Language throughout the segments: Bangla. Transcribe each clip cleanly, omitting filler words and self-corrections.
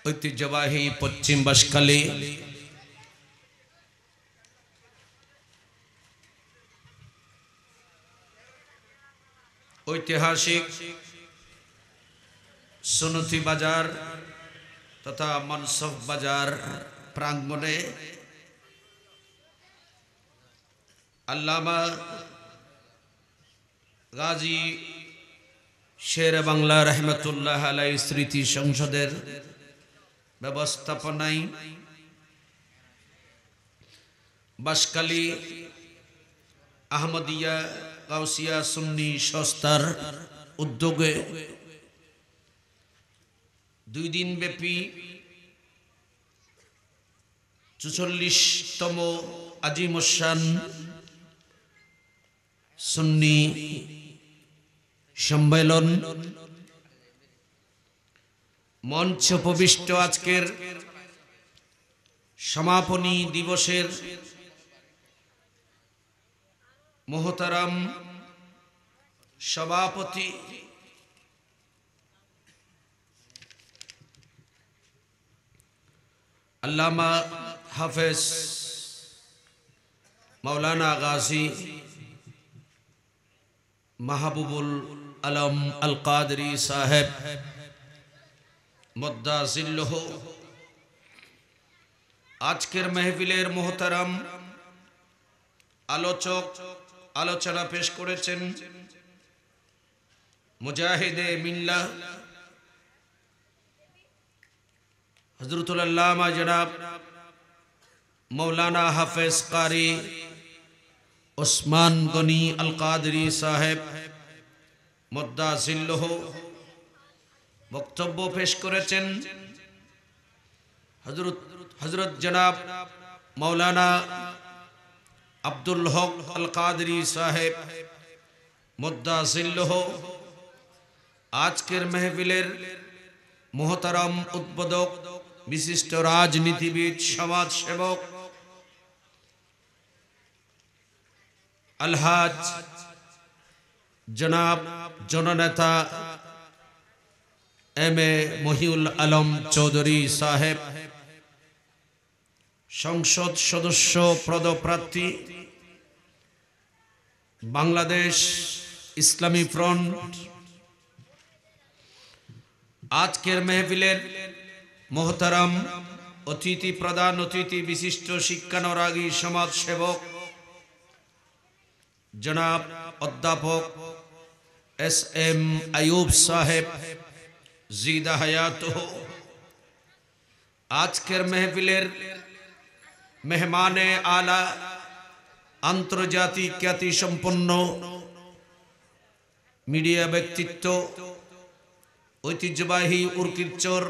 ঐতিহ্যবাহী পশ্চিম বাঁশখালী ঐতিহাসিক সুনতি বাজার তথা মনসব বাজার প্রাঙ্গণে আল্লামা গাজী শের বাংলা রহমতুল্লাহ আলাইহি স্মৃতি সংসদের ব্যবস্থাপনায় বাঁশখালী আহমদিয়া গাউসিয়া সুন্নি সংস্থার উদ্যোগে 2 দিন ব্যাপী 44তম আজিমুশান সুন্নি সম্মেলন মঞ্চ উপবিষ্ট আজকের সমাপনী দিবসের মোহতারাম সভাপতি আল্লামা হাফেজ মাওলানা গাজী মাহবুবুল আলম আল কাদরি সাহেব মুদ্দাজিল্লুহু আজকের মেহফিলের মোহতারাম আলোচক আলোচনা পেশ করেছেন মুজাহিদে মিল্লাহ হযরতুল আল্লামা জনাব মৌলানা হাফেজ কারি ওসমান গনি আল কাদরি সাহেব মুদ্দাজিল্লুহু বক্তব্য পেশ করেছেন হযরত জনাব মৌলানা আব্দুল হক আল কাদরি সাহেব মুদ্দাজিল্লুহু আজকের মেহফিলের মোহতারাম উদ্বোধক বিশিষ্ট রাজনীতিবিদ সমাজ সেবক আলহাজ জনাব জননেতা এম এ মহিউল আলম চৌধুরী সাহেব সংসদ সদস্য পদপ্রার্থী বাংলাদেশ ইসলামী ফ্রন্ট আজকের মেহফিলের মোহতারাম অতিথি প্রধান অতিথি বিশিষ্ট শিক্ষানুরাগী সমাজ সেবক জনাব অধ্যাপক এস এম আইয়ুব সাহেব জিদা হায়াতুহু আজকের মেহফিলের মেহমানে আলা আন্তর্জাতিক খ্যাতি সম্পন্ন মিডিয়া ব্যক্তিত্ব ঐতিহ্যবাহী উরকিরচর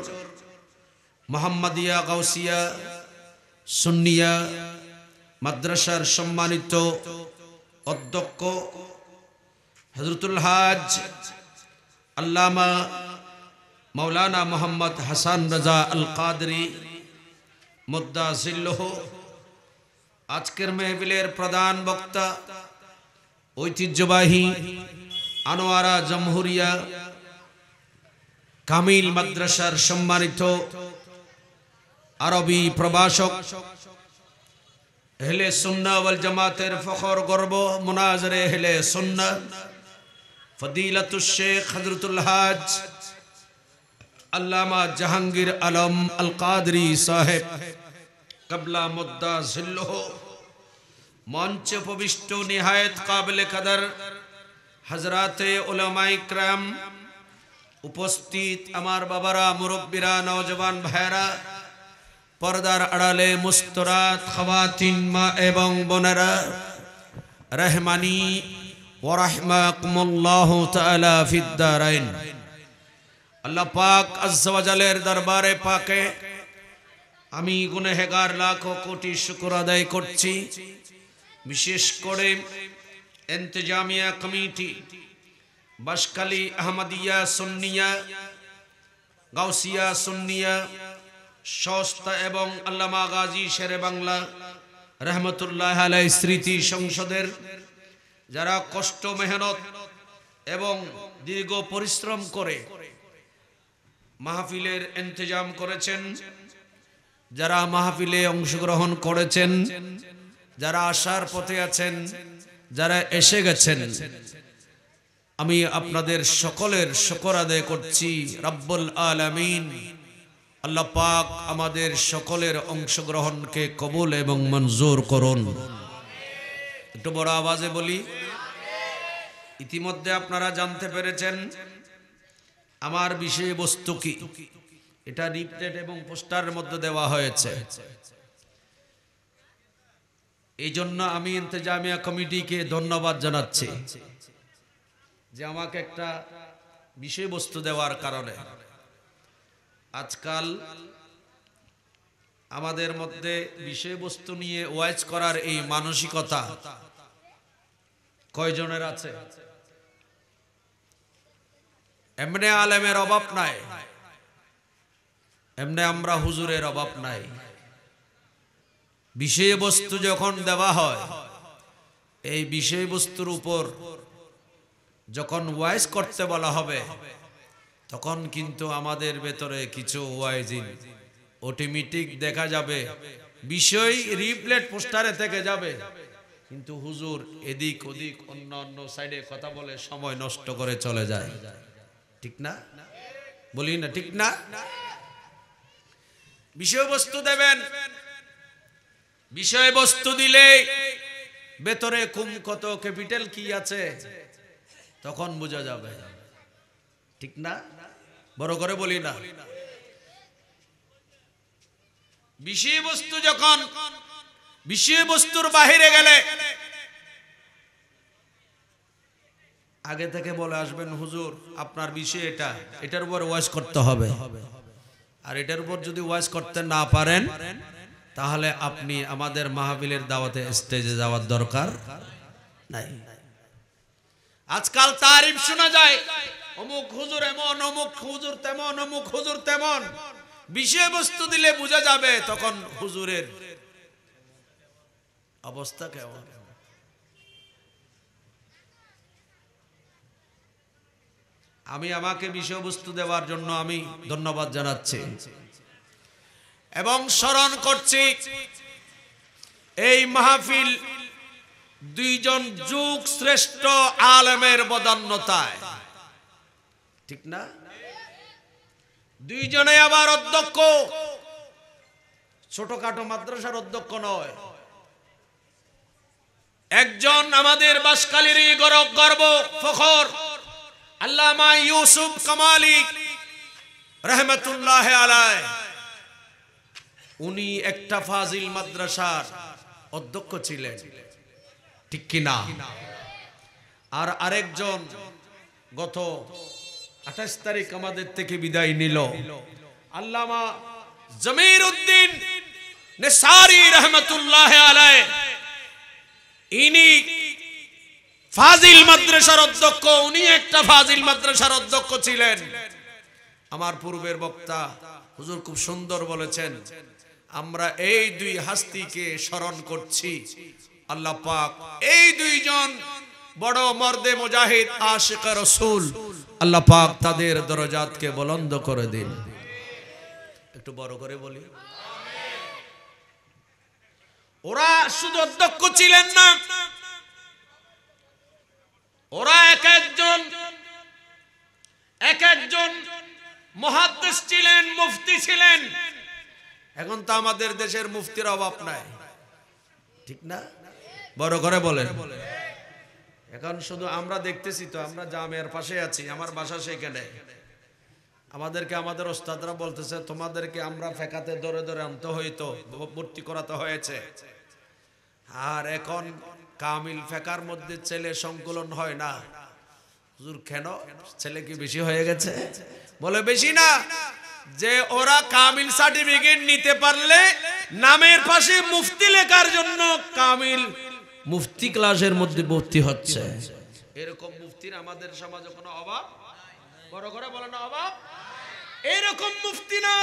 মোহাম্মদিয়া গাউসিয়া সুন্নিয়া মাদ্রাসার সম্মানিত অধ্যক্ষ হযরতুল হাজ আল্লামা মাওলানা মোহাম্মদ হাসান রাজা আল কাদরি মুদ্দাজিল্লুহু আজকের মেহফিলের প্রধান বক্তা ঐতিহ্যবাহী আনোয়ারা জমহুরিয়া কামিল মাদ্রাসার সম্মানিত আরবি প্রভাষক আহলে সুন্নাহ ওয়াল জামাতের ফখর গর্ব মুনাজরে আহলে সুন্নাহ ফদিলাতুশ শেখ হযরতুল হাজ আল্লামা জাহাঙ্গীর আলম আল কাদরি সাহেব কবলা মুদ্দাজিল্লুহু মঞ্চে উপবিষ্ট নিহায়েত কাবিলে কদর হযরতে উলামায়ে ইকরাম উপস্থিত আমার বাবারা মুরব্বিরা নওজওয়ান ভাইরা পর্দার আড়ালে মুস্তরাত খাওয়াতিন মা এবং বোনেরা রহমানি ওয়া রাহমাকুমুল্লাহু তাআলা ফিদ দারাইন আল্লাহ পাক আজ্জা ওয়া জালের দরবারে পাকে আমি গুনাহগার লাখো কোটি শুকর আদায় করছি বিশেষ করে ইন্তেজামিয়া কমিটি বাঁশখালী আহমদিয়া সুন্নিয়া গাউসিয়া সুন্নিয়া সংস্থা এবং আল্লামা গাজী শেরে বাংলা রহমতুল্লাহ আলাইহি স্মৃতি সংসদের যারা কষ্ট মেহনত এবং দীর্ঘ পরিশ্রম করে মাহফিলের ইন্তজাম করেছেন, যারা মাহফিলে অংশগ্রহণ করেছেন, যারা আসার পথে আছেন, যারা এসে গেছেন, আমি আপনাদের সকলের শুকর আদায় করছি। রব্বুল আলামিন আল্লাহ পাক আমাদের সকলের অংশগ্রহণকে কবুল এবং মঞ্জুর করুন। একটু বড় আওয়াজে বলি। ইতিমধ্যে আপনারা জানতে পেরেছেন আমার বিষয়বস্তু কি। এটা লিফলেট এবং পোস্টারের মধ্যে দেওয়া হয়েছে। এই জন্য আমি ইন্তেজামিয়া কমিটিকে ধন্যবাদ জানাচ্ছি যে আমাকে একটা বিষয়বস্তু দেওয়ার কারণে। আজকাল আমাদের মধ্যে বিষয়বস্তু নিয়ে ওয়াজ করার এই মানসিকতা কয়জনের আছে? এমনি আলেমের অভাব নাই, এমনি আমরা হুজুরের অভাব নাই। বিষয়বস্তু যখন দেওয়া হয়, এই বিষয়বস্তুর উপর যখন ওয়াইজ করতে বলা হবে, তখন কিন্তু আমাদের ভেতরে কিছু ওয়াইজিন অটোমেটিক দেখা যাবে। বিষয় রিপ্লেট পোস্টারে থেকে যাবে, কিন্তু হুজুর এদিক ওদিক অন্য অন্য সাইডে কথা বলে সময় নষ্ট করে চলে যায়। ঠিক না? বলি না ঠিক না? বিষয়বস্তু দেবেন, বিষয়বস্তু দিলে ভেতরে কত ক্যাপিটাল কি আছে তখন বোঝা যাবে। ঠিক না? বড় করে বলি না। বিষয়বস্তু যখন বিষয়বস্তুর বাহিরে গেলে আগে থেকে বলে আসবেন, হুজুর আপনার বিষয় এটা, এটার উপর ওয়াজ করতে হবে। আর এটার উপর যদি ওয়াজ করতে না পারেন, তাহলে আপনি আমাদের মাহফিলের দাওয়াতে স্টেজে যাওয়ার দরকার নাই। আজকাল তারিফ শোনা যায়, অমুক হুজুর এমন, অমুক হুজুর তেমন, অমুক হুজুর তেমন। বিষয়বস্তু দিলে বোঝা যাবে তখন হুজুরের অবস্থা কেমন। আমি আমাকে বিষয়বস্তু দেওয়ার জন্য আমি ধন্যবাদ জানাচ্ছি এবং স্মরণ করছি এই মাহফিল দুইজন যুগ শ্রেষ্ঠ আলেমের বদান্যতায়। ঠিক না? দুইজনে আবার অধ্যক্ষ, ছোটখাটো মাদ্রাসার অধ্যক্ষ নয়। একজন আমাদের বাঁশখালীরই গর্ব ফখর আল্লামা ইউসুফ কামালি রহমতুল্লাহ আলাইহি, উনি একটা ফাজিল মাদ্রাসার অধ্যক্ষ ছিলেন। ঠিক কি না? আর আরেকজন গত 28 তারিখ আমাদের থেকে বিদায় নিল, আল্লামা জমির উদ্দিন নেসারি রহমতুল্লাহ আলাইহি। ইনি ফাজিল মাদ্রাসার অধ্যক্ষ, উনি একটা ফাজিল মাদ্রাসার অধ্যক্ষ ছিলেন। আমার পূর্বের বক্তা হুজুর খুব সুন্দর বলেছেন, আমরা এই দুই হাস্তিকে স্মরণ করছি। আল্লাহ পাক এই দুইজন বড় মর্দে মুজাহিদ আশিক রাসূল, আল্লাহ পাক তাদের দরজাতকে বুলন্দ করে দিন। একটু বড় করে বলি। ওরা শুধু অধ্যক্ষ ছিলেন না, ওরা এক একজন মুহাদ্দিস ছিলেন, মুফতি ছিলেন। এখন তো আমাদের দেশের মুফতির অভাব নাই। ঠিক না? বড় করে বলেন। এখন শুধু আমরা দেখতেছি তো, আমরা জামিয়ার পাশে আছি, আমার বাসা সেখানে। আমাদেরকে আমাদের ওস্তাদরা বলতেছে, তোমাদেরকে আমরা ফেকাতে ধরে ধরে আনতে হইতো, ভর্তি করাতে হয়েছে। আর এখন কামিল ফেকার মধ্যে ছেলে সংকলন হয় না। হুজুর কেন? ছেলে কি বেশি হয়ে গেছে? বলে বেশি না, যে ওরা কামিল সার্টিফিকেট নিতে পারলে নামের পাশে মুফতি লেখার জন্য কামিল মুফতি ক্লাসের মধ্যে ভর্তি হচ্ছে। এরকম মুফতির আমাদের সমাজে কোনো অভাব? বড় করে বলে না অভাব? এরকম মুফতি না,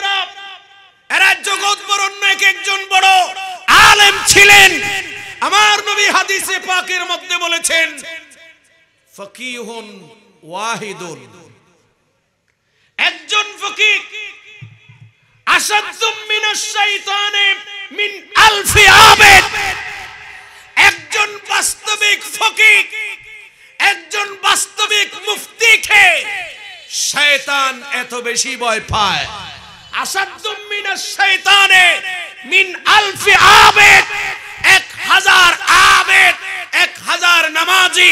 এরা জগৎ বরণ্য এক একজন বড় আলেম ছিলেন। আমার নবী হাদিসে পাকের মধ্যে বলেছেন, ফকিহুন ওয়াহিদুন, একজন ফকিহ আসাদুম মিনাশ শাইতানে মিন আলফি আবেদ, একজন বাস্তবিক ফকিহ, একজন বাস্তবিক মুফতিকে শয়তান এত বেশি ভয় পায়। আসাদুম মিনাশ শাইতানে মিন আলফি আবেদ, 1000 আবেদ, 1000 নামাজি,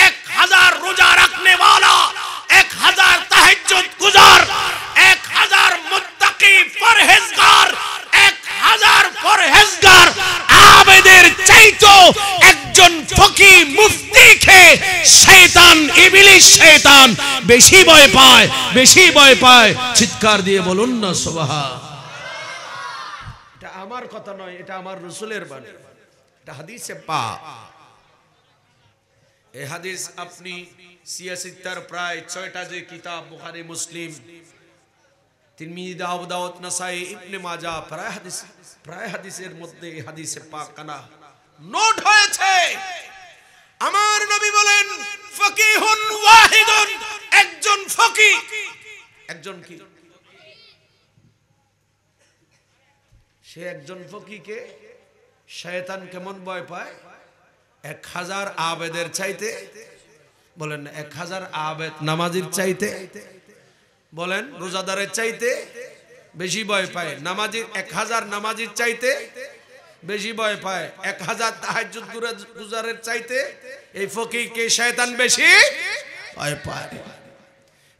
1000 রোজা রাখনে वाला, 1000 তাহাজ্জুদ গুজার, 1000 মুত্তাকি পরহেজগার, 1000 পরহেজগার আবেদের চাইতো একজন ফকিহ মুফতিকে শয়তান, ইবলিস শয়তান বেশি ভয় পায়, বেশি ভয় পায়। চিৎকার দিয়ে বলুন না সুবহান। এটা আমার কথা নয়, এটা আমার রাসূলের বাণী, এটা হাদিসে পাক। এই হাদিস আপনি সিয়াসিত্তার প্রায় 6টা যে কিতাব, বুখারী, মুসলিম, তিরমিজি, দাউদ, নাসাই, ইবনে মাজাহ, প্রায় হাদিসের মধ্যে এই হাদিসে পাক কানা নোট হয়েছে। আমার নবী বলেন ফকিহুন ওয়াহিদুন, একজন ফকিহ, একজন কি, সে একজন ফকিহকে শয়তান কেমন ভয় পায়? 1000 আবেদের চাইতে, বলেন 1000 আবেদ নামাজির চাইতে, বলেন রোজাদারের চাইতে বেশি ভয় পায়। নামাজি 1000 নামাজির চাইতে বেশি ভয় পায়। 1000 তাহাজ্জুদ গুজারের চাইতে এই ফকিহকে শয়তান বেশি ভয় পায়।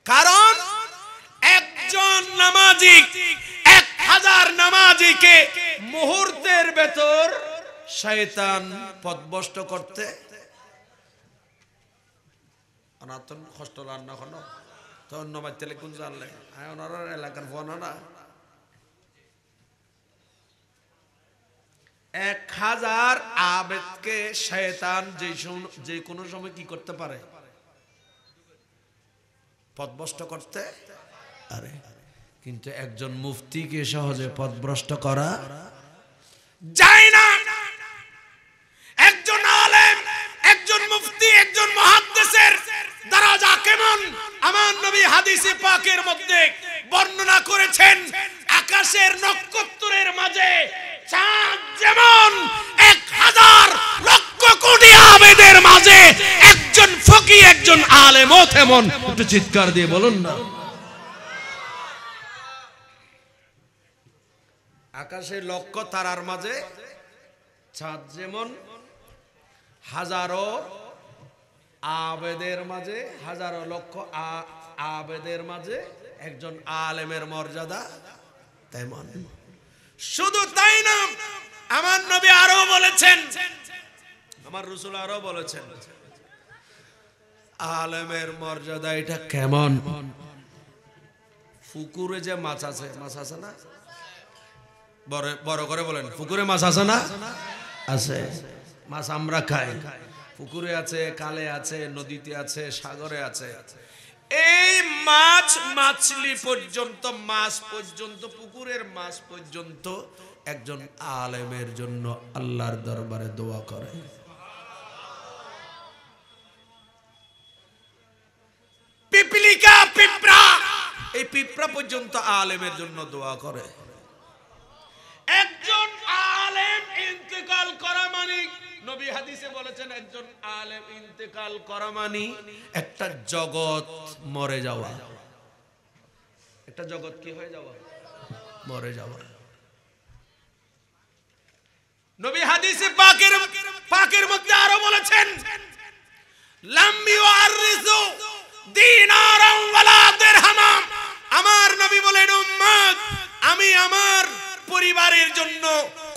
কারণ একজন নামাজি 1000 নামাজিকে মুহূর্তের ভেতর শয়তান পথভ্রষ্ট করতে অনাতন কষ্ট রান্না হলো তো অন্য বাচ্চালে কোন জানলে ওনারা এলাকার ফোন না 1000 আবেদকে শয়তান যে কোনো সময় কি করতে পারে? পথভ্রষ্ট করতে পারে। কিন্তু একজন মুফতিকে সহজে পথভ্রষ্ট করা যায় না। একজন আলেম, একজন মুফতি, একজন মুহাদ্দিসের দরজা কেমন আমার নবী হাদিসে পাকের মধ্যে বর্ণনা করেছেন। আকাশের নক্ষত্রের মাঝে চাঁদ যেমন 1000 লক্ষ কোটি আবেদের মাঝে একজন ফকিহ, একজন আলেমও তেমন। একটু চিৎকার দিয়ে বলুন না। আকাশের লক্ষ তারার মাঝে চাঁদ যেমন, হাজারো আবেদের মাঝে, হাজারো লক্ষ আবেদের মাঝে একজন আলেমের মর্যাদা তেমন। শুধু তাই না, আমার নবী আরো বলেছেন, আমার রাসূল আরো বলেছেন আলেমের মর্যাদা এটা কেমন। পুকুরে যে মাছ আছে, মাছ আছে না, বড় করে বলেন, পুকুরে মাছ আছে না? আছে। মাছ আমরা খাই, পুকুরে আছে, কালে আছে, নদীতে আছে, সাগরে আছে। এই মাছ, মাছলি পর্যন্ত, মাছ পর্যন্ত, পুকুরের মাছ পর্যন্ত একজন আলেমের জন্য আল্লাহর দরবারে দোয়া করে। পিপলিকা, পিঁপড়া, এই পিঁপড়া পর্যন্ত আলেমের জন্য দোয়া করে। একজন আলেম ইন্তেকাল করা মানে, নবী হাদিসে বলেছেন একজন আলেম ইন্তেকাল করা মানে একটা জগৎ মরে যাওয়া। একটা জগৎ কি হয়ে যাওয়া? মরে যাওয়া। নবী হাদিসে পাকের মধ্যে আরো বলেছেন লাম ইউআররিসু দিনারান ওয়ালা দিরহাম। আমার নবী বলেন উম্মত, আমি আমার পরিবারের জন্য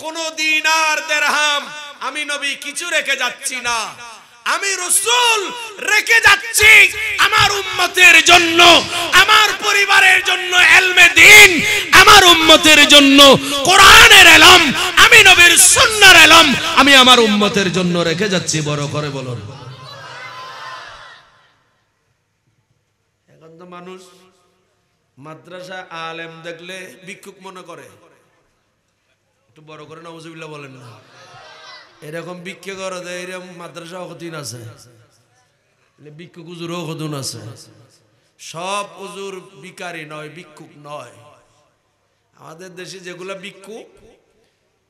কোন দিনার দিরহাম আমি নবী কিছু রেখে যাচ্ছি না। আমি রাসূল রেখে যাচ্ছি আমার উম্মতের জন্য, আমার পরিবারের জন্য ইলমে দ্বীন, আমার উম্মতের জন্য কোরআনের ইলম, আমি নবীর সুন্নাহর ইলম আমি আমার উম্মতের জন্য রেখে যাচ্ছি। বড় করে বলুন। এখন তো মানুষ মাদ্রাসা আলেম দেখলে ভিক্ষুক মনে করে। একটু বড় করে নাউজুবিল্লাহ বলেন না। এরকম ভিক্ষা করে দেয়, এরকম মাদ্রাসা কতদিন আছে, ভিক্ষুক হুজুরও কতদিন আছে। সব হুজুর ভিখারি নয়, ভিক্ষুক নয়। আমাদের দেশে যেগুলা ভিক্ষুক,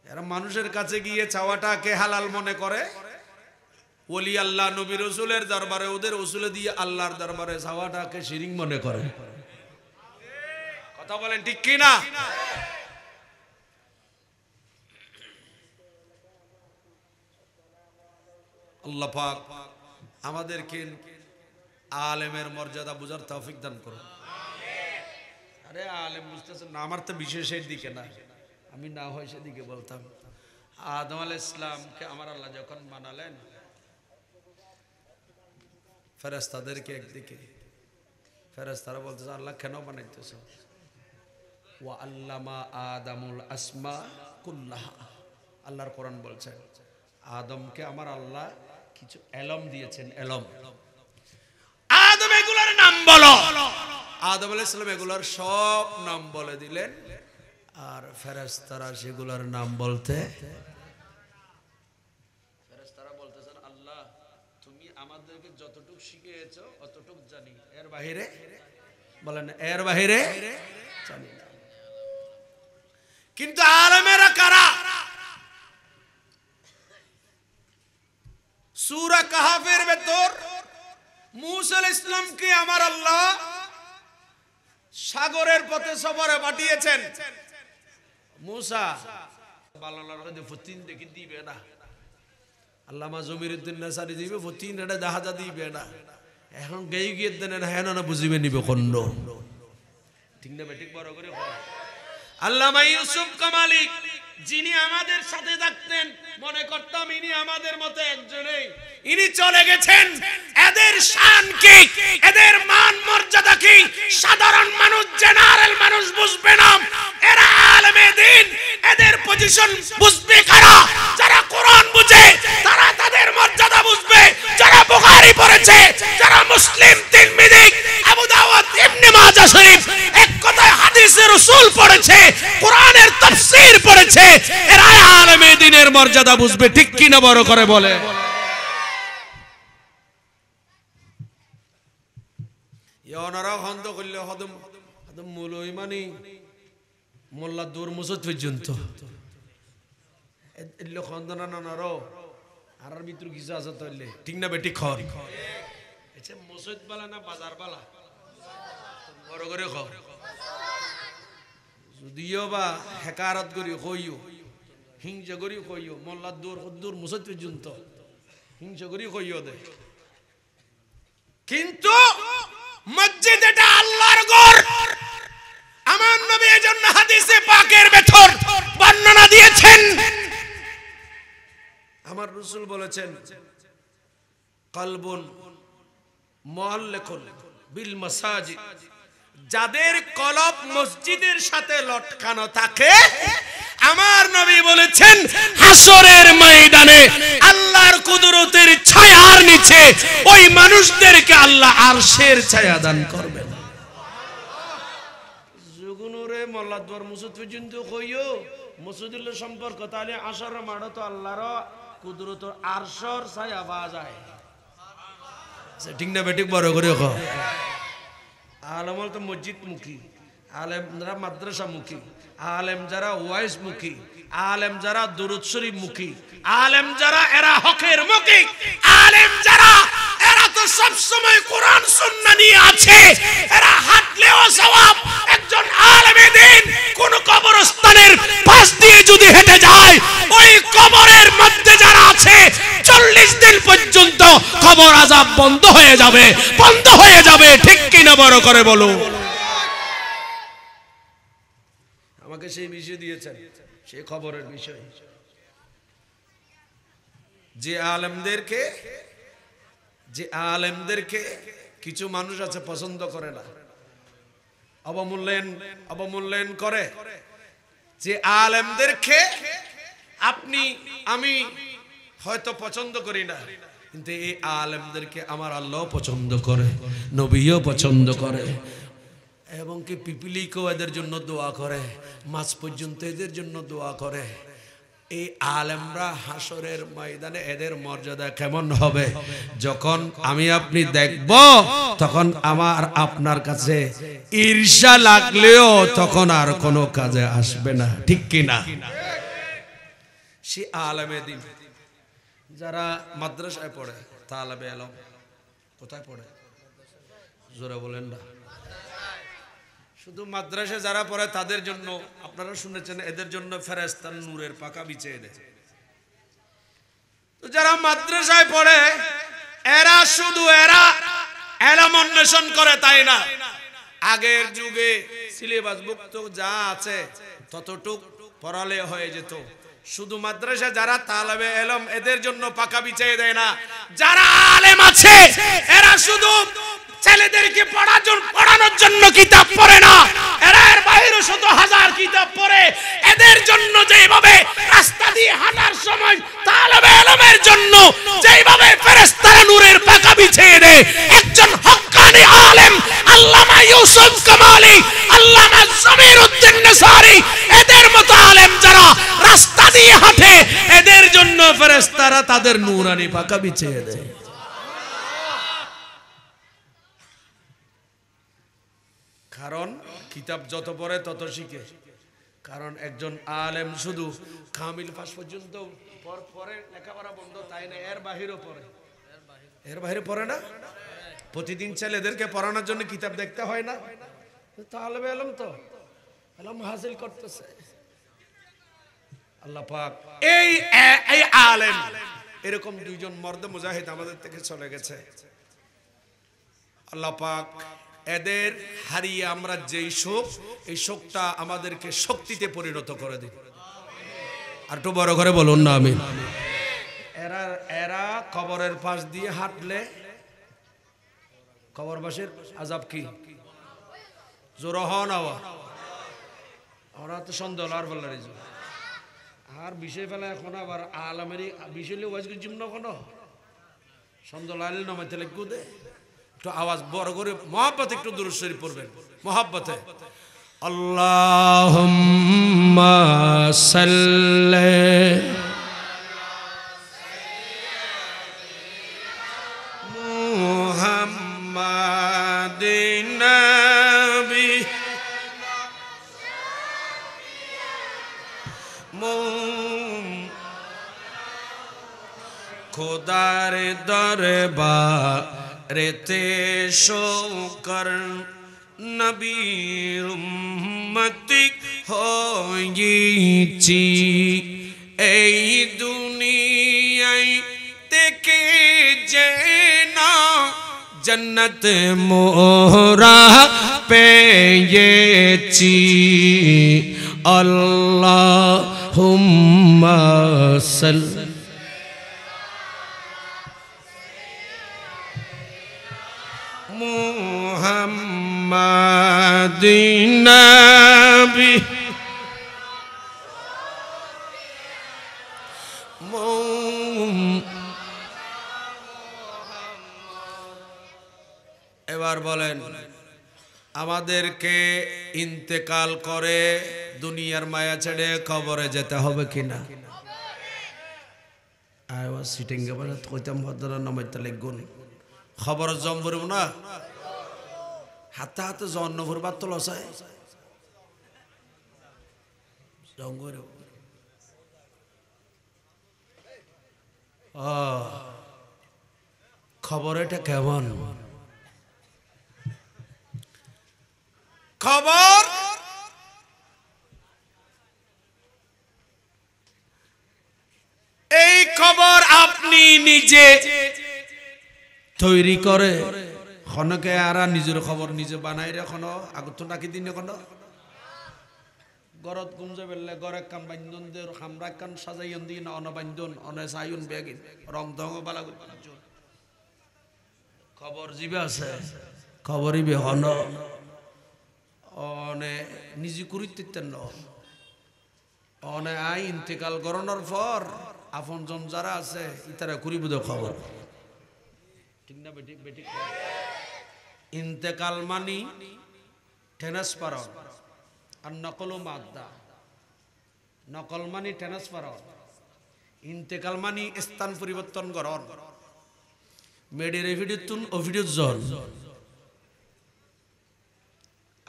এরা মানুষের কাছে গিয়ে চাওয়াটাকে হালাল মনে করে, ওলি আল্লাহ নবী রসুলের দরবারে ওদের উসুলে দিয়ে আল্লাহর দরবারে চাওয়াটাকে শিরিক মনে করে। কথা বলেন ঠিক কি না? আল্লাহ পাক আমাদেরকে আলেমের মর্যাদা বুঝার তৌফিক দান করুন। আরে আলেম বুঝতেছেন না, আমার তো বিশেষের দিকে না, আমি না হয় সেদিকে বলতাম। আদম আলাইহিস সালামকে আমার আল্লাহ যখন বানালেন, ফেরেশতাদেরকে একদিকে, ফেরেশতারা বলতেছে আল্লাহ কেন বানাইতেছ? ওয়া আল্লামা আদামুল আসমা কুল্লাহা, আল্লাহর কোরআন বলছেন আদমকে আমার আল্লাহ কিছু এলম দিয়েছেন। এলম, আদম এগুলার নাম বলো। আদম আলাইহিস সালাম এগুলার সব নাম বলে দিলেন, আর ফেরেশতারা সেগুলার নাম বলতে, ফেরেশতারা বলতেছেন আল্লাহ তুমি আমাদেরকে যতটুকু শিখিয়েছো অতটুকু জানি, এর বাইরে বলেন এর বাইরে জানি না। কিন্তু আলেমেরা কারা? সূরা কাহফের ভেতর মূসা আলাইহিস সালামকে আমার আল্লাহ সাগরের পথে সফরে পাঠিয়েছেন। মূসা বালালার কাছে ফতিন দেখি দিবে না, আল্লামা জমিরউদ্দিন নাসারি দিবে ফতিন, এটা জাহাজা দিবে না। এখন গেই গিয়ে দেন না, হ্যাঁ না বুঝিবে নিবে কোন, ঠিক না? ঠিক বড় করে আল্লামা ইউসুফ কামালি যিনি আমাদের সাথে থাকতেন, মনে করতাম ইনি আমাদের মতো একজনই, ইনি চলে গেছেন। এদের শান কি, এদের মান মর্যাদা কি সাধারণ মানুষ, জেনারেল মানুষ বুঝবে না। এরা আলেমে দ্বীন, এদের পজিশন বুঝবে কারা? যারা কোরআন বুঝে তারা তাদের মর্যাদা বুঝবে। যারা বুখারী পড়েছে, যারা মুসলিম, তিরমিজি, আবু দাউদ, ইবনে মাজাহ শরীফ, এক কথায় হাদিসের রাসূল পড়েছে, কোরআনের তাফসীর পড়েছে, এরা আলেমে দ্বীনের মর্যাদা বুঝবে। ঠিক কি না? বড় করে বলে। ইওনারা হন্দ করলে হদম হদম মুলই মানি মোল্লা দূর মুসত পর্যন্ত এলে খন্দনা নানারো আর ভিতর কিছু আছে তাইলে, ঠিক না? বেটি খর আচ্ছা মসজিদ বালা না বাজার বালা? বড় করে খ, যদিও বা হেকারত করি কইও, হিংসা করি কইও, মোল্লা দূর দূর মুসত পর্যন্ত হিংসা করি কইও দে, কিন্তু মসজিদ এটা আল্লাহর ঘর। আমার নবী এজন্য হাদিসে পাকের ভেতর বর্ণনা দিয়েছেন, আমার রাসূল বলেছেন কলবুন মুআল্লাকুন বিল মাসাজিদ, যাদের কলব মসজিদের সাথে লটকানো থাকে, আমার নবী বলেছেন হাসরের ময়দানে আল্লাহর কুদরতের ছায়ার নিচে ওই মানুষদেরকে আল্লাহ আরশের ছায়া দান করবেন। যুগুনুরে মোল্লাদওয়ার মুসুদ পর্যন্ত কইও মসজিদের সম্পর্ক, তাহলে আসর মাড়ো তো আল্লাহর কুদরত আরশের ছায়া পাওয়া যায়, ঠিক না? বেঠিক বড় করে কও। আলেম তো মসজিদ মুখী, আলেম যারা মাদ্রাসা মুখী, আলেম যারা ওয়াইজ মুখী, আলেম যারা দুরূদ শরীফ মুখী, আলেম যারা এরা হকের মুখী, আলেম যারা এরা তো সব সময় কোরআন সুন্নাহ নিয়ে আছে, এরা হাঁটলেও সওয়াব। একজন আলেমে দ্বীন কোন কবরস্থানের পাশ দিয়ে যদি হেঁটে যায়, ওই কবরের মধ্যে যারা আছে 40 দিন পর্যন্ত কবর আযাব বন্ধ হয়ে যাবে, বন্ধ হয়ে যাবে। ঠিক কি না? বড় করে বলো। আমাকে সেই বিষয় দিয়েছেন, সেই খবরের বিষয়, যে আলেমদেরকে কিছু মানুষ আছে পছন্দ করে না, অবমূল্যায়ন করে। যে আলেমদেরকে আপনি আমি হয়তো পছন্দ করি না, কিন্তু এই আলেমদেরকে আমার আল্লাহ পছন্দ করে, নবীও পছন্দ করে, এবং কি পিপিলিকেও এদের জন্য দোয়া করে, মাছ পর্যন্ত এদের জন্য দোয়া করে। এই আলেমরা হাসরের ময়দানে এদের মর্যাদা কেমন হবে যখন আমি আপনি দেখব, তখন আমার আপনার কাছে ঈর্ষা লাগলেও তখন আর কোনো কাজে আসবে না, ঠিক কিনা? সে আলেমে দিন যারা মাদ্রাসায় পড়ে, তালেবে ইলম কোথায় পড়ে জোরে বলেন না? শুধু মাদ্রাসায় যারা পড়ে তাদের জন্য আপনারা শুনেছেন এদের জন্য ফেরেশতা নূরের পাকা বিছিয়ে দেয়। তো যারা মাদ্রাসায় পড়ে এরা শুধু ইলম অন্বেষণ করে তাই না, আগের যুগে সিলেবাস মুক্ত যা আছে ততটুক পড়ালে হয়ে যেত। শুধু মাদ্রাসা যারা তালেবে ইলম এদের জন্য পাকা বিছিয়ে দেয় না, যারা আলেম আছে এরা শুধু ছেলেদেরকে পড়ানোর জন্য কিতাব পড়ে না, এরা এর বাইরে শত হাজার কিতাব পড়ে। এদের জন্য যেভাবে রাস্তা দিয়ে হাঁটার সময় তালেবে ইলমের জন্য যেভাবে ফেরেশতারা নূরের পাকা বিছিয়ে দেয়, একজন হক্কানি আলেম আল্লামা ইউসুফ কামালি, আল্লামা জমিরউদ্দিন নেসারি এদের মতো আলেম যারা রাস্তা দিয়ে হাঁটে এদের জন্য ফেরেশতারা তাদের নূরানি পাকা বিছিয়ে দেয়। কারণ কিতাব যত পড়ে তত শিখে। কারণ একজন আলেম শুধু কামিল পাস পর্যন্ত পড়ে, লেখাপড়া বন্ধ তাই না, এর বাহিরেও পড়ে। এর বাইরে পড়ে না, প্রতিদিন ছেলেদেরকে পড়ানোর জন্য কিতাব দেখতে হয় না? তালেবে ইলম তো ইলম হাসিল করতেছে। আল্লাহ পাক এই আলেম এরকম দুইজন মর্দে মুজাহিদ আমাদের থেকে চলে গেছে। আল্লাহ পাক এদের হারিয়ে আমরা যেই শোক, এই শোকটা আমাদেরকে শক্তিতে পরিণত করে দিন। আর একটু বড় করে বলুন না আমিন। এরা কবরের পাশ দিয়ে হাঁটলে কবরবাসীর আযাব কি জোরহন আওয়া আমরা তো সন্দেহ আর বলার আর বিষয় ফেলা এখন আবার আলমের বিষয় ওয়াজ করছিম না কোনো সন্দেহ লাইলে নমাইতে লাগবে দে একটু আওয়াজ বড় করে মহব্বতে একটু দুরূদ শরীফ পড়বেন মহব্বতে। আল্লাহুম্মা সাল্লি মুহাম্মাদিন নবী খোদার দরবারেতে শোকর নবীর উম্মতি হয়েছি এই দুনিয়ায় থেকে যেন জন্নত মোরা পেয়েছি। আল্লাহুম্মা সাল্লি মুহাম্মাদিন নবী এবার বলেন আমাদেরকে ইন্তেকাল করে দুনিয়ার মায়া ছেড়ে কবরে যেতে হবে কিনা? আইওয়া সিটিং এবারে কইতাম ভদ্র নামাইতে লাগগুন খবর জম ভরব না হাতে হাতে জন্ম ভরবার তো লসায় জঙ্গর খবর এটা কেমন খবর? এই খবর আপনি নিজে তৈরি করে খনকে আর নিজের খবর নিজে বানাই রে খন আগত নাকি দিন এখন গরত গুমজে বেললে গরে কান বান্ধন দে হামরা কান সাজাইন দিন অনবান্ধন অনে সাইন বেগিন রং দং বালা খবর জিবে আছে খবরই বে হন অনে নিজে করিতেন ন অনে আই ইন্তেকাল করানোর পর আপন জন যারা আছে ইতারা করিব দে খবর ঠিক না বেটি বেটি ইন্তেকাল মানি ট্রান্সফার আর নকল মাদ্দা নকল মানি ট্রান্সফার, ইন্তেকাল মানি স্থান পরিবর্তন করন, মেডির এভিডিতুন অভিডিত জন,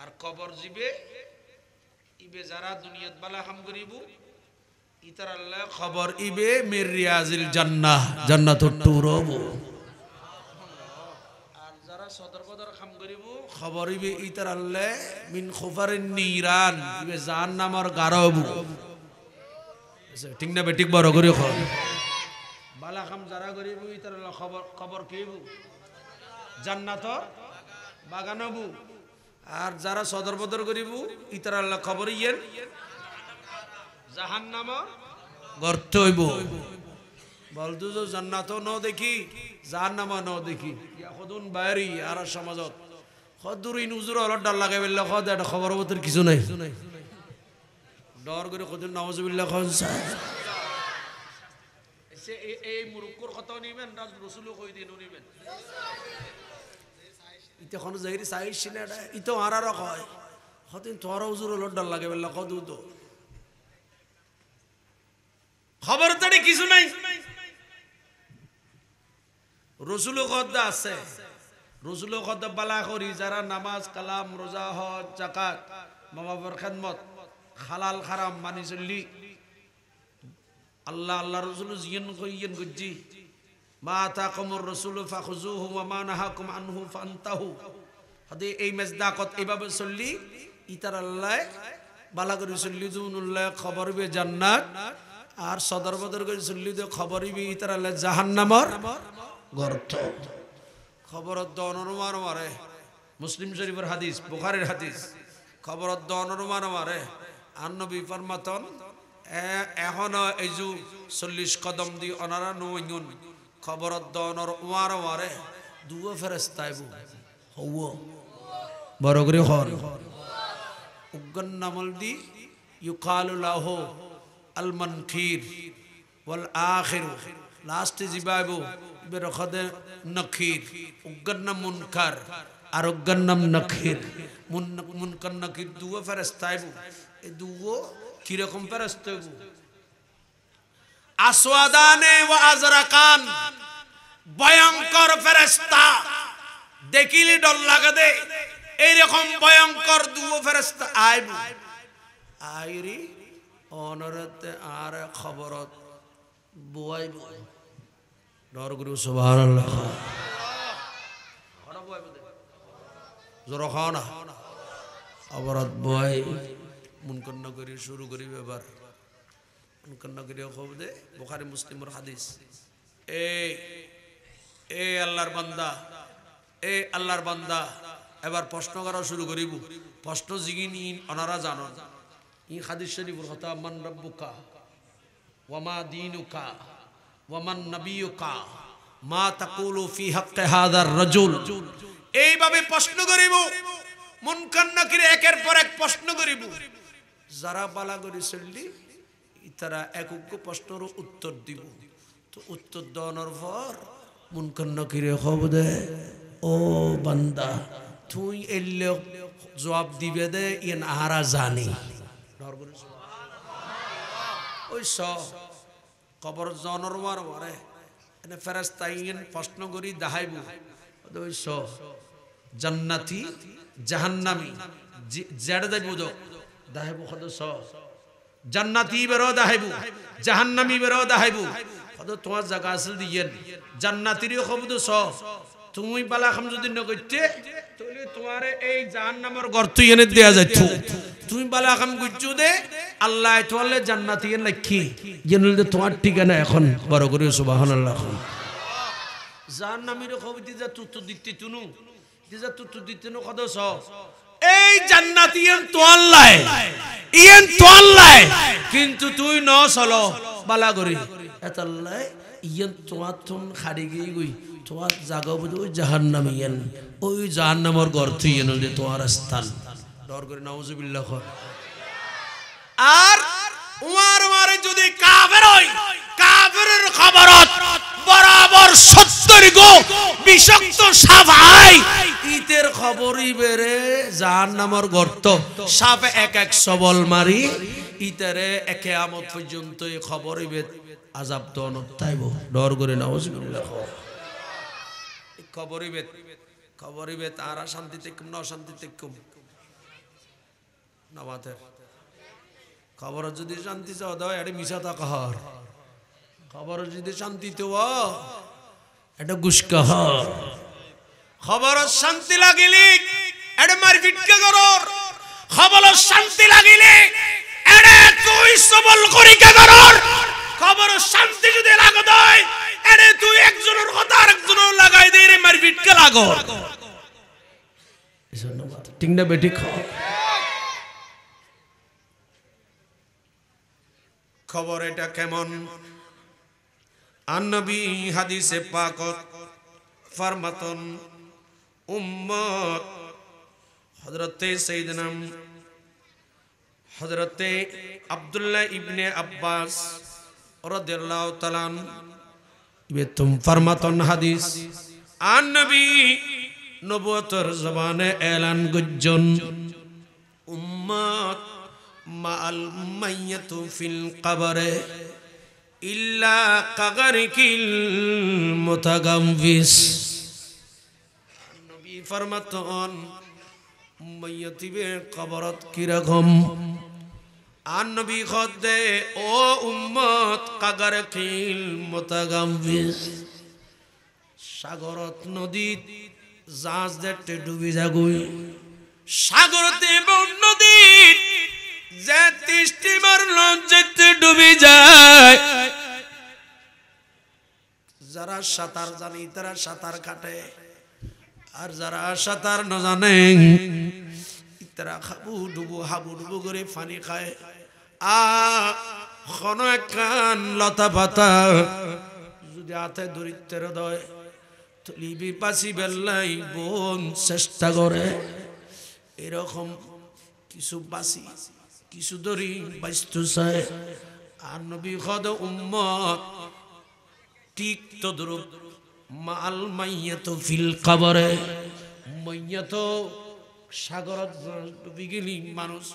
আর কবর জিবে ইবে যারা দুনিয়াত বালা কাম করিব ইতার আল্লাহ খবর ইবে মির রিয়াজিল জান্নাহ, জান্নাতুত তুরব। আর যারা সদর বদর কাম করিব খবর ইবে ইতার আল্লাহ মিন খুফারিন নিরান, ইবে জাহান্নামের গারব। ঠিক না বেঠিক বড় করে খ বালা কাম যারা করিব ইতার আল্লাহ খবর খবর কিব জান্নাতর বাগানবু। আর যারা সদর বদর করিব ইতার আল্লাহ খবর ইয়েন জাহান্নামের গর্ত হইব। বলতো যে জান্নাত ন দেখি জাহান্নাম ন দেখি খদুন বাইরি আর সমাজত খদুর ইন উজুর অলট ডাল লাগাই বললে খদ এটা খবর বতর কিছু নাই, ডর করে খদুন নাউজুবিল্লাহ খন এই মুরুক্কুর কথা নিবেন রাজ রসুলও কই দিন নিবেন ইতে খন যাইরি চাইছি না এটা ইতো আর কয় খদিন তোর উজুর অলট ডাল লাগাই বললে খদু তো খবর তাড়ি কিছু নাই। রসুল কদ্দা আছে, রসুল কদ্দা বালা করি যারা নামাজ কালাম রোজা হজ যাকাত মা বাবার খেদমত হালাল হারাম মানি চললি আল্লাহ আল্লাহ রসুল জিয়ন কইয়েন গুজি মা আতাকুমুর রাসূল ফাখুযুহু ওয়া মা নাহাকুম আনহু ফান্তাহু। হদে এই মেজদাকত এইভাবে চললি ইতার আল্লাহ বালা করি চললি দুনুল্লাহ খবর বে জান্নাত, আর সদর বদর করে চললি তো খবর বি ইতার আল্লাহ জাহান্নামের গর্ত। খবর দনরমার মারে মুসলিম শরীফের হাদিস বুখারীর হাদিস, খবর দনরমার মারে আর নবী ফরমাতন এখন এই যে 40 কদম দি অনারা নইগুন খবর দনর ওয়ার মারে দুও ফেরেশতা আইবো হও বড় করে হর উগন নামল দি ইউকালু লাহু আল মানকির ওয়াল আখির লাস্ট জিবাইবো বেরখদে নখির উগন নাম মুনকার আর উগন নাম নখির মুনকার নখির দুও ফেরেশতা আইবো। এই দুও কি রকম ফেরেশতা আইবো? আসওয়াদানে ওয়া আজরাকান, ভয়ঙ্কর ফেরেশতা দেখিলে ডর লাগে দে এইরকম ভয়ঙ্কর দুও ফেরেশতা আইবো। আইরি অনরতে আর খবরত বুয়াইব ডর গুরু সুবহানাল্লাহ খরা বুয়াইব দে জোর খানা খবরত বুয়াই মুনকার নগরী শুরু করি ব্যাপার মুনকার নগরী খব দে বুখারী মুসলিমের হাদিস। এ আল্লাহর বান্দা, এ আল্লাহর বান্দা এবার প্রশ্ন করা শুরু করিব। প্রশ্ন জিগিনি অনারা জানন ই হাদিস শরীফের কথা মান রব্বুকা ওয়া মা দীনুকা ওয়া মান নবিয়ুকা মা তাকুলু ফি হাক্কি হাযার রাজুল। এইভাবে প্রশ্ন করিব মুনকার নাকির একের পর এক প্রশ্ন করিব। যারা বালা করে চললি তারা একক প্রশ্নের উত্তর দিব। তো উত্তর দেওয়ার পর মুনকার নাকিরে খবর দে ও বান্দা তুই এলে জবাব দিবে দে ইন আহারা জানি ওই খবর জনর মারে এনে ফেরেশতা ইন প্রশ্ন করি দেখাইব ওই জান্নাতি জাহান্নামী জেড দেব দেখাইব কত জান্নাতি বেরো দেখাইব জাহান্নামী বেরো দেখাইব কত তোমার জায়গা আসল দিয়েন জান্নাতিরও খবর তুমি বালা খাম যদি নগইতে তাহলে তোমারে এই জাহান্নামের গর্ত এনে দেয়া যাইত। তুমি বালা খাম গুজু দে আল্লাহ তোলে জান্নাতি এর লাখি জেনুল তোমার ঠিকানা এখন বড় করে সুবহানাল্লাহ। জাহান্নামীর খবর দিজা তুত দিতে তুনু দিজা তুত দিতে ন কদস এই জান্নাতি এন তো আল্লাহ ইয়েন তো আল্লাহ কিন্তু তুই ন চলো বালা করি এত আল্লাহ ইয়েন তোমার তুন খাড়ি গই গই তোমার জায়গা বুঝে ওই জাহান্নামিয়ান ওই জাহান্নামের গর্ত ইয়েন তোমার স্থান ডর করে নাউজুবিল্লাহ। আর উমার মারে যদি কাফের হয় কাফেরের খবরত বরাবর 70 গো বিষাক্ত সাপ আই ইতের খবরই বেরে জাহান্নামের গর্ত সাপে এক এক সবল মারি ইতারে কিয়ামত পর্যন্ত এই খবর হইবে আযাব তো অনতাইব ডর করে নাউজুবিল্লাহ এই খবর হইবে তারা শান্তিতে কম না অশান্তিতে কম নামাতের খবর যদি শান্তি চাও দাও এটা মিশা তাকার খবর যদি শান্তিতে এটা গুসকাহার খবর শান্তি লাগিলে এটা মারপিটকে করর খবর শান্তি লাগিলে এটা তুই সবল করি কে করর খবর শান্তি যদি লাগো দেয় এটা তুই একজনের কথা আরেকজনের লাগাই দে রে মারপিটকে লাগো এজন্য ঠিক না বেটি খবর এটা কেমন আন-নবী হাদিসে পাকত ফরমাতন উম্মত হযরতে সাইয়েদনা হযরতে আব্দুল্লাহ ইবনে আব্বাস রাদিয়াল্লাহু তাআলা বেতুম ফরমাতন হাদিস আন-নবী নবুয়তের জবানে এলান গুজ্জন উম্মত মাল মাইয়াতু ফিল কবরে ইল্লা কাগারিকিল মুতাগাম্বিস নবী ফরমাতন মাইয়াতিবে কবরত কি রকম আর নবী খদে ও উম্মত কাগারিকিল মুতাগাম্বিস সাগরত নদীত জাহাজ দেখতে ডুবি যাগুই সাগরতে নদীত যে স্টিমার লঞ্চেতে ডুবি যায় যারা সাঁতার জানে তারা সাঁতার কাটে আর যারা সাঁতার না জানে তারা হাবু ডুবু করে পানি খায় কোন একখান লতা পাতা যদি হাতে দরিদ্রের দয় তুলিবি পাশি বেল্লাই বোন চেষ্টা করে এরকম কিছু বাসি কিছু দরি বাইস্তু চায় আর নবী খদ উম্মত ঠিক তদ্রুপ মাল মাইয়াত ফিল কবরে মাইয়াত সাগরত ডুবি গেলি মানুষ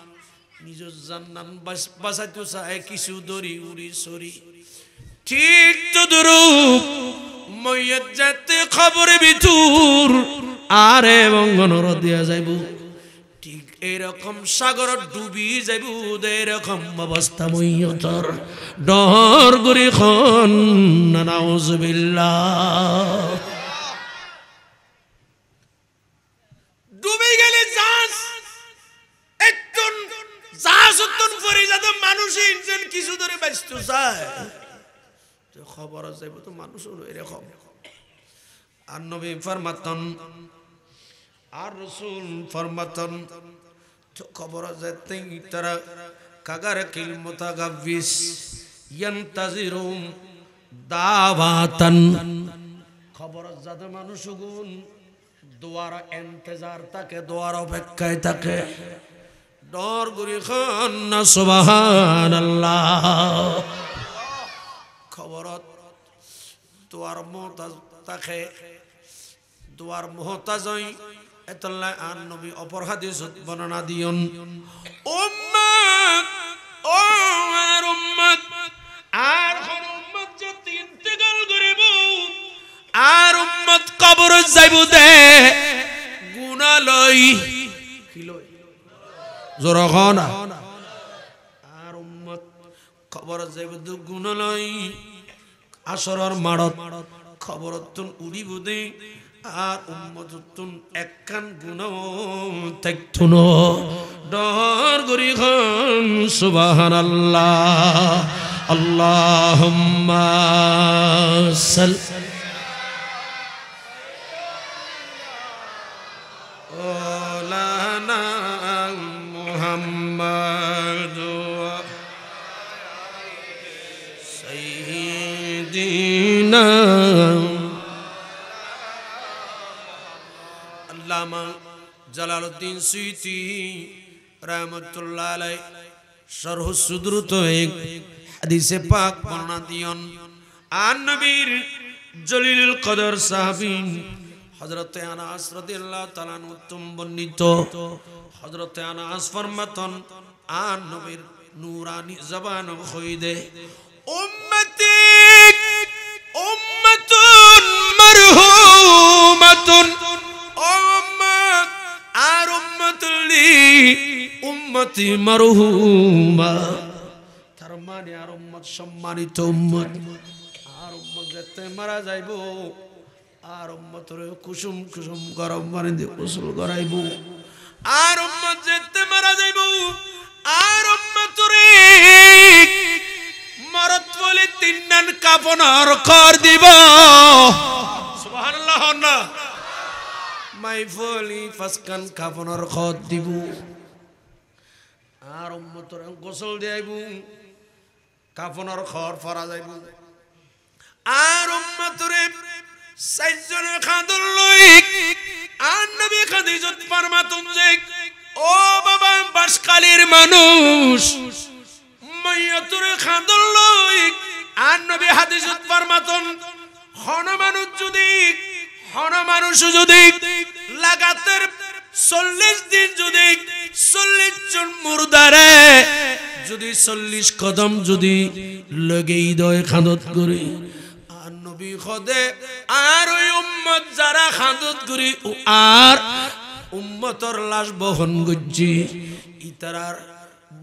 নিজের জান্নাত বাঁচাইতে চায় কিছু দরি উড়ি সরি ঠিক তদ্রুপ মাইয়াত যাতে খবরে ভিতর আরে বঙ্গনর দিয়া যাইব ঠিক এরকম সাগর ডুবি যাইব এরকম অবস্থা মইয়তর ডর করে খন নাউজুবিল্লাহ ডুবি গেলে জাহাজ পরে যাতে মানুষ ইঞ্জিন কিছু ধরে বাঁচতে চায় তো খবর যাইব তো মানুষ এরকম আর নবী ফরমাতন আর রাসূল ফরমাতন তো খবর যাতে তারা কাগারকিল মুতাগাব্বিস ইয়ান্তাজিরুম দাওয়াতান খবর যাতে মানুষ গুণ দোয়ার ইন্তজার থাকে দোয়ার অপেক্ষায় থাকে ডর গুরি খান না সুবহানাল্লাহ খবরত দোয়ার মুহতাজ থাকে দোয়ার মুহতাজ হই এতলা আর নবী অপর হাদিসত বর্ণনা দিয়ন উম্মত ও আর উম্মত আর উম্মত যদি ইন্তেকাল করিব আর উম্মত কবর যাইব দে গুনাহ লই কি লই জোরখানা আর উম্মত কবর যাইব দে গুনাহ লই আসরর মাড়ত খবরতুন উড়িব দে আর উম্মতুন একখান গুনাহ তাইতুন ডর গরি খান সুবহানাল্লাহ আল্লাহুম্মা সাল্লি আলা মুহাম্মাদ সাইয়্যিদিনা আল্লামা জালালউদ্দিন সুয়ুতি রাহমাতুল্লাহ আলাইহি শরহ সুদরুত এক হাদিসে পাক বর্ণনা দিয়ন আর নবীর জলিলুল কদর সাহাবী হযরতে আনাস রাদিয়াল্লাহু তাআলা আনহু বর্ণিত হযরতে আনাস ফরমাতন আর নবীর নুরানি জবান কই দে উম্মতি উম্মাতুন মারহুমাতুন উম্মাত আর উম্মাতুলি উম্মতি মারহুমা তার মানে আর উম্মত সম্মানিত উম্মত আর উম্মত যেতে মারা যাইব আর উম্মতরে কুসুম কুসুম গরম পানি দিয়ে গোসল করাইব আর উম্মত যেতে মারা যাইব আর উম্মতরে মরত বলে তিনজন কাফনের কর দিব সুবহানাল্লাহ না মাইফলি ফাসকান কাফনের কর দিব আর উম্মতরে গোসল দেব কাফনের খর ফরা যাইব আর উম্মতরে সাইজনে খাদুল লই আর নবী খাদিজাত ফরমাতুন যে ও বাবা বাসকালীর মানুষ মাইয়াতুরে খাদুল লই আর নবী হাদিসাত ফরমাতুন হন মানুষ যদি লাগাতার 40 দিন যদি 40 জন মুর্দারে যদি 40 কদম যদি লগেই দয় খাদত করে আর নবী খদে আর ওই উম্মত যারা খাদত করি আর উম্মতর লাশ বহন গজ্জি ইতারার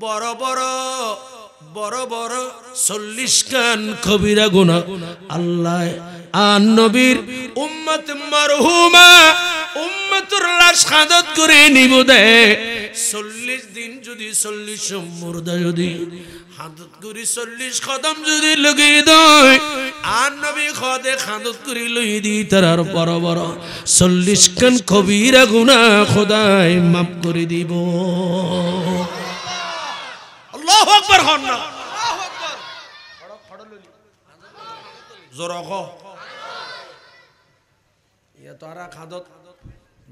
বড় বড় 40 কান কবিরা গুনাহ আল্লাহ আর নবীর উম্মত মারহুমা উম্মতুর লাশ খাদত করে নিব দে 40 দিন যদি 40 মুর্দা যদি খাদত করে 40 কদম যদি লগিয়ে দেয় আর নবী খদে খাদত করে লই দি তার বড় 40 কান কবিরা গুনাহ খোদাই মাফ করে দিব আল্লাহু আকবার হন না আল্লাহু আকবার খড় লই জোরে কো ইয়া তারা খাদত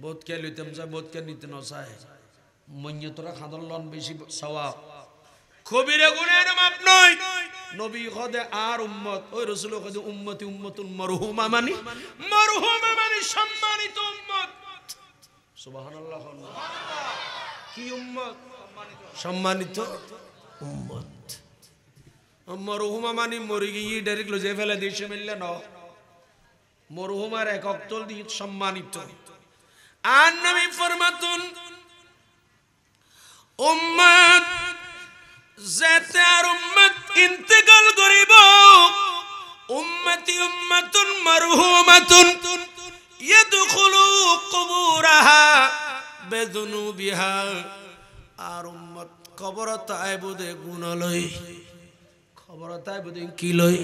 বহুত কে লইতাম যা বহুত কে নিতে না চায় মন্য তোরা খাদল লন বেশি সওয়াব কবিরা গুনাহের মাপ নয় নবী খদে আর উম্মত ওই রাসূল খদে উম্মতি উম্মাতুন মারহুমা মানে সম্মানিত উম্মত সুবহানাল্লাহ কি উম্মত সম্মানিত উম্মত মারহুমা মানে মরে গিয়ে ডাইরেক্ট লজে ফেলে দিয়েছে মিললে না মরহুমার একক তল দিয়ে সম্মানিত আর নবী ফরমাতুন উম্মত যেতে আর উম্মত ইন্তেকাল করিব উম্মতি উম্মাতুন মারহুমাতুন ইয়াদখুলু কুবুরাহা বিযুনুবিহা আর উম্মত কবরত আইবুদে গুনাহ লই কবরত আইবুদে কি লই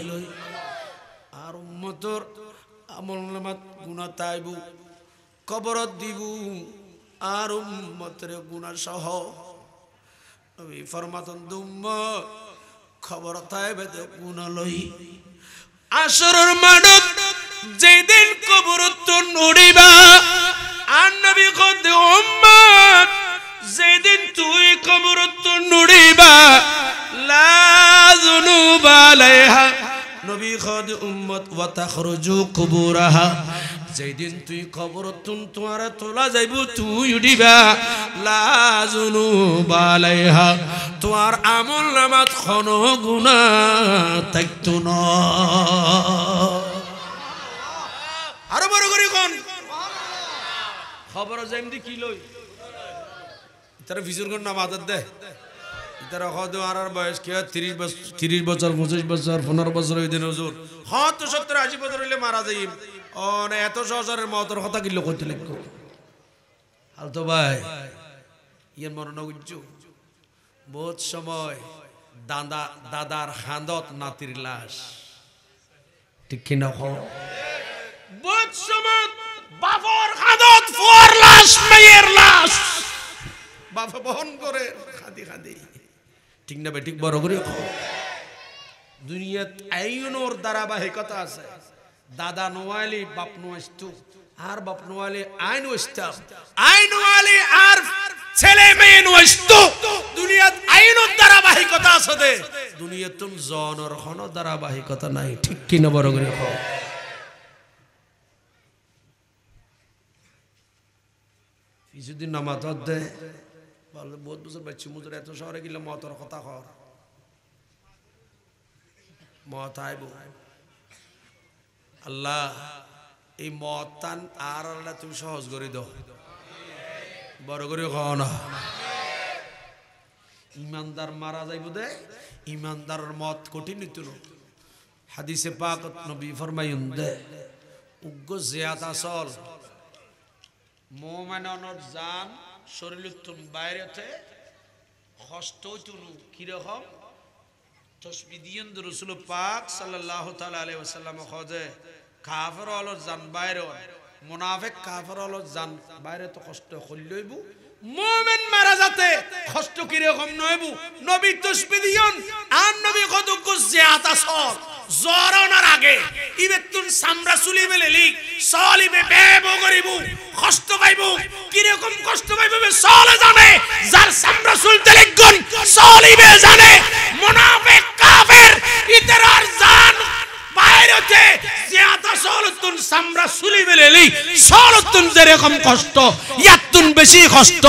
আর উম্মতর আমল নামাত গুনাহ তাইবু কবরত দিবু আর উম্মতের গুনাহ সহ নবী ফরমাতুন উম্মত খবর তাইবে তো গুনাহ লই আসরের মানত যেদিন কবরত নুড়িবা আর নবী কদে উম্মত যেদিন তুই কবরত নুড়িবা লা যুনুবা আলাইহা নবী খদ উম্মত ওয়া তাখরুজু কুবুরাহা যেদিন তুই কবরতুন তোমারে তোলা যাইব তুই উঠিবা লা যুনুবা আলাইহা তোমার আমল নামাত কোনো গুনাহ থাকতো না আরো বড় করে কোন খবর যাইমদি কি লই তারা ফিজুর কোন নাম আদত দে তারা হয়তো আর বয়স কি 30 বছর 25 বছর 15 বছর হইতে হুজুর হয়তো 70 80 বছর হইলে মারা যাই ও না এত সহজের মতর কথা কি কইতে লাগবে হাল তো ভাই ইয়ার মরণ উজ্জু বহুত সময় দাদার খান্দত নাতির লাশ ঠিক কি না বহুত সময় বাবার খান্দত ফুয়ার লাশ মেয়ের লাশ বাবা বহন করে খাদি ঠিক না ঠিক বড় করে দুনিয়াত আইনোর ধারাবাহিকতা আছে দাদা নোয়ালি বাপ নোয়াইস্তু আর বাপ নোয়ালি আইন ওইস্তাম আইন ওয়ালি আর ছেলে মেয়ে নোয়াইস্তু দুনিয়াত আইনোর ধারাবাহিকতা আছে দে দুনিয়াতুন জনর কোনো ধারাবাহিকতা নাই ঠিক কি না বড় করে কিছুদিন নামাজ দে বহুত বছর বাচ্চি মুজুর এত শহরে গেলে মতর কথা কর মত আইব আল্লাহ এই মত টান আর আল্লাহ তুমি সহজ করে দাও বড় করে খাও না ইমানদার মারা যাইব দে ইমানদারের মত কঠিন নিত হাদিসে পাক নবী ফরমাইন দে উগ্র জিয়াত আসল মোমেনর জান শরীরতুন বাইরেতে কষ্ট তুনু কিরকম তসবিহ দিয়েন রাসূল পাক সাল্লাল্লাহু তাআলা আলাইহি ওয়াসাল্লাম খোঁজে কাফের হলো জান বাইরে মুনাফিক কাফের হলো জান বাইরে তো কষ্ট হইলইব মুমিন মারা যাতে কষ্ট কিরকম নইব নবী তসবিহ দিয়েন আর নবী কতক জিয়াত আসল জরানোর আগে ইবেতুন সামরা সুলি বেলেলি সলিবে বেব করিব কষ্ট পাইব কি রকম কষ্ট পাইব সলে জানে যার সামরা সুলতে লাগন সলিবে জানে মুনাফিক কাফের ইতরার জান বাইরেতে জিয়াতা সলতুন সামরা সুলি বেলেলি সলতুন যেরকম কষ্ট ইয়াতুন বেশি কষ্ট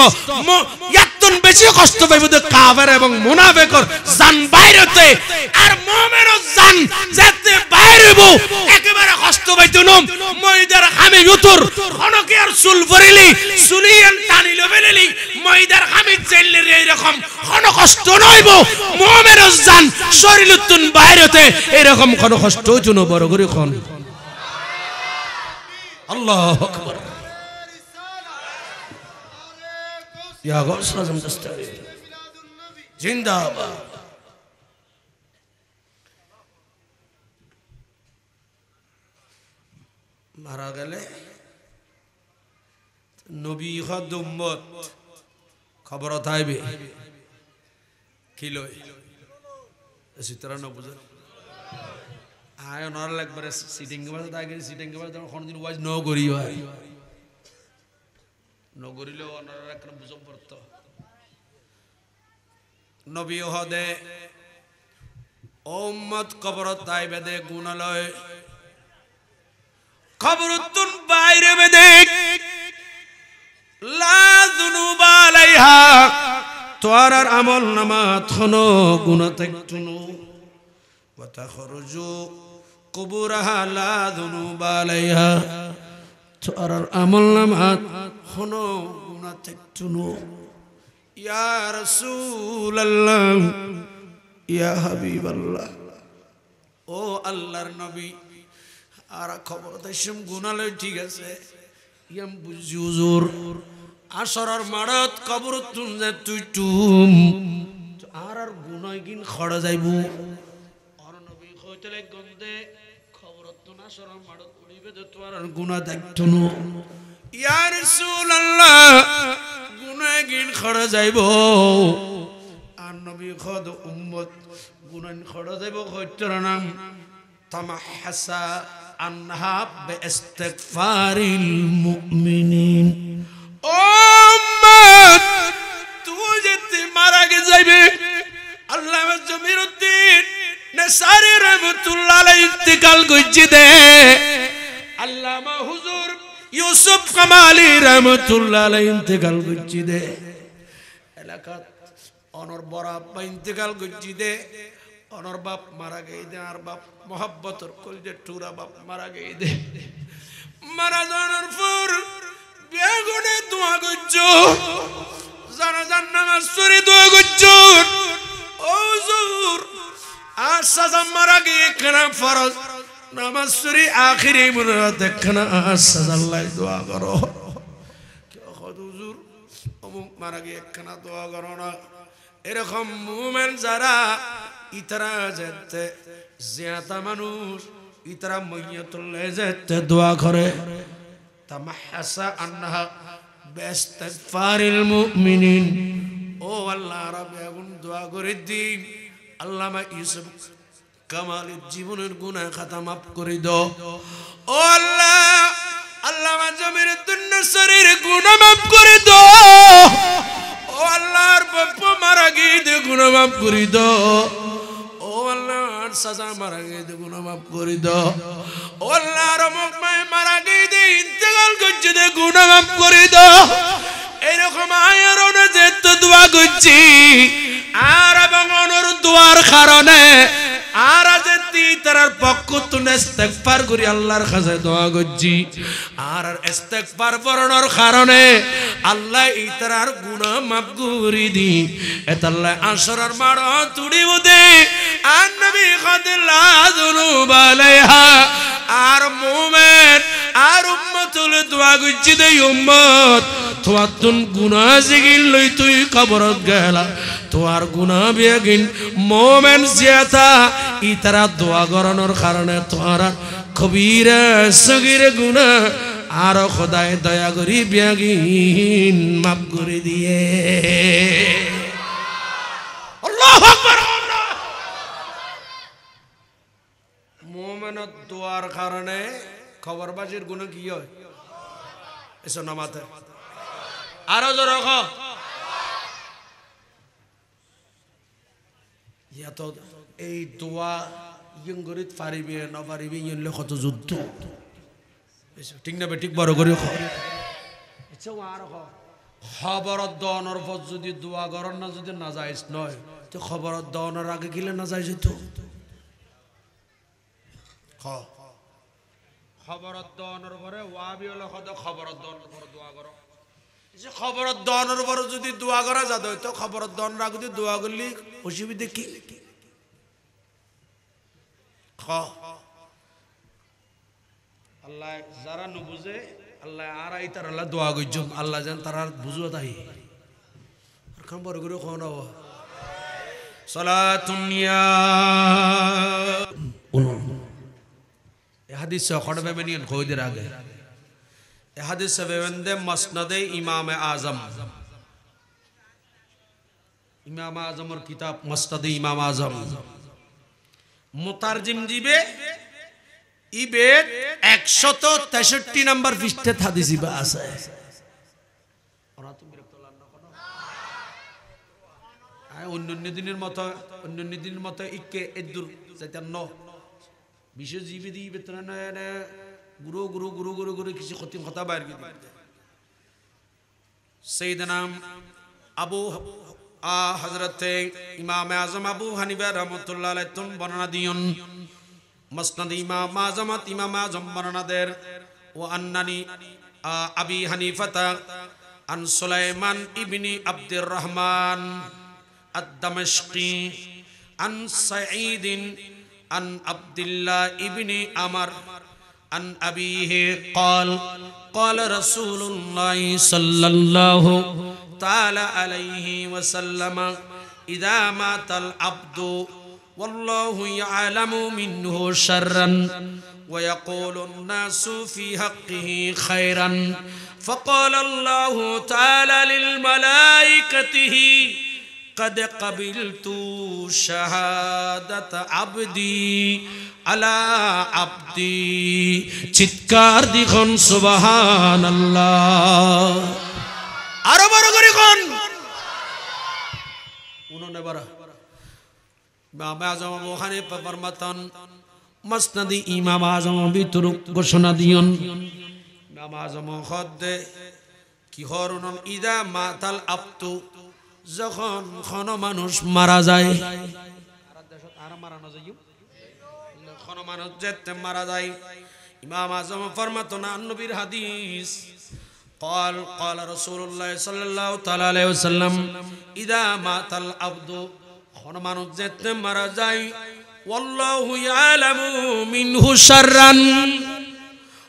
ইয়াতুন বেশি কষ্ট পাইব কাফের এবং মুনাফিকর জান বাইরেতে আর মুমিনের জান যেতে বাইরেব একেবারে কষ্ট পাইতুন ময়দার খামি উতর খনকে আর চুল ভরিলি সুলিয়ান টানিলো বেলেলি ময়দার খামি জেললে এরকম কোন কষ্ট নইব মুমিনের জান শরীরতুন বাইরেতে এরকম কোন কষ্ট হইতুন বড় করে কোন আল্লাহু আকবার ইয়া গাউস আজম দস্তারি জিন্দাবাদ মারা গেলে নবী খাদ উম্মত খবর থাইবে কিলো সিতরা ন বুঝে আয় নর লাগবারে সিটিং কে বাজে তাকে সিটিং কে বাজে কোনদিন ওয়াজ ন করি হয় ন করিলে অনর একটা বুঝম পড়তো নবী হদে উম্মত কবর তাইবে দে গুনালয় কবরতুন বাইরে বেদে লা যুনুবা আলাইহা তোর আমল নামাত খনো গুনাহ তাকতুনু ওয়া তাখরুজু কুবুরাহা লা যুনুবা আলাইহা তোর আমল নামাত খনো গুনাহ তাকতুনু ইয়া রাসূলুল্লাহ ইয়া হাবিবাল্লাহ ও আল্লাহর নবী আর খবর দেশম গুনালে ঠিক আছে ইয়াম বুঝি হুজুর আসরার মারাত কবর তুন যে তুই টুম আর গুনাই কিন খড়া যাইবো আর নবী কইতলে গন্দে খবর তুন আসরার মারাত উড়িবে যে তোর আর গুনাহ দেখতুনু ইয়া রাসূলুল্লাহ গুনাই কিন খড়া যাইবো আর নবী খদ উম্মত গুনাই খড়া যাইবো কইতর নাম তামাহাসা আনহা বিইস্তিগফারিল মুমিনিন উম্মত তুই যেতে মারা গে যাইবে আল্লামা জমিরউদ্দিন নেসারি রহমাতুল্লাহ আলাইহি ইন্তেকাল কইছে দে আল্লামা হুজুর ইউসুফ কামালি রহমাতুল্লাহ আলাইহি ইন্তেকাল কইছে দে এলাকা অনর বড় আব্বা ইন্তেকাল কইছে দে অনর বাপ মারা গই দে আর বাপ মোহাব্বতর কলজে টুরা বাপ মারা গই দে মারা যাওয়ার পর বেগুনে দোয়া করছো জানাজার নামাজ পড়ে দোয়া করছো ও হুজুর আর সাজা মারা গিয়ে কেনা ফরজ নামাজ পড়ে আখিরি মুরাদ কেনা সাজাল্লাহ দোয়া করো কি হুজুর অমুক মারা গিয়ে কেনা দোয়া করো না এরকম মুমিন যারা ইতরা যেতে জিয়াতা মানুষ ইতরা মাইয়াতুল্লাহ যেতে দোয়া করে তামাহাসা আনহা বিইস্তিগফারিল মুমিনিন ও আল্লাহ রাব্বে আগুন দোয়া করে দিন আল্লামা ইউসুফ কামালের জীবনের গুনাহ খাতা মাফ করে দাও ও আল্লাহ আল্লামা জমিরউদ্দিন নসরির গুনাহ মাফ করে দাও ও আল্লাহর বাবা মারা গিয়ে গুনাহ মাফ করে দাও ও আল্লাহর সাজা মারা গিয়ে গুনাহ মাফ করে দাও ও আল্লাহর মুকমায় মারা গিয়ে ইন্তেকাল করছে দে গুনাহ মাফ করে দাও এরকম আয়ার অনুযায়ী যেতে দোয়া করছি আর এবং অনুর দোয়ার কারণে আর যেতে ইতারার পক্ষ তুনে ইস্তেগফার করি আল্লাহর কাছে দোয়া করছি আর ইস্তেগফার পড়ানোর কারণে আল্লাহ ইতারার গুনাহ মাফ করে দি এতাল্লাহ আসরার মাড় তুড়ি উদে আর নবী খাদিল্লা যুনুব আলাইহা আর মুমিন আর উম্মতুল দোয়া করছি দে উম্মত তোমার তুন গুনাহ জিগিল লই তুই কবরত গেলা তোমার গুনাহ বেগিন মুমিন জিয়াতা ইতারা দোয়া করানোর কারণে তোমার কবিরা সগীরা গুনাহ আর খোদায় দয়া করি বেগিন মাফ করে দিয়ে আল্লাহু আকবার মুমিনের দোয়ার কারণে খবরবাজির গুনাহ কি হয় এসো নামাতে আরো জোরে রাখো ইয়া তো এই দোয়া ইয়ঙ্গরিত পারিবে না পারিবে ইয়নলে কত যুদ্ধ ঠিক না ঠিক বড় করে আচ্ছা আর খবর দনের পর যদি দোয়া করার না যদি না যাইস নয় তো খবর দনের আগে গেলে না যাই যেত খবর দনের পরে ওয়াবি হলে কত খবর দনের পরে দোয়া করো যে খবর দনের পরে যদি দোয়া করা যাত তো খবর দনের আগে যদি দোয়া করলি অসুবিধা কি আল্লাহ যারা নু বুঝে আল্লাহ আর তার আল্লাহ দোয়া করছুম আল্লাহ যেন তারা বুঝো তাই আর বড় করে কোন সালাতুন ইয়া এ হাদিস খড় বেবেনিয়ন কইদের আগে এ হাদিস বেবেন্দে মাসনাদে ইমাম আজমের কিতাব মাসনাদে ইমাম আজম মুতারজিম দিবে ইবেদ 163 নম্বর পৃষ্ঠা হাদিস ইবা আছে ওরা তো বিরক্ত লাগলো কোন অন্য দিনের মতো ইকে এদুর যাইতাম ন বিশেষ জীবে দিবে তো না গুরু কিছু খতিম কথা বাইর কি সাইয়েদনা আবু হযরত ইমাম আজম আবু হানিফা রাহমাতুল্লাহ আলাইহি তুন বর্ণনা দিয়ন মুসনাদ ইমাম আজম বর্ণনা দের ও আন্নানি আবি হানিফাতা আন সুলাইমান ইবনি আব্দুর রহমান আদ-দামাশকি আন সাঈদ আন আব্দুল্লাহ ইবনি আমর আন আবিহি قال رسول الله صلى الله تعالى عليه وسلم إذا مات العبد والله يعلم منه شرا ويقول الناس في حقه خيرا فقال الله تعالى للملائكته قد قبلت شهادة عبدي على عبدي চিৎকার দিখন সুবহানাল্লাহ আরো বড় করে কোন উননে বড় ইমাম আজম আবু হানিফা ফরমাতন মুসনাদ ইমাম আজম ভিতর ঘোষণা দিয়ন ইমাম আজম খদ্দে কি হরুন ইদা মাতাল আবতু যখন কোন মানুষ মারা যায় আর মারানো যায় কোন মানুষ যেতে মারা যায় ইমাম আজম ফরমাতন নবীর হাদিস قال رسول الله صلى الله تعالى عليه وسلم اذا مات العبد কোন মানুষ যেতে মারা যায় والله يعلم منه شرا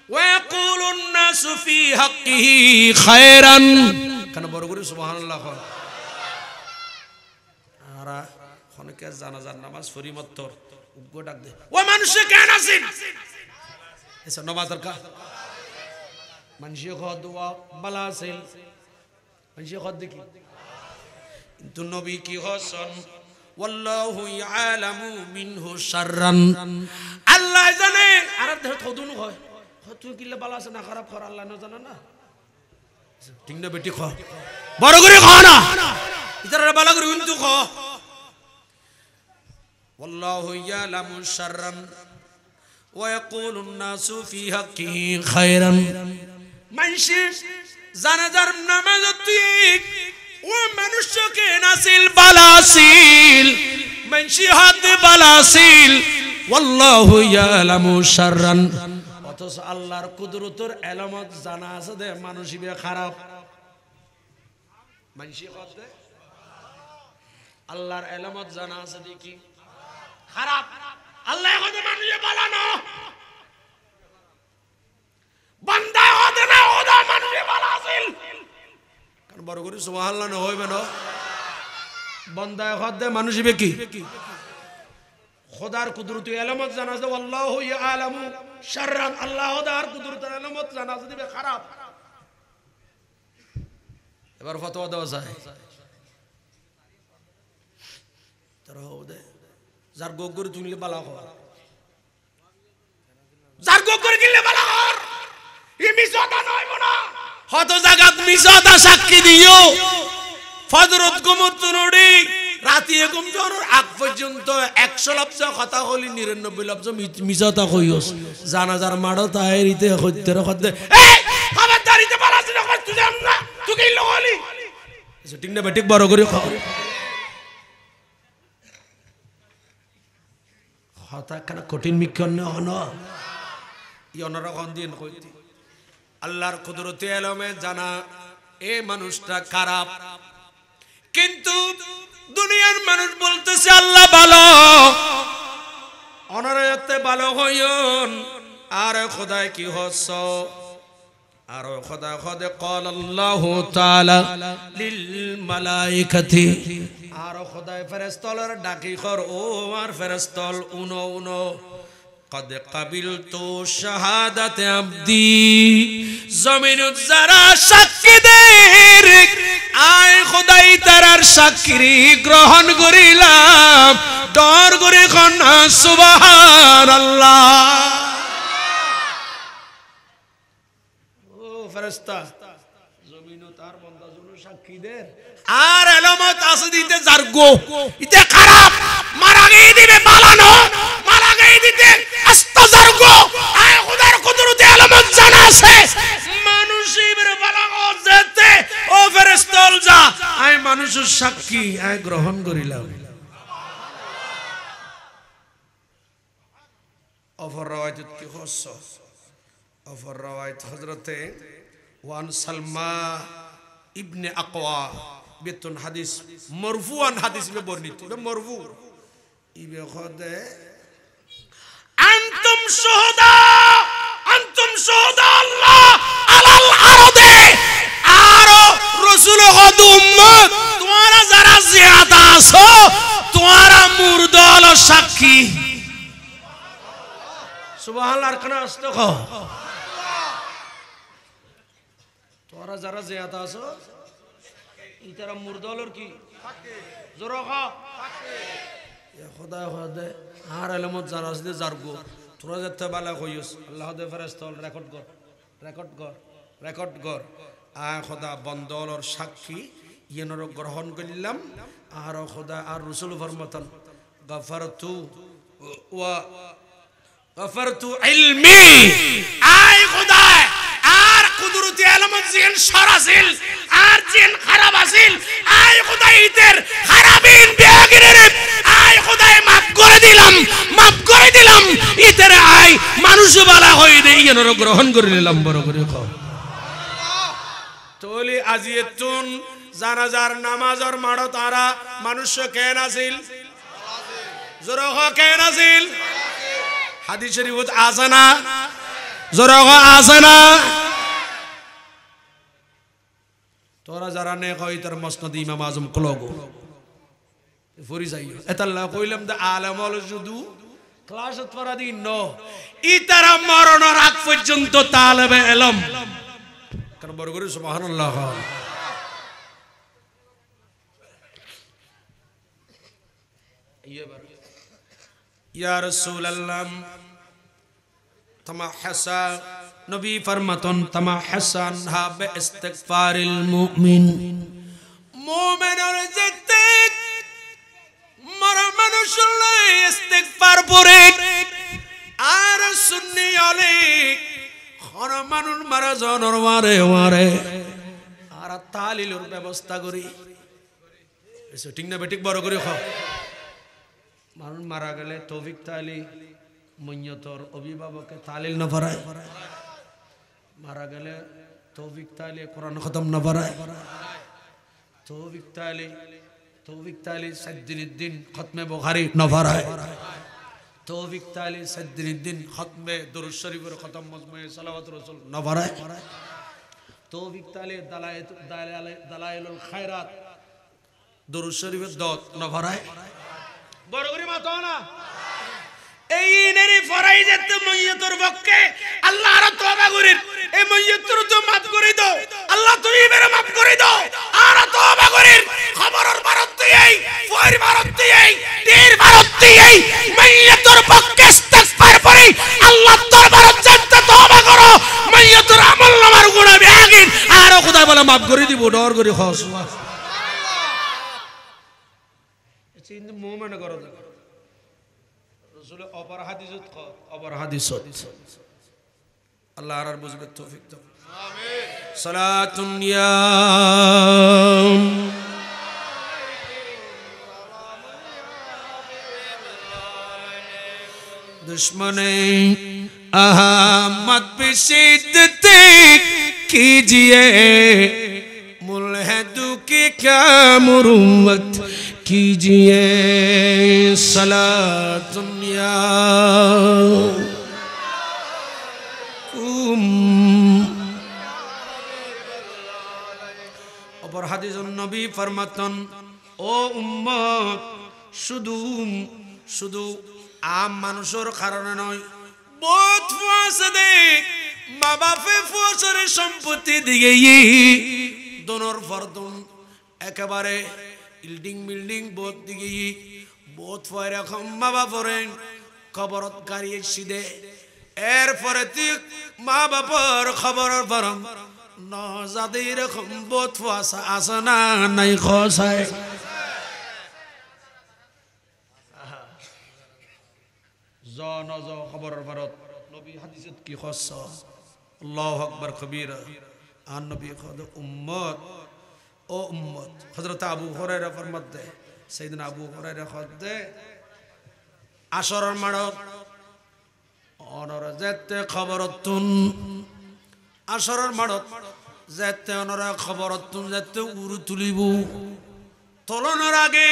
ويقول الناس في حقه خيرا কেন বড় করে সুবহানাল্লাহ আর অনেকে জানাজার নামাজ পড়ি মাত্র উগ্র ডাক দে ও মানুষ কেন আছেন এসব নামাজের কা মানুষে খোয়া বালা আছে মানুষে খোদ দেখি কিন্তু নবী কি হসন ওয়াল্লাহু ইয়ালামু মিনহু শাররান আল্লাহ জানে আর দেহ খদুন হয় তুই কিলে বালা আছে না খারাপ কর আল্লাহ না জানে না ঠিক না বেটি খ বড় করে খ না ইতারা বালা করে কিন্তু খ ওয়াল্লাহু ইয়ালামু শাররান ওয়া ইয়াকুলুন নাসু ফি হাক্কিহি খায়রান মানুষে জানাজার নামাজ তুই ও মানুষকে নাসিল বালাসিল মানুষে হাত বালাসিল ওয়াল্লাহু ইয়ালামু শাররান। অথচ আল্লাহর কুদরতের এলামত জানা আছে দে মানুষই বে খারাপ মানসি করতে আল্লাহর এলামত জানা আছে দেখি খারাপ আল্লাহ কইতে মানুষে বালানো বান্দা হতে না ওদা মানুষে বালা আছিল কারণ বড় করে সুবহানাল্লাহ না হইবে না বান্দা হতে মানুষই বে কি খোদার কুদরতি এলামত জানা আছে আল্লাহু ইয়ালামু শাররান আল্লাহ তার কুদরতের এলামত জানা আছে দিবে খারাপ এবার ফতোয়া দেওয়া যায় তারা ওদে যার গোগ করে তুললে বালা কর যার গোগ করে কিনলে বালা কর ই মিছাটা নয় না হত জাগাত মিছাটা সাক্ষী দিও ফজরত গুমত নড়ি রাতি এরকম জনের আগ পর্যন্ত 100 লফজ কথা হলি 99 লফজ মিছাটা কইওস জানাজার মাড়ো তাইরিতে হইতে রখতে এই খবরদারিতে বালাছি না তুই জান না তুই কি লগলি ঠিক না বেঠিক বড় করে খাও হতা কেন কঠিন মিক্ষণ না হন ইয়নরা কোন দিন কইতি আল্লাহর কুদরতে এলমে জানা এ মানুষটা খারাপ কিন্তু দুনিয়ার মানুষ বলতেছে আল্লাহ ভালো অনরয়তে ভালো হইন আর খোদায় কি হস আর খোদা খোদে قال الله تعالى للملائكه আর খোদায় ফেরেশতাদের ডাকি কর ও আর ফেরেশতাল উনো উনো قد قبلت شهادة عبدي জমিন যারা সাক্ষী দের আয় খোদাই তারার সাক্ষী গ্রহণ করিলাম ডর করে কোন সুবহানাল্লাহ ও ফেরেশতা জমিন তার বান্দা জন্য সাক্ষী দের আর এলামত আছে দিতে জারগো ইতে খারাপ মারা গিয়ে দিবে বালানো মারা গিয়ে দিতে আস্তাজারগো আয় খোদার কুদরতে এলামত জানা আছে মানুষের বালাগো যেতে ও ফেরেশতাল যা আয় মানুষের সাক্ষী আয় গ্রহণ করিলাম অফর রাওয়ায়াত কি হস অফর রাওয়ায়াত হযরতে ওয়ান সালমা ইবনে আকওয়া বেতন হাদিস মারফুআন হাদিস মে বর্ণিত মারফু ইবে খদে আনতুম শুহাদা আল্লাহ আলাল আরদে আর রাসূল হদ উম্মত তোমরা যারা জিয়াদা আছো তোমরা মুরদল সাক্ষী সুবহানাল্লাহ কানা আস্তাগ তোমরা যারা জিয়াদা আছো ইতারা মুরদলর কি সাক্ষী জোরখা সাক্ষী এ খোদা খোদা আর এলামত যারা আছে জারগো তোরা যেতে বালা কইস আল্লাহ দে ফেরেশতাল রেকর্ড কর আ খোদা বন্দলর সাক্ষী ইয়েনর গ্রহণ করিলাম আর খোদা আর রাসূল ফরমাতান গাফারতু ইলমি আয় খোদা আর কুদরতি এলামত জিন সরাসিল আর জিন খারাপ আছিল আয় খোদা ইতের খারাপিন বেগিরে আয় খোদাই মাফ করে দিলাম ইতের আয় মানুষ বালা হই দেই এনর গ্রহণ করে নিলাম বড় করে কও তোলি আজিয়াতুন জানাজার নামাজর মাড়ো তারা মানুষ কেন আছিল জোরহ কেন আছিল হাদিস শরীফত আছে না জোরহ আছে না তোরা যারা নে কই তার মসনদ ইমাম আজম কলগো ফরি যাইও এতাল্লাহ কইলাম দা আলামল যুদু ক্লাসত ফরাদি নো ইতারা মরণের আগ পর্যন্ত তালেবে ইলম কারণ বড় করে সুবহানাল্লাহ ইয়া রাসূলুল্লাহ তামাহসা নবী ফরমাতন তামাহসান হাবে ইস্তিগফারিল মুমিন মুমিনের যেতে মরা মানুষের ইস্তিগফার পড়ে আর সুন্নি আলে খর মানুষ মারা জনর মারে আর তালিলুর ব্যবস্থা করি ঠিক না বেঠিক বড় করে খাও মানুষ মারা গেলে তৌফিক তালি মইয়তর অভিভাবকে তালিল না পড়ায়, মারা গেলে তৌফিক তালি কোরআন খতম না পড়ায়, তৌফিক তালি সাজ্জিনুদ্দিন খতমে বুখারী না পড়ায়, তৌফিক তালি সাজ্জিনুদ্দিন খতমে দুরূদ শরীফের খতম মজমুয়ে সালাওয়াতুর রাসূল না পড়ায়, তৌফিক তালি দালাইলুল খায়রাত দুরূদ শরীফের দত না পড়ায়। বড় করে মাতো না এই নেরি ফরাই যেতে মইয়তর পক্ষে আল্লাহ আর তওবা করিন, এই মইয়তর তো মাফ করে দাও আল্লাহ, তুমি মেরে মাফ করে দাও আর তওবা করিন। খবরের ভারত এই ফয়ের ভারত এই তীর ভারত এই মইয়তর পক্ষে ইস্তিগফার করি আল্লাহ দরবারে যেতে তওবা করো, মইয়তর আমলনামার গুনাহ বেগিন আর খোদা বলে মাফ করে দিব। ডর করে খাও সুবহানাল্লাহ। চিন্তা মুমিন করো রসুল অপর হাদিসত ক অপর হাদিসত আল্লাহ আর বুঝবে তৌফিক দাও। আমিন। সালাতুন ইয়া दुश्मने अहमद पे शिद्दते कीजिए, मुल्हिदू की क्या मुरुवत कीजिए। सलातुन या अपर हदीस नबी फरमातन ओ उम्मत शुधु शुधु आम मानुषर कारणे नय, बहुत फुआस दे মা বাপে ফুয়াশারে সম্পত্তি দিয়ে দোনর ফরদুন একেবারে বিল্ডিং বিল্ডিং বহুত দিকে বহুত ফয় রকম মা বাপরে খবরত গাড়িয়ে সিদে এরপরে তুই মা বাপর খবরের পরম নজাদি রকম বহুত ফুয়াশা আসে না নাই খসায়। খবরের ভারত নবী হাদিসত কি খস আল্লাহু আকবার কবীরা আর নবী খদ উম্মত ও উম্মত। হযরত আবু হুরায়রা ফরমাতে সাইয়েদনা আবু হুরায়রা খদে আসরের মাড়ত অনর যেতে খবরতুন আসরের মাড়ত যেতে অনর খবরতুন যেতে উরু তুলিব তলনের আগে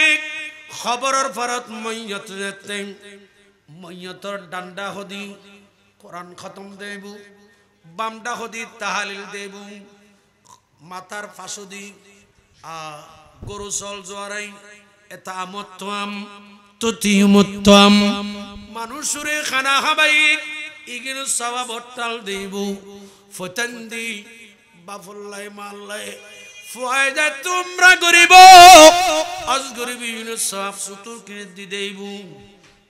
খবরের ভারত মইয়ত যেতে মইয়তর ডান্ডা হদি কোরআন খতম দেব, বামডা হদি তাহালিল দেব, মাথার ফাঁসদি গরু চল জোয়ারাই এটা আমত্তাম তুতিমুত্তাম মানুষরে খানা খাবাই ইগিন সওয়াব হটাল দেব ফতান্দি বাফুল্লাই মাল্লাই ফায়দা তোমরা গরিব আজ গরিবিন সওয়াব সুতুর কিনে দি দেব।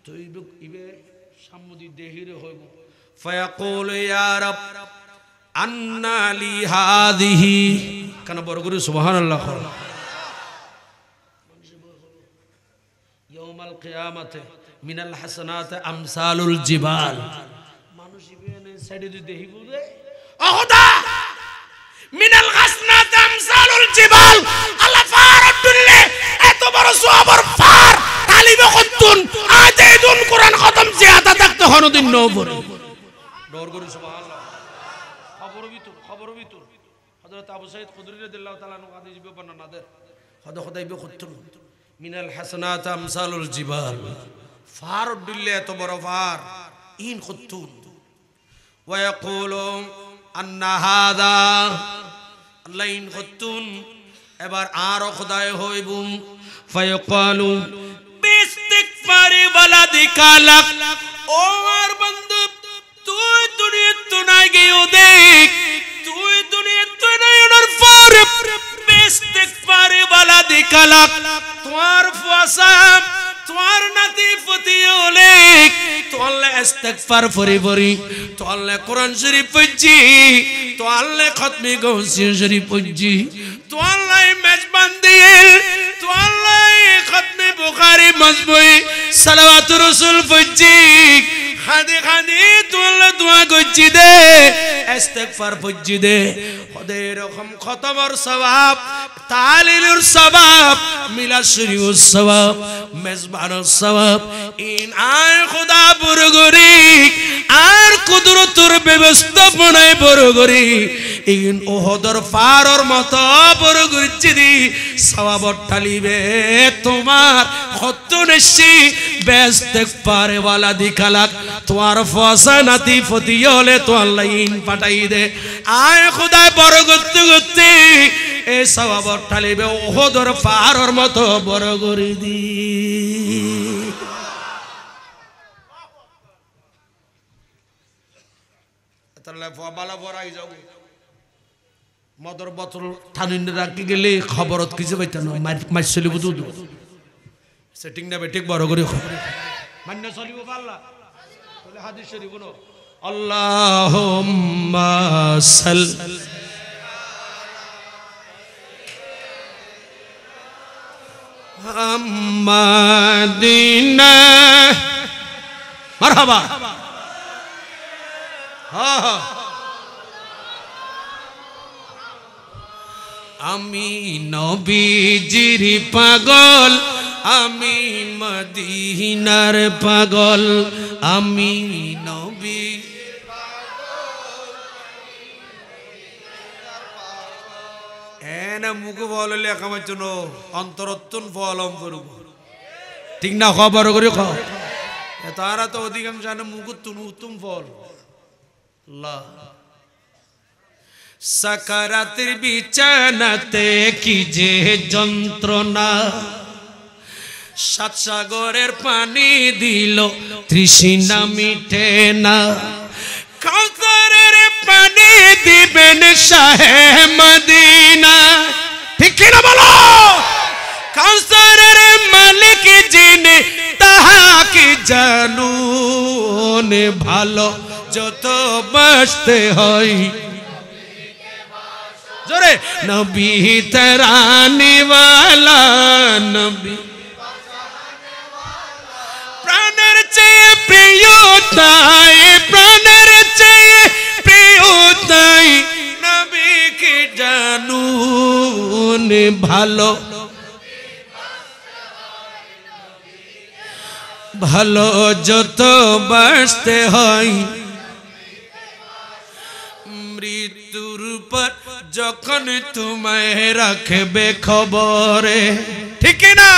তৈবুক ইবে সামুদি দেহিরে হইব ফায়াকুল ইয়া রব আন্না লি হাদিহি কানা বড় করে সুবহানাল্লাহ। ইয়াউমাল কিয়ামাতে মিনাল হাসানাত আমসালুল জিবাল মানুষ ইবে সাইডে দি দেহিব রে ওহদা মিনাল হাসানাত আমসালুল জিবাল আল্লাহ ফারাদুল্লাহ এত বড় সওয়াবর ফার তালিবে কতুন আদেদুন কোরআন খতম জিয়াদা থাকতে হনদিন নবর ডর করে সুবহানাল্লাহ। খবর ভিতর হযরত আবু সাঈদ খুদরি রাদিয়াল্লাহু তাআলা আনহু হাদিস বর্ণনা দেন খোদা খোদাইবে কতুন মিনাল হাসানাত আমসালুল জিবাল ফারদুল্লাহ এত বড় ফার ইন কতুন ওয়া ইয়াকুলু আন্না হাদা লাইন কতুন এবার আর খোদায় হইব ফায়াকালু বিস্তিগফারি ওয়ালাদিকা লাক ও আর বন্ধু তুই দুনিয়াতে তো নাই গিয়ে দেখ তুই দুনিয়াতে তো নাই ওর পর বিস্তিগফারি ওয়ালাদিকা লাক তোমার ফুয়াসা তোমার নাতি ফতি ওলে তোলে ইস্তিগফার ফরি ফরি তোলে কোরআন শরীফ পড়ছি তোলে খতমে গৌসি শরীফ পড়ছি তোলে মেজবান দিয়ে তোলে খতমে বুখারী মজমুই সালাওয়াতুর রাসূল পড়ছি খাদি খাদি তোলে দোয়া করছি দে ইস্তিগফার পড়ছি দে খোদা এরকম খতমের সওয়াব তালিলুর সওয়াব মিলাদ শরীফের সওয়াব মেজবানের সওয়াব ইন আয় খোদা পুরগরি ব্যবস্থাপনায় বড় করি ইন ওহদর পারর মতো বড় করিছি দি সওয়াবর ঠালিবে তোমার কত নেছি বেস্তে পারে वाला দিখালাক তোমার ফসানাতি ফতিয়লে তো আল্লাহ ইন পাঠাই দে আয় খোদায় বড় করতে করতে এ সওয়াবর ঠালিবে ওহদর পারর মতো বড় করে দি তাহলে বালা বড়াই যাব মদর বোতল ঠানিনে রাখি গেলে খবরত কিছু পাইতা না মাছ চলিব দুধ সেটিং না ঠিক বড় করে মান্য চলিব পাল্লা তাহলে হাদিস শরীফ বলো আল্লাহুম্মা সাল্লি মুহাম্মাদিনা মারহাবা আমি নবীজির পাগল আমি মদিনার পাগল আমি নবী এনে মুখ বলে লেখা মাত্র অন্তরত্তন ফলম করব ঠিক না খবর করে খাও তারা তো অধিকাংশ মুখ তুন উত্তম ফল সাকারাতের বিছানাতে কি যে যন্ত্রণা সাত সাগরের পানি দিল তৃষ্ণা মিটে না কাউসারের পানি দিবেন শাহে মদিনা ঠিক না বলো কাউসারের মালিক যিনি তাহাকে জানুন ভালো যত বাসতে হয় জোরে নবী তরানি ওয়ালা নবী প্রাণের চেয়ে প্রিয় তাই প্রাণের চেয়ে প্রিয় তাই নবীকে জানুন ভালো ভালো যত বাসতে হয় মৃত্যুর পর যখন তোমায় রাখবে খবরে ঠিক না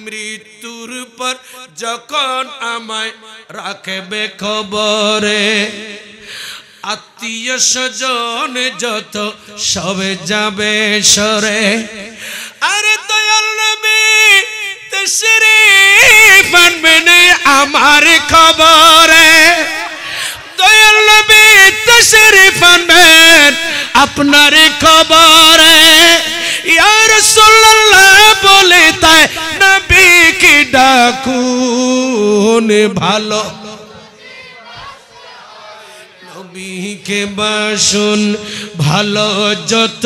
মৃত্যুর পর যখন আমায় রাখবে খবরে আত্মীয় স্বজন যত সবে যাবে সরে আরে দয়াল নবী তশরীফ আনবেন আমার খবরে দয়াল নবী তশরীফ আনবেন আপনার খবরে ইয়া রাসূলুল্লাহ বলে তাই নবীকে ডাকুন ভালো নবীকে বাসুন ভালো যত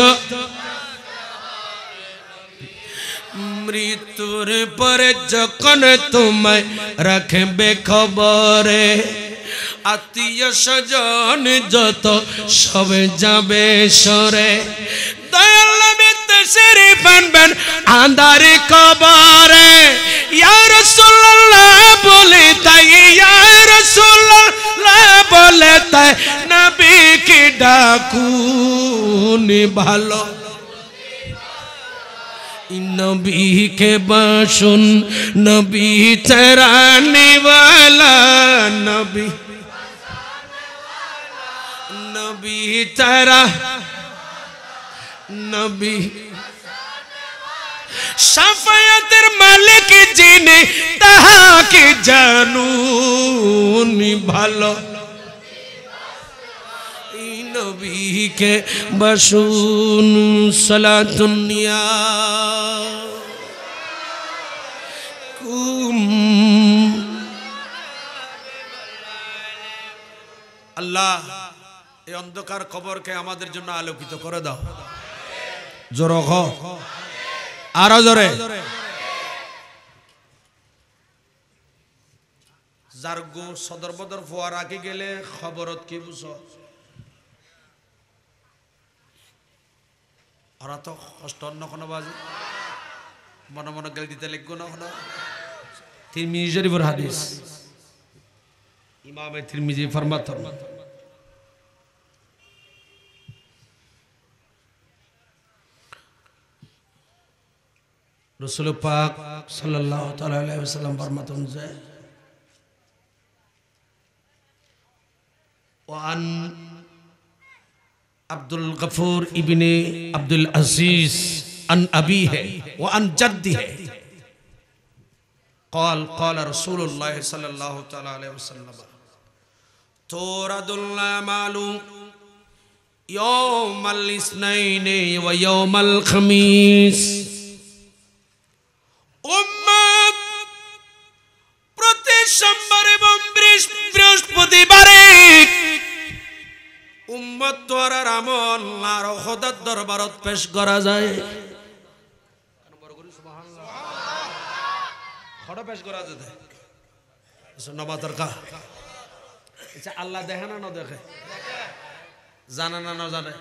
মৃত্যুর পরে যখন তোমায় রাখবে খবরে আত্মীয় স্বজন যত সবে যাবে সরে দয়াল নবী তশরীফ আনবেন আন্ধার কবরে ইয়া রাসূলুল্লাহ বলে তাই ইয়া রাসূলুল্লাহ বলে তাই নবীকে ডাকুন ভালো নবীকে বাসুন নবী তরানি ওয়ালা নবী নবী তারা নবী শাফায়াতের মালিক যিনি তাহাকে জানুন ভালো নবীকে বাসুন সালাতুন নিয়া আল্লাহ এই অন্ধকার খবরকে আমাদের জন্য আলোকিত করে দাও জোরে কও আরো জোরে জারগো সদর বদর ফোয়ার আগে গেলে খবরত কি বুঝো ওরা তো কষ্ট অন্য কোনো বাজে মনে মনে গেল দিতে লিখবো না কোনো 3 মিনিট শরীফের হাদিস ইমাম তিরমিজি ফরমাতেন রাসূল পাক সাল্লাল্লাহু তাআলা আলাইহি ওয়াসাল্লাম ফরমাতেন যে ওয়ান আব্দুল গফুর ইবনে আব্দুল আজিজ আন আবিহি ওয়া আন জাদ্দিহি قال قال رسول الله صلى الله تعالى عليه وسلم تورد الأعمال يوم الاثنين ويوم الخميس উম্মত প্রতি সোমবার এবং বৃহস্পতিবারে উম্মত দ্বারার আমল আর খোদার দরবারত পেশ করা যায় খড় পেশ করা যেতে নবাতর কা আচ্ছা আল্লাহ দেখে না দেখে জানে না না জানে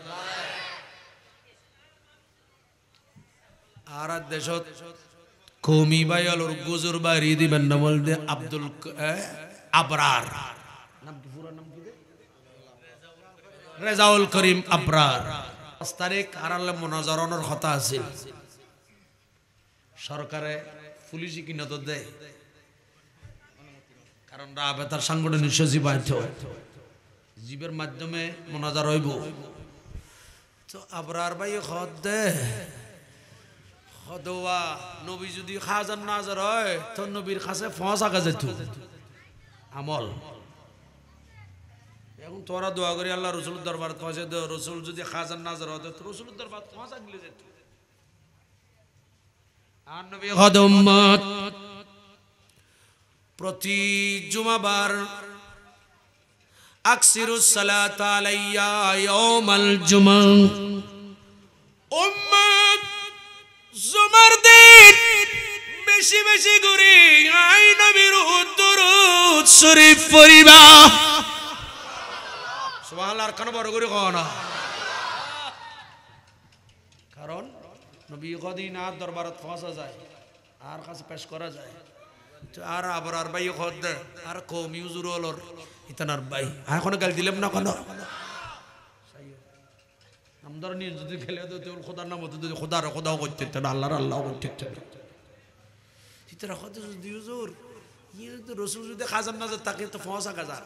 আর দেশত কমি বাইয়ালোর গুজুর বাড়ি দিবেন না বলতে আব্দুল আবরার নাম কি পুরো নাম কি রেজাউল করিম আবরার 5 তারিখ আরালে মুনাজারনের কথা আছে সরকারে পুলিশি কিনা তো দেয় কারণ রাবেতার সাংগঠনিক সচিব আছে জীবের মাধ্যমে মুনাজার হইব তো আবরার ভাই খদ দে খদওয়া নবী যদি খাজান নাজার হয় তো নবীর কাছে ফস আগা যেত আমল এখন তোরা দোয়া করি আল্লাহ রসুলের দরবার পৌঁছে দে রসুল যদি খাজান নাজার হয় তো রসুলের দরবার ফস আগলে যেত আর নবী খদ উম্মত প্রতি জুমাবার আকসিরুস সালাত আলাইয়া ইয়াউমাল জুমা উম্মত জুমার দিন বেশি বেশি করে আই নবীর দরুদ শরীফ পড়িবা সুবহানাল্লাহ আর কেন বড় করে কও না কারণ নবী কদিন আর দরবারত পৌঁছা যায় আর কাছে পেশ করা যায় তো আর আবরার ভাই খদ আর কওমি হুজুর হলর ইতানার ভাই এখন গাল দিলাম না কেন আমদার নিয়ে যদি খেলে তো খোদার নাম হতো যদি খোদার খোদাও করতে না আল্লাহর আল্লাহ করতে ইতারা খদ যদি হুজুর ইয়ে তো রসুল যদি খাজান না তাকে তো ফসা কাজা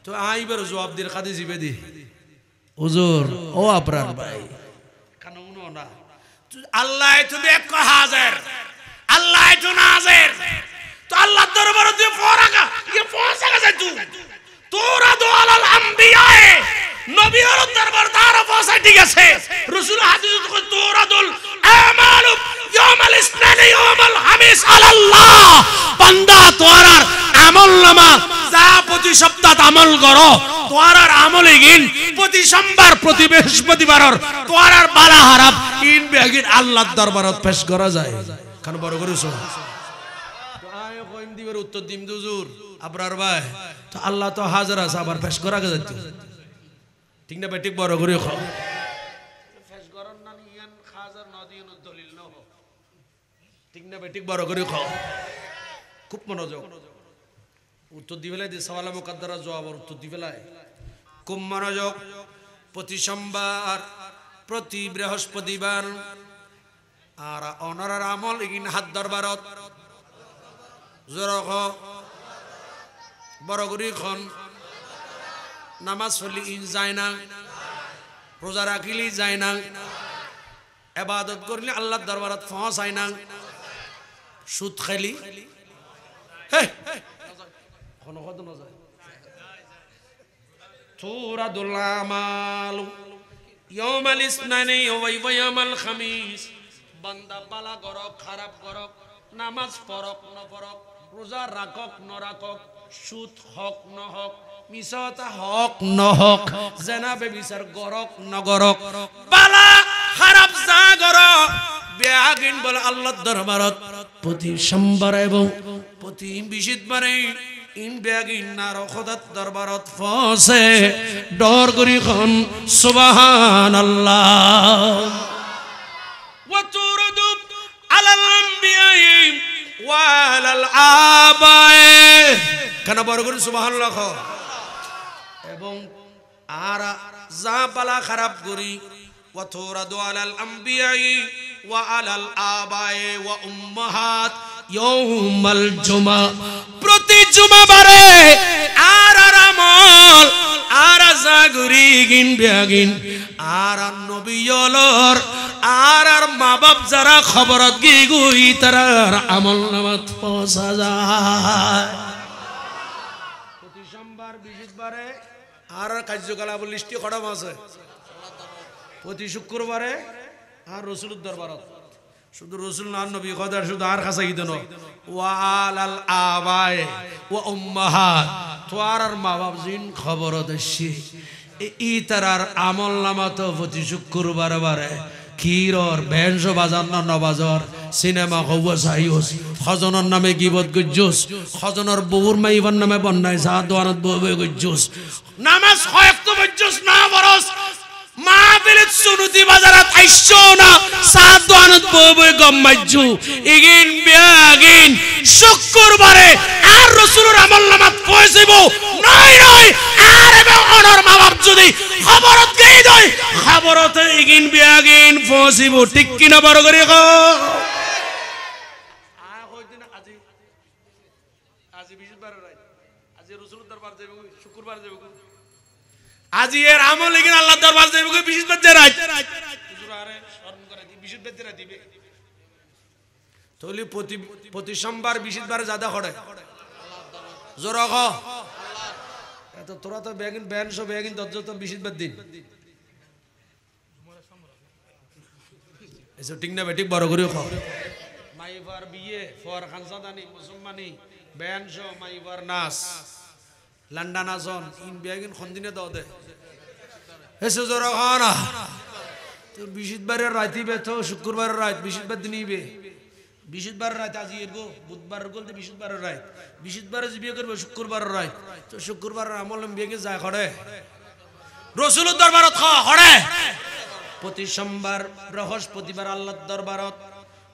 তো আইবার জবাব দির কাদি জিবে দি হুজুর ও আবরার ভাই কেন না আল্লাহ তুমি এক হাজার আল্লাহ তো নাজির তো আল্লাহ দরবারে তুই ফরাকা ये ফসা কাজা তোরা দোয়াল আম্বিয়া নবীর দরবার তারা ফসা ঠিক আছে রাসূল হাদিস কো তোরা দল আমালু ইয়াউমাল ইসনানি ইয়াউমাল হামিস আলাল্লাহ বান্দা তোরার আমল নামা যা প্রতি সপ্তাহ আমল করো তোরার আমলে গিন প্রতি সোমবার প্রতি বৃহস্পতিবারর তোরার বালা হারাপ ইন বেগিন আল্লাহর দরবারত পেশ করা যায় কেন বড় করেছো তো আয় কইম দিবের উত্তর দিম হুজুর আবরার ভাই তো আল্লাহ তো হাজার আছে আবার পেশ করা যায় ঠিক না বেটিক বড় করে খাও পেশ করার না নিয়ান হাজার নদিন দলিল ন ঠিক না বেটিক বড় করে খাও খুব মনোযোগ উত্তর দিবেলাই দি সওয়াল মুকদ্দারা জবাব উত্তর দিবেলাই খুব মনোযোগ প্রতি সোমবার প্রতি বৃহস্পতিবার আর অনরার আমল ইগিন হাত দরবারত জরখ বড়গুড়ি খন নামাজ পড়লি ইন যায় না রোজা রাখিলি যায় না ইবাদত করলি আল্লাহর দরবারত পৌঁছায় না সুদ খাইলি হে কোন কত না যায় তুরাদুল আমাল ইয়াউমাল ইসনানি ওয়া ইয়াউমাল খামিস বান্দা বালা গরক খারাপ গরক নামাজ পড়ক ন পড়ক রোজা রাখক ন রাখক সুদ হক ন হক মিছাতা হক ন হক জেনাবে বিচার গরক ন গরক বালা খারাপ যা গরক বেআগিন বলে আল্লাহর দরবারত প্রতি সোমবার এবং প্রতি বৃহস্পতিবারে ইন বেআগিন নার খোদার দরবারত ফসে ডর করি খন সুবহানাল্লাহ ওয়া তুরদু আলাল আম্বিয়া ওয়া আলাল আবায়ে কেন বড় করে সুবহানাল্লাহ এবং আর যা বালা খারাপ করি ওয়াতুরাদু আলাল আম্বিয়াই ওয়া আলাল আবায়ে ওয়া উম্মাহাত ইয়াউমাল জুমা প্রতি জুমাবারে আর আমল আর জাগরি গিন বেগিন আর নবিয়লর আর মা বাপ যারা খবরত গিগুই তারার আমল নামাত পৌঁছা যায় প্রতি সোমবার বৃহস্পতিবারে আর কার্যকলাপ লিস্টি খড়ম আছে প্রতি শুক্রবারে আর রসুলের দরবারত শুধু রসুল না নবী খোদার শুধু আর কাছে দেন ওয়া আলাল আবায়ে ওয়া উম্মাহাত তোর আর মা বাপ জিন খবরত আসছে ই তারার আমল নামা তো প্রতি শুক্রবার বারে কিরর বেঞ্জ বাজার ন বাজার সিনেমা হওয়া সাইওস খজনের নামে গিবত গজ্জুস খজনের বউর মাইবার নামে বন্যায় যা দোয়ানত বউবে গজ্জুস নামাজ হয়তো গজ্জুস না বরস মাহফিলত সুনুতি বাজারাত আইছো না যা দোয়ানত বউবে গম্মাজ্জু ইগিন বিয়াগিন শুক্রবারে আর রাসূলের আমল নামাত পয়সিব নয় নয় আর এবং অনর মা বাপ যদি খবরত গই দই খবরতে ইগিন বিয়াগিন পয়সিব ঠিক কিনা বড় করে কো আজি এর আমল লেগিন আল্লাহর দরবার যাইব কই বৃহস্পতিবার যে রাত হুজুর আরে স্মরণ করে দি বৃহস্পতিবার রাত দিবে তলি প্রতি সোমবার বৃহস্পতিবার জাদা খড়ে জোরা খ এত তোরা তো বেগিন ব্যান সব বেগিন দজ্জ তো বৃহস্পতিবার দিন এসব ঠিক না বেঠিক বড় করে খ মাইবার বিয়ে ফর খানসাদানি মুসলমানি ব্যান সো মাইবার নাস লন্ডন আসন ইন বেগিন খন্দিনে দাও দে এসে জোরা খানা তো বৃহস্পতিবারের রাতিবে তো শুক্রবারের রাত বৃহস্পতিবার দিনইবে বৃহস্পতিবার রাত আজি এরগো বুধবার গলতে বৃহস্পতিবারের রাত বৃহস্পতিবারে যে বিয়ে করবে শুক্রবারের রাত তো শুক্রবারের আমল বেগে যায় খড়ে রাসূলের দরবারত খড়ে প্রতি সোমবার বৃহস্পতিবার আল্লাহর দরবারত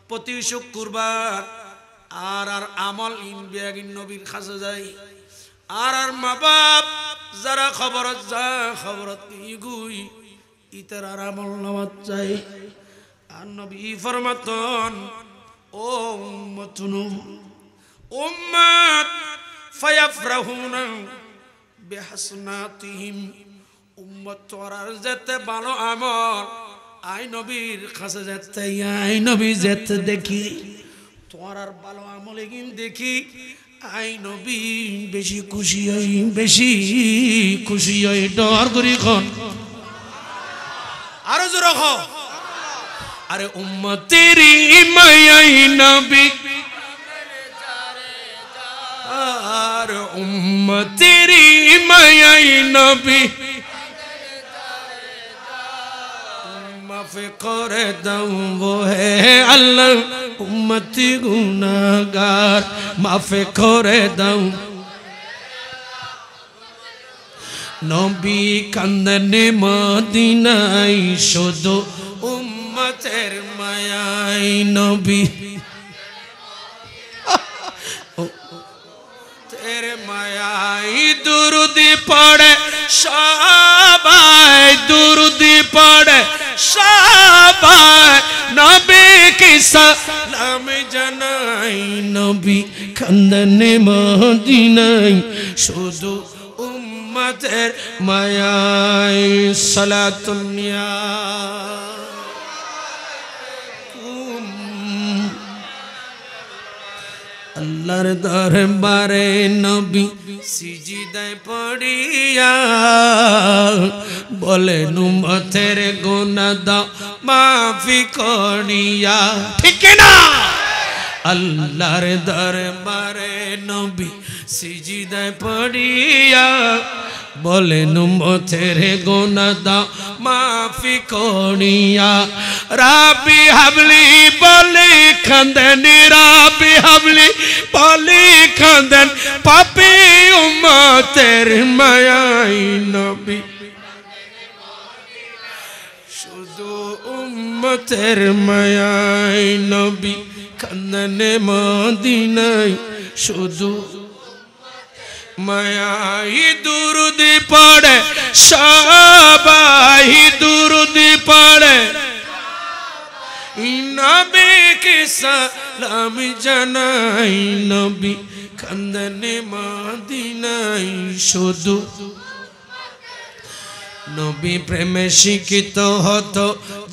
প্রতি শুক্রবার আর আমল ইন বেগিন নবীর কাছে যায় আর মা বাপ যারা খবরত যা খবরত ইগুই ইতার আমল নামাত যায় আর নবী ফরমাতন ও উম্মতুন উম্মাত ফায়াফরাহুনা বিহাসনাতিহিম উম্মত তোরার যেতে ভালো আমল আই নবীর কাছে যেতে আই নবী যেতে দেখি তোরার ভালো আমল এগিন দেখি আই নবী বেশি খুশি হই ডর করি খন আরো জোর খ আরে উম্মতেরি মায়াই নবী আর উম্মতেরি মায়াই নবী মাফ করে দাও वो है अल्लाह उम्मती गुनाहगार माफ করে দাও নবী কান্দনে মদিনায় শুধু উম্মতের মায়াই নবী তেরে মায়াই দুরুদি পড়ে সবাই দুরুদি পড়ে সবাই নবী কি সালাম জানাই নবী কান্দনে মদিনায় শুধু উম্মতের মায়াই সালাতুন ইয়া আল্লাহর দরবারে নবী সিজদায় পড়িয়া বলেন উম্মতের গুনাহ দাও মাফি করিয়া ঠিক না আল্লাহর দরবারে নবী সিজদায় পড়িয়া বলেন উম্মতের গুনাহ দাও মাফি করিয়া রাব্বি হাবলি বলে কাঁদেন রাব্বি হাবলি বলে কাঁদেন পাপী উম্মতের মায়াই নবী শুধু উম্মতের মায়াই নবী কাঁদেন মদিনায় শুধু মায়াই দুরুদি পড়ে সবাই দুরুদি পড়ে নবীকে সালাম জানাই নবী কান্দনে মদিনায় শুধু নবী প্রেমে শিক্ষিত হতো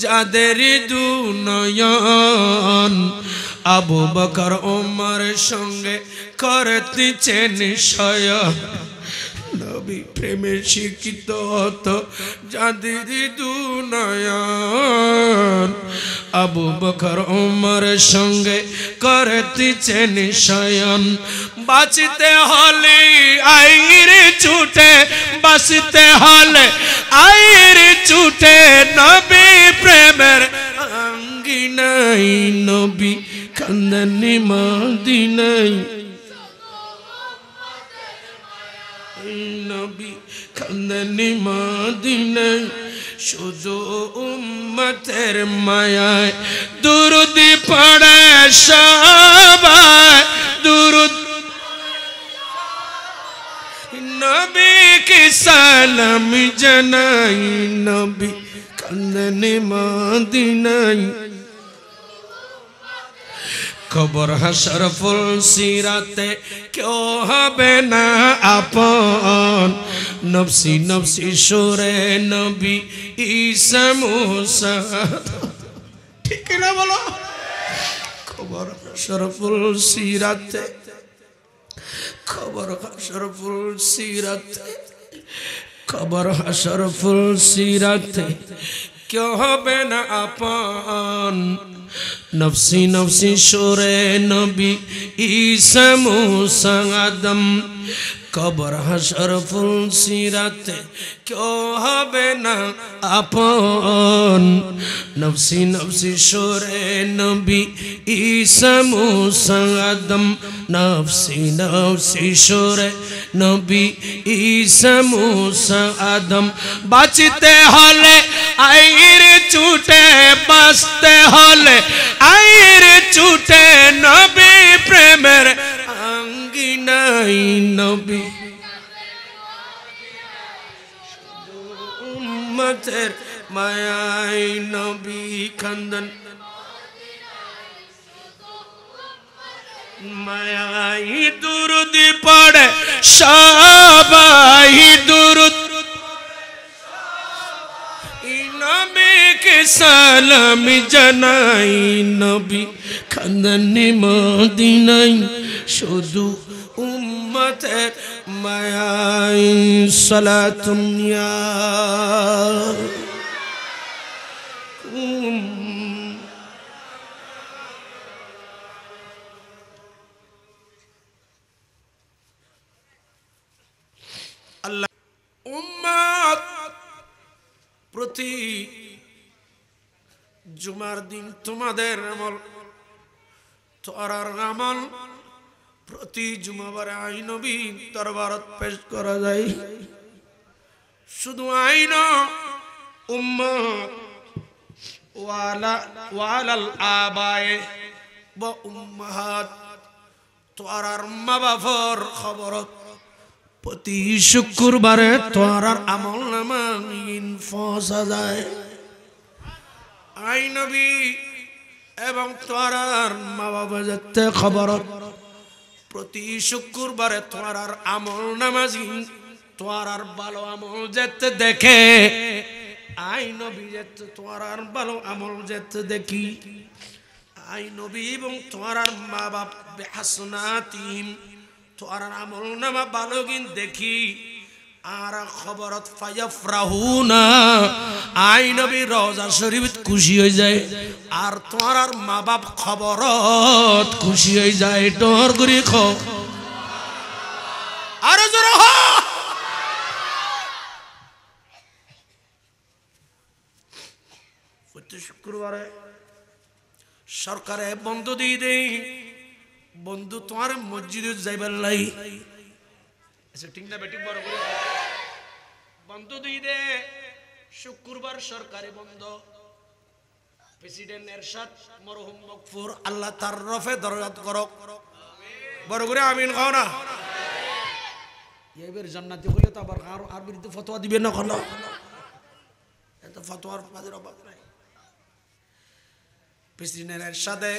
যাদের দুনয়ন আবু বকর ওমর সঙ্গে করতেছেন শয়ন নবী প্রেমে শিক্ষিত হতো যাদের দুনয়ন আবু বকর ওমর সঙ্গে করতেছেন শয়ন বাঁচতে হলে আইরে ছুটে বাঁচতে হলে আইরে ছুটে নবী প্রেমের আঙ্গিনাই নবী কান্দনে মদিনায় নবী কান্দনে মদিনায় শুধু উম্মতের মায়ায় দুরুদ পড়ে সবাই দুরুদ নবীকে সালাম জানাই নবী কান্দনে মদিনায় কবর হাসর ফুল সিরাতে কেউ হবে না আপন নফসি নফসি সুরে নবী ঈসা মুসা ঠিক না বলো কবর হাসর ফুল সিরাতে খবর হাসর ফুল সিরাতে খবর হাসর ফুল সিরাতে কেউ হবে না আপন নফসি নফসি সুরে নবী ঈসা মুসা আদম কবর হাসর ফুল সিরাতে কেউ হবে না আপন নফসি নফসি সুরে নবী ঈসা মুসা আদম নফসি নফসি সুরে নবী ঈসা মুসা আদম বাঁচতে হলে আইরে ছুটে বাঁচতে হলে আইরে ছুটে নবী প্রেমের আঙ্গিনাই নবী উম্মতের মায়াই নবী কান্দন মায়াই দুরুদ পড়ে সবাই দুরুদ নবীকে সালাম জানাই নবী কান্দনে মদিনায় শুধু উম্মতের মায়াই সালাতুন ইয়া আল্লাহ উম্মত প্রতি জুমার দিন তোমাদের আমল তোরার আমল প্রতি জুমাবারে আই নবী দরবারত পেশ করা যায় শুধু আইন উম্মত ওয়ালাল আবায়ে ওয়া উম্মাহাত তোরার মা বাবার খবরত প্রতি শুক্রবারে তোরার আমল নামা ফসা যায় আই নবী এবং তোরার মা বাবা যেতে খবর প্রতি শুক্রবারে তোরার আমল নামাজি তোরার ভালো আমল যেতে দেখে আই নবী যেতে তোরার ভালো আমল যেতে দেখি আই নবী এবং তোরার মা বাপ বেহাসনাতিম তোরার আমল নামা ভালো গিন দেখি আর খবরত ফায়াফরাহুনা আই নবী রওজা শরীফ খুশি হয়ে যায় আর তোরার মা বাপ খবরত খুশি হয়ে যায় ডর করে খো আর জোরে হ প্রতি শুক্রবারে সরকারে বন্ধ দিয়ে দেই বন্ধু তোমার মসজিদে যাইবার লাই আচ্ছা ঠিক না বেটি বড় করে বন্ধ দিয়ে দে শুক্রবার সরকারি বন্ধ প্রেসিডেন্ট এরশাদ মরহুম মগফুর আল্লাহ তার রফে দরজাত করক বড় করে আমিন খাও না এবার জান্নাতি হলে তো আবার আর বিরুদ্ধে ফতোয়া দিবে না কোনো এত ফতোয়ার ফাদের অভাব নাই প্রেসিডেন্টের সাথে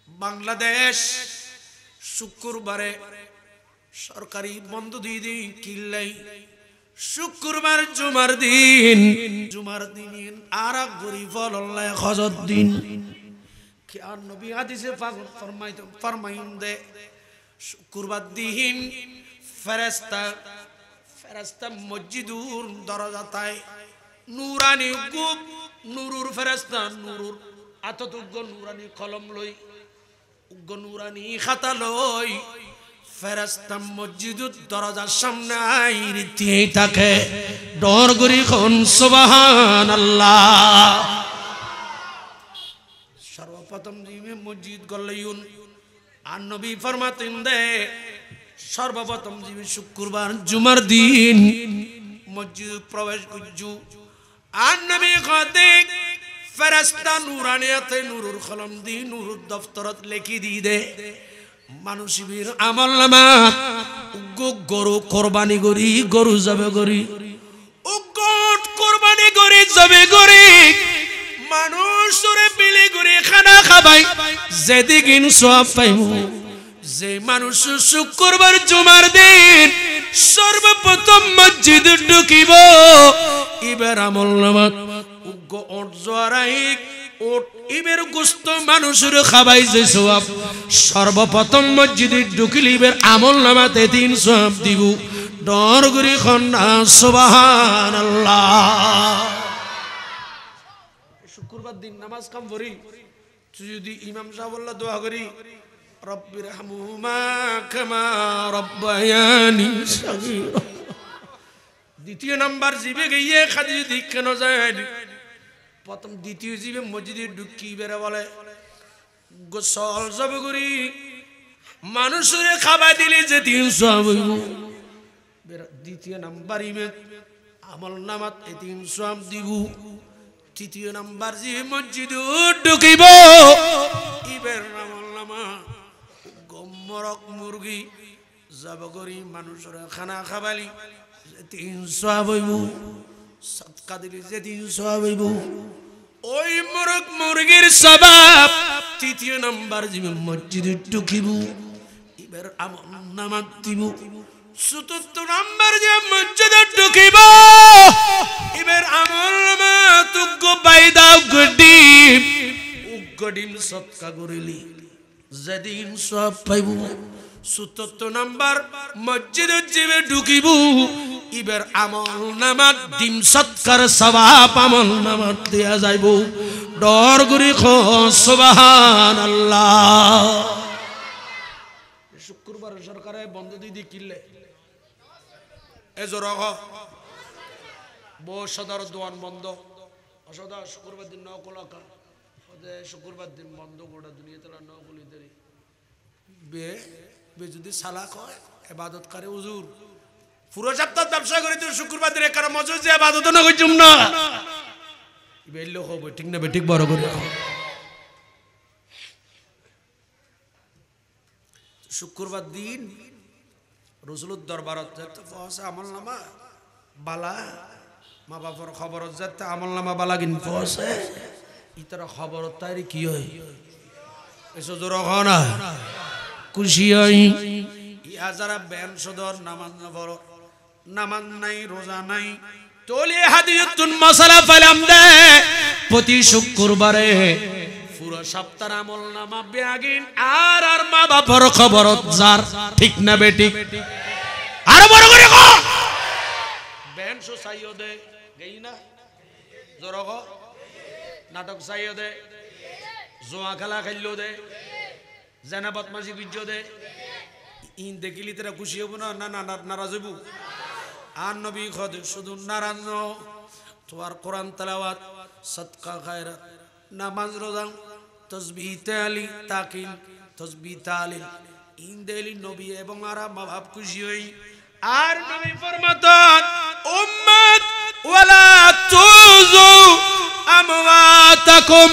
বাংলাদেশ শুক্রবারে সরকারি বন্ধ দিয়ে দিন কিল্লাই শুক্রবার জুমার দিন আর এক গরিব আল্লাহ হজত দিন কি আর নবী হাদিসে ফরমাইন দে শুক্রবার দিন ফেরেশতা মসজিদুর দরজাতায় নুরানি গুপ নুরুর ফেরেশতা নুরুর আততুগ্গ নুরানি কলম লই উগ্গ নুরানি খাতা লই ফেরেশতা মসজিদুর দরজার সামনে আইরিতেই থাকে ডর করি কোন সুবহানাল্লাহ সর্বপ্রথম জিমে মসজিদ গলাইউন আর নবী ফরমাতেন দে সর্বপ্রথম জিমে শুক্রবার জুমার দিন মসজিদ প্রবেশ করজু আর নবী কতে ফেরেশতা নুরানিয়াতে নুরুর কলম দি নুরুর দফতরত লিখি দি দে মানুষের আমল নামা গরু কোরবানি করি গরু যাবে করি উগট কোরবানি করি যাবে করি মানুষরে বিলি করে খানা খাবাই যেদিন সব পাইব যে মানুষ শুক্রবার জুমার দিন সর্বপ্রথম মসজিদ ঢুকিব এবার আমল নামা উগ্গ ওট জোয়ারাই ওট ইবের গোস্ত মানুষের খাবাই যে সওয়াব সর্বপ্রথম মসজিদে ঢুকিলে এবার আমল নামাতে 3 সওয়াব দিব ডর করি খন্না সুবহানাল্লাহ শুক্রবার দিন নামাজ কাম করি যদি ইমাম সাহেব আল্লাহ দোয়া করি রব্বির হামহুমা কামা রব্বায়ানি সগীরা দ্বিতীয় নাম্বার জিবে গিয়ে খাদি দিক কেন যায় প্রথম দ্বিতীয় জিবে মসজিদে ঢুকি বেরা বলে গোসল সব করি মানুষের খাবার দিলে যে 3 সওয়াব হইব দ্বিতীয় নাম্বার ইমে আমল নামাত 3 সওয়াব দিব তৃতীয় নাম্বার যে মসজিদ ঢুকিব ইবের আমল নামা গমরক মুরগি যাব করি মানুষের খানা খাবালি 3 সওয়াব হইব সদকা দিলে যে 3 সওয়াব হইব ওই মুরগ মুরগির সওয়াব তৃতীয় নাম্বার যে মসজিদ ঢুকিব ইবের আমল নামা দিব চতুর্থ নাম্বার যে মসজিদ ঢুকিব ইবের আমল নামা তুগ্গ বাইদাও গডিম উগডিম সদকা করিলি যেদিন সব পাইব চতুর্থ নাম্বার মসজিদ জিবে ঢুকিব ইবের আমল নামা ডিম সৎকার সওয়াব আমল নামা দেয়া যাইব ডর করি সুবহানাল্লাহ শুক্রবার সরকারে বন্ধ দিদি কিল্লে এজরহ বো সদর দোয়ান বন্ধ অসদা শুক্রবার দিন নকলাকা ওদে শুক্রবার দিন বন্ধ গোটা দুনিয়াতে নকলি দেরি বে যদি সালাক হয় ইবাদত করে হুজুর পুরো সপ্তাহ ব্যবসা করে তুই শুক্রবার দিন একবার মজুর যে ইবাদত না কইছুম না বেল্লো হবে ঠিক না বেঠিক বড় করে শুক্রবার দিন রসুলের দরবারত যেতে পৌঁছে আমল নামা বালা মা বাবার খবরত যেতে আমল নামা বালা কিন পৌঁছে ইতার খবরত তাই কি হয় এসো জোর না খুশি হই ইয়া যারা ব্যান সদর নামাজ না পড়ো নামাজ নাই রোজা নাই তোলে হাদিয়াতুন মাসালা ফালাম দে প্রতি শুক্রবারে পুরো সপ্তাহ আমল নামা ব্যাগিন আর আর মা বাবার খবরত যার ঠিক না বেঠিক আর বড় করে কো ব্যান সো চাইও দে গই না জোর কো নাটক চাইও দে জোয়া খেলা খেললো দে জানা বদমাশি গুজ্জো দে ইন দেখিলি তোরা খুশি হবো না না না নারাজ হইব আর নবী খদ শুধু নারাজ ন তোমার কোরআন তেলাওয়াত সদকা খায়রাত নামাজ রোজা তাসবিহ তাহলিল তাকিল তাসবিহ তাহলিল ইন দেলি নবী এবং আর মা বাপ খুশি হই আর নবী ফরমাতেন উম্মত ওয়ালা তুযু আমওয়াতাকুম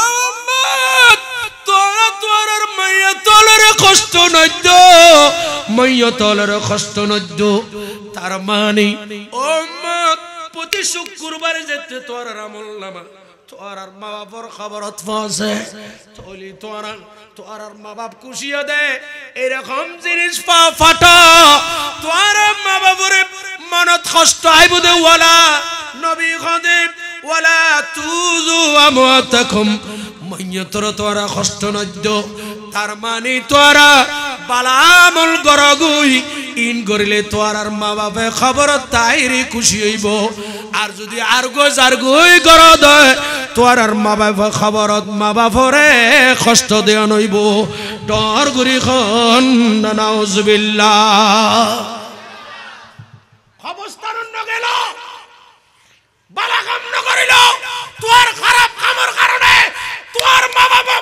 উম্মত তোরা তোর মাইয়া তোর কষ্ট নইদ ময়তলের কষ্ট নদ্য তার মানে ও উম্মত প্রতি শুক্রবার যেতে তোর আমল নামা তোর আর মা বাবার খবরত ফাঁসে তলি তোর আর মা বাপ খুশিও দে এরকম জিনিস ফাটা তোর মা বাবার মনত কষ্ট আইব দে ওয়ালা নবী খদিব ওয়ালা তুযু আমওয়াতাকুম ময়তর তোরা কষ্ট নদ্য তার মানে তোরা বালামল গরগুই ইন করিলে তোর আর মা বাপে খবর তাইরে খুশি হইব আর যদি আরগই কর দয় তোর আর মা বাপে খবরত মা বাপরে কষ্ট দেয়া নইব ডর গুরি খন নাউজুবিল্লাহ অবস্থান অন্য গেল বালা কাম ন করিল তোর খারাপ কামের কারণে তোর মা বাবা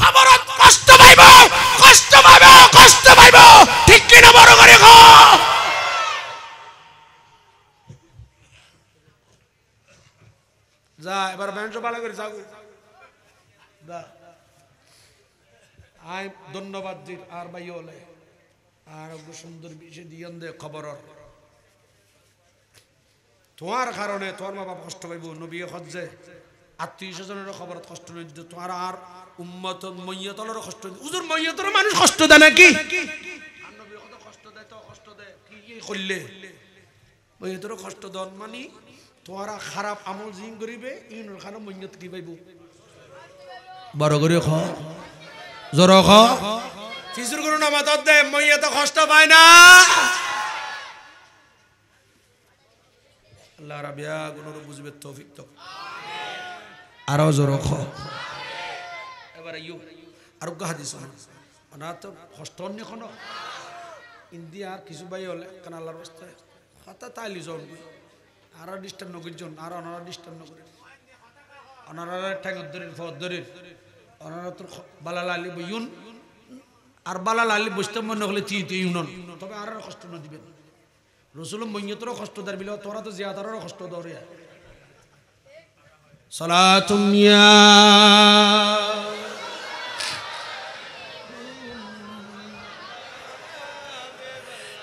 খবরত কষ্ট পাইব ঠিক কি না বড় করে কো যা এবার বেঞ্চ ভালো করে যাও দা আই ধন্যবাদ দির আর ভাই হলে আর সুন্দর বিষয় দিয়ন দে খবর তোমার কারণে তোর মা বাবা কষ্ট পাইব নবী হজ্জে আত্মীয় স্বজনের খবর কষ্ট নেই তোমার আর উম্মত ময়্যতলের কষ্ট উজুর ময়্যতর মানুষ কষ্ট দেয় নাকি আর নবী কত কষ্ট দেয় তো কষ্ট দেয় কি করলে ময়্যতর কষ্ট দন মানে তোরা খারাপ আমল জিন করিবে ইনুর খানা ময়্যত কি পাইব বড় করে খ জোর খ ফিজুর করু নামাজ দে ময়্যত কষ্ট পায় না আল্লাহ রাবিয়া গুণর বুঝবে তৌফিক তো আরো জোর খ এবারে ইউ আরোগ্য হাদিস না তো কষ্ট অন্য কোনো ইন্ডিয়া কিছু বাই হলে কারণ আল্লাহর রাস্তায় কথা তাইলি জন আর ডিস্টার্ব নকরিজন আর অনারা ডিস্টার্ব নকরেন অনারা ঠ্যাঙর ধরির ফর ধরির অনারা তোর বালা লালি বইউন আর বালা লালি বসতে মনে হলে তুই ইউনন তবে আর কষ্ট না দিবেন রসুল ময়্যতরও কষ্ট দার বিল তোরা তো জিয়াদারও কষ্ট দরিয়া সালাতুম ইয়া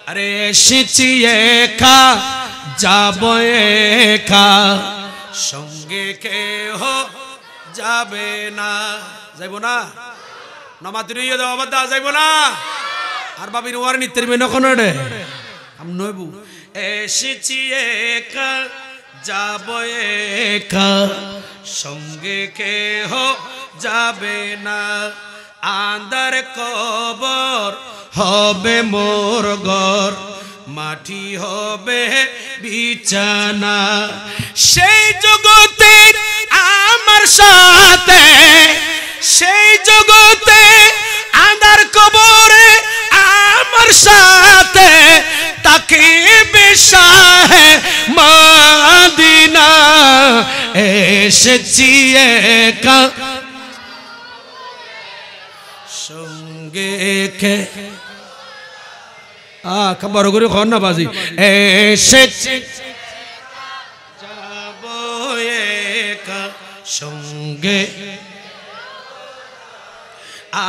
আরে এসেছি একা যাব একা সঙ্গে কেহ যাবে না যাইব না নমাতির ইয়ে দেওয়া বাদ যাইব না আর বাবির ওয়ার নিত্যের মেয়ে নখন রে আম নইবু এসেছি একা যাব একা সঙ্গে কেহ যাবে না আন্দার কবর হবে মোর ঘর মাটি হবে বিছানা সেই জগতে আমার সাথে সেই জগতে আন্দার কবরে আমার সাথে তাকে বেশাহে মদিনা এসেছি একা সঙ্গে কে খবর করে খন না বাজি এসেছি যাব একা সঙ্গে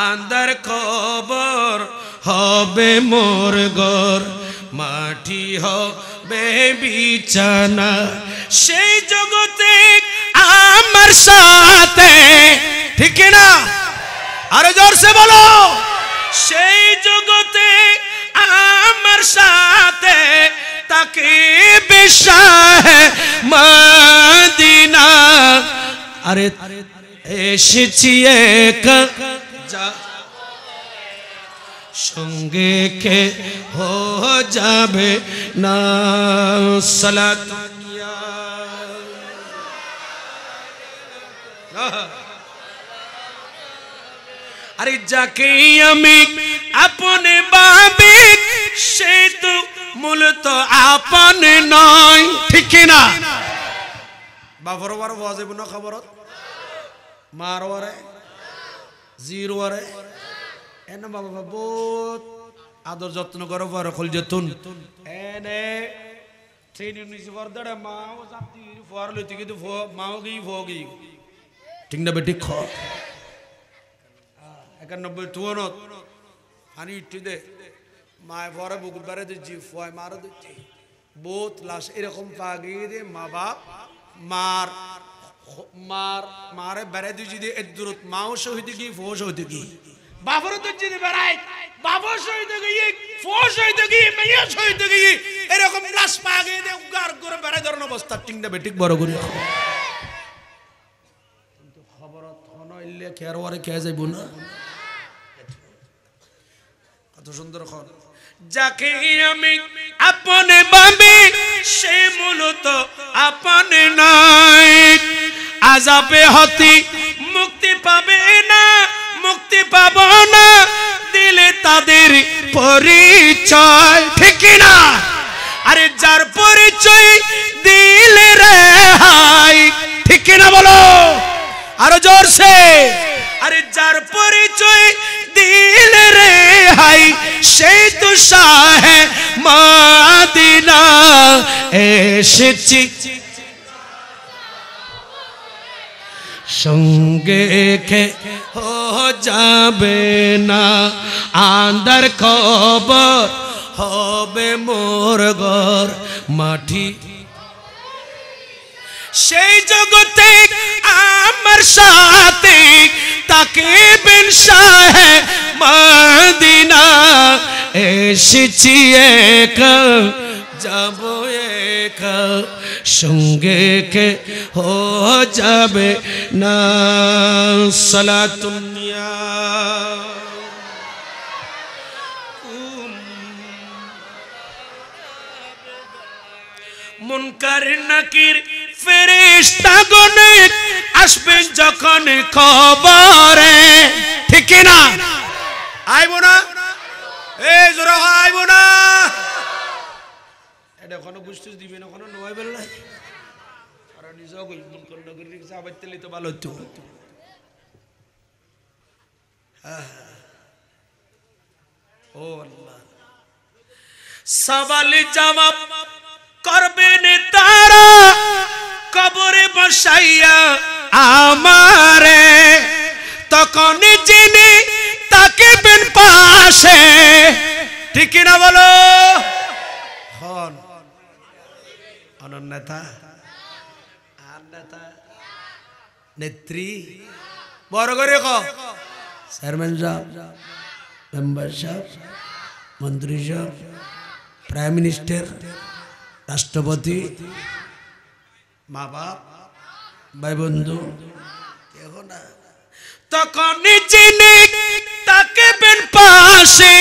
আন্দার কবর হবে মোর ঘর মাটি হবে বিছানা সেই জগতে আমার সাথে ঠিক না আরো জোরসে বলো সেই জগতে আমার সাথে তাকে বেশাহে মদিনা আরে এসেছি একা সঙ্গে কে হো যাবে না সালাত আরে যাকে আমি আপনে ভাবি সে তো মূলত আপনে নয় ঠিক না বাবার বার ওয়াজিব না খবরত মার ওয়ারে জির ওয়ারে এনে বাবা বহুত আদর যত্ন করো বড় খোল যেতুন এনে ট্রেনিং নিছি বর্দড়ে মাও জাতি ফর লতি কিন্তু মাও গই ভোগি ঠিক না বেটি খ 91 টুনত হানি ইটি দে মায় পরে বুকুর বারে দিচ্ছি ফয় মারও দিচ্ছি বহুত লাশ এরকম পাগিয়ে দিয়ে মা বাপ মার মার মারে বেড়াই দিচ্ছি দিয়ে এর দূরত মাও শহীদ কি ফো শহীদ কি বাপরও দিচ্ছি দিয়ে বেড়াই বাবা শহীদ গিয়ে ফো শহীদ গিয়ে মেয়ে শহীদ গিয়ে এরকম লাশ পাগিয়ে দিয়ে উগার করে বেড়াই ধরনের অবস্থা ঠিক না বেঠিক বড় করে কিন্তু খবর হইলে খেয়ার খেয়ে যাইব না কত সুন্দর খন যাকে আমি আপনে ভাবি সে মূলত আপনে নয় আযাবে হতে মুক্তি পাবে না মুক্তি পাব না দিলে তাদের পরিচয় ঠিক না আরে যার পরিচয় দিলে রেহাই ঠিক না বলো আরো জোরসে আরে যার পরিচয় দিলে রেহাই সেই তো শাহে মদিনা এসেছি সঙ্গে কে হো যাবে না আন্ধার খবর হবে মোর ঘর মাটি সেই জগতে আমার সাথে তাকিবেন শাহে মদিনা এসেছি একা যাব একা সঙ্গে কে হো যাবে না সালাতুন্নিয়া মুনকার নাকির ফেরেশতাগণ আসবেন যখন খবরে ঠিক না আইবো না এই জোরে আইবো না এটা কোনো গুষ্টি দিবে না কোনো নয় বললাই আর নিজেও কই মুনকার নাকির রিক্সা আবাইতেলি তো ভালো হতো ও আল্লাহ সওয়াল জবাব করবেন তারা কবরে বসাইয়া আমারে তখন যিনি তাকিবেন পাশে ঠিক না বলো হন অনন্যতা আর নেতা নেত্রী বড় করে কো চেয়ারম্যান সাহেব মেম্বার সাহেব মন্ত্রী সাহেব প্রাইম মিনিস্টার রাষ্ট্রপতি মা বাপ ভাই বন্ধু কেহ না তখন যিনি তাকিবেন পাশে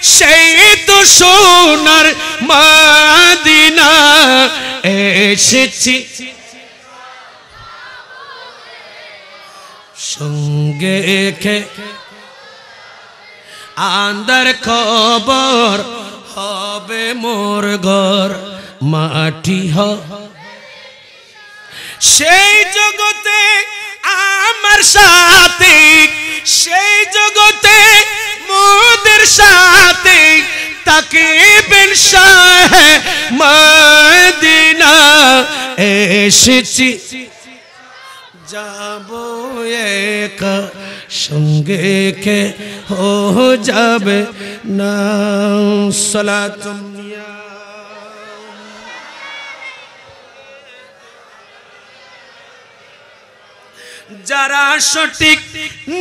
সেই তো সোনার মদিনা এসেছি সঙ্গে কে আন্ধার খবর হবে মোর ঘর মাটি সেই জগতে আমার সাথে সেই জগতে মোদের সাথে তাকিবেন শাহে মদিনা এসেছি যাব একা সঙ্গে কে হো যাবে না সালাতুন্নিয়া যারা সঠিক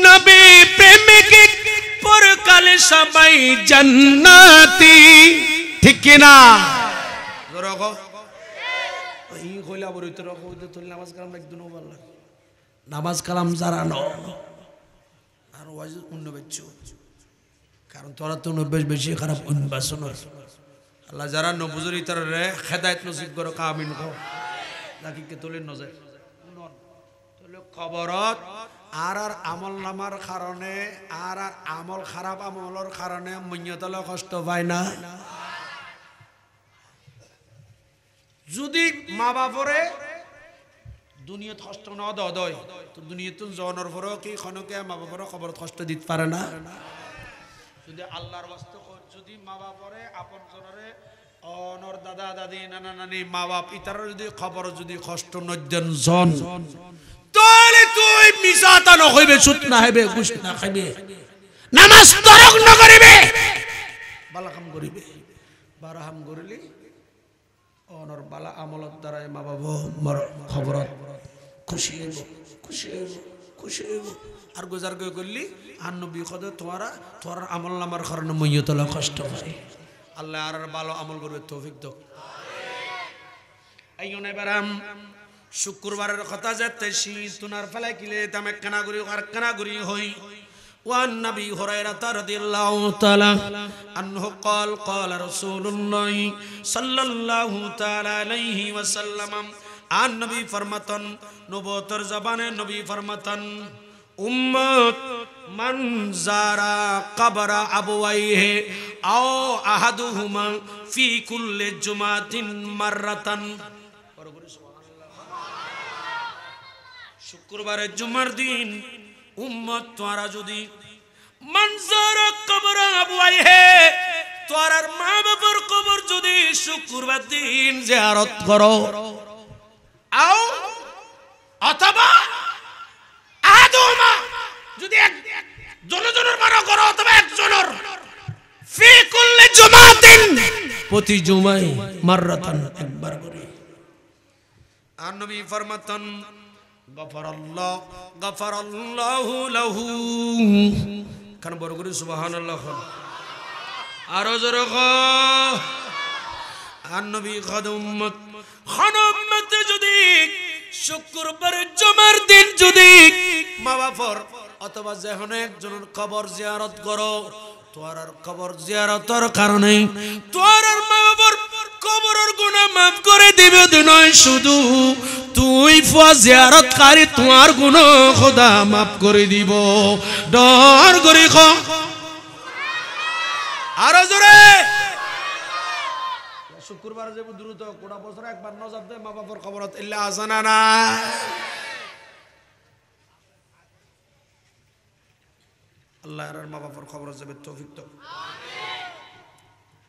নবী প্রেমিক পরকালে সবাই জান্নাতি ঠিক না রকো এই কইলা বরিত রকো তুই নামাজ কালাম একদম ভালো লাগে নামাজ কালাম যারা ন আর ওয়াজ অন্য বেচু কারণ তোরা তো নব্বেশ বেশি খারাপ উন্বাসন আল্লাহ যারা নবুজুরি তার রে হেদায়েত নসিব করো কামিন কো নাকি কে তোলে নজর তোলে কবরত আর আমল নামার কারণে আর আমল খারাপ আমলের কারণে মন্যতলে কষ্ট পায় না যদি মা বাপরে দুনিয়াত কষ্ট না দয় তো দুনিয়াতুন জনের পরও কি খনকে মা বাপরে খবরত কষ্ট দিতে পারে না যদি আল্লাহর ওয়াস্তে যদি মা বাপরে আপন জনরে অনর দাদা দাদি নানা নানি মা বাপ ইতার যদি খবর যদি কষ্ট নদেন জন তাহলে তুই মিসাতা ন হইবে সুত না হইবে গুশ না খাইবে নামাজ তরক ন করিবে বালা কাম করিবে বারা হাম করিলি অনর বালা আমলত দ্বারাই মা বাবা মর খবরত খুশি হইব খুশি হইব খুশি হইব আর গুজার গই করলি আর নবী কদে তোর আমল নামার কারণে মইয়তলা কষ্ট হয় আল্লাহ আর ভালো আমল করবে তৌফিক দাও আইয়নে বারাম শুক্রবারের কথা যাতে শীত তুনার ফেলাই কিলে তামে কানাগুড়ি আর কানাগুড়ি হই ওয়ান নবী হুরায়রা রাদিয়াল্লাহু তাআলা আনহু قال قال رسول الله صلى الله تعالى عليه وسلم আন নবী ফরমাতন নবুয়তের জবানে নবী ফরমাতন উম্মত মান যারা কবর আবওয়াইহি আও আহাদুহুমা ফি কুল্লি জুমাতিন মাররাতান শুক্রবারের জুমার দিন উম্মত তোরা যদি মনজার কবর আবওয়াইহি তোরার মা বাবার কবর যদি শুক্রবার দিন জিয়ারত করো আও অথবা আদুমা যদি জনজনের মারা করো অথবা একজনের ফি কুল্লি জুমাতিন প্রতি জুমায় মাররাতান একবার করে আর নবী ফরমাতেন গফরাল্লাহু লাহু কান বড় করে সুবহানাল্লাহ আর জোরে আর নবী খাদুম্মত খানম্মতে যদি শুক্রবার জুমার দিন যদি মা বাবার অথবা যেখানে একজনের কবর জিয়ারত করো তোর আর কবর জিয়ারতের কারণে তোর আর মা বাবার কবরের গুনাহ maaf করে দিবে নয় শুধু তুই ফুয়া জিয়ারতকারী তোমার গুনাহ খোদা maaf করে দিব ডর করি খ আর জোরে শুক্রবার যাব দ্রুত কোটা বছর একবার নজর দে মা বাবার কবরত ইল্লা আজানা না আল্লাহ আর মা বাবার কবরত যাবে তৌফিক দাও আমিন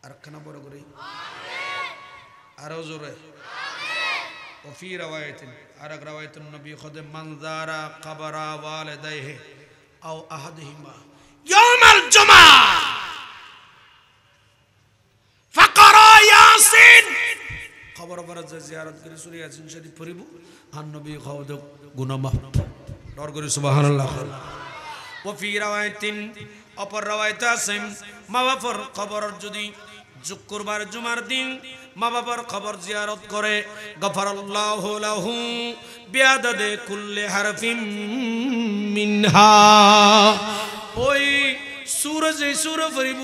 আর খানা বড় করে আমিন আর জোরে আমিন وفي روايه ارق روايه النبي خد من زار قبر والديه او احدهما يوم الجمعه فقرا ياسين খবর বরাজ জিয়ারত করে সূরা ইয়াসিন শরীফ পড়িব আর নবী খাওদ গুনাহ মাফ ডর করে সুবহানাল্লাহ وفي روايه অপর রওয়ায়াত আছে মা বাবার খবর যদি শুক্রবার জুমার দিন মা বাবার খবর জিয়ারত করে গফরাল্লাহু লাহু বিআদাদে কুল্লি হারফিন মিনহা ওই সূরা যে সূরা পড়িব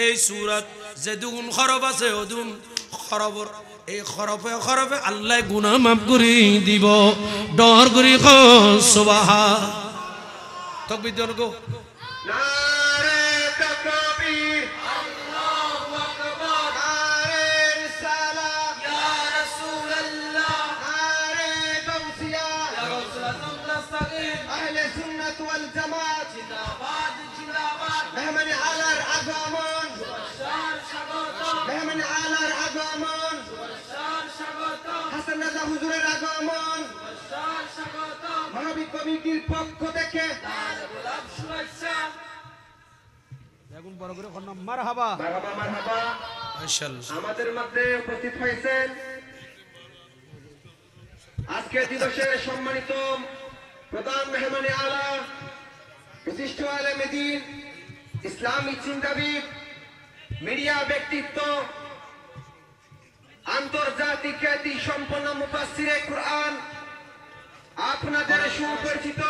এই সূরা যেদুন খরব আছে ওদুন খরবর এই খরফে আল্লাহ গুনাহ maaf করে দিব ডর করি সুবহান তাকবীর দেন গো নারে তাকবীর আল্লাহু আকবার নারে রিসালাত ইয়া রাসূলুল্লাহ নারে গাউসিয়া ইয়া রাসূলুল্লাহ নাস্তাগীর আহলে সুন্নাত ওয়াল জামাত জিন্দাবাদ জিন্দাবাদ মেহমান আলার আগমন সুবহান স্বাগত মেহমান আলার আগমন সুবহান স্বাগত হাসান রাজা হুজুরের আগমন সুবহান স্বাগত মানবিক কমিটির পক্ষ থেকে গোলাপ শুভেচ্ছা এখন বড় করে কোন মারহাবা মারহাবা মারহাবা মাশাআল্লাহ আমাদের মধ্যে উপস্থিত হয়েছেন আজকে দিবসের সম্মানিত প্রধান মেহমানে আলা প্রতিষ্ঠিত আলেমে দ্বীন ইসলামী চিন্তাবিদ মিডিয়া ব্যক্তিত্ব আন্তর্জাতিক খ্যাতি সম্পন্ন মুফাসসিরে কুরআন আপনাদের সুপরিচিত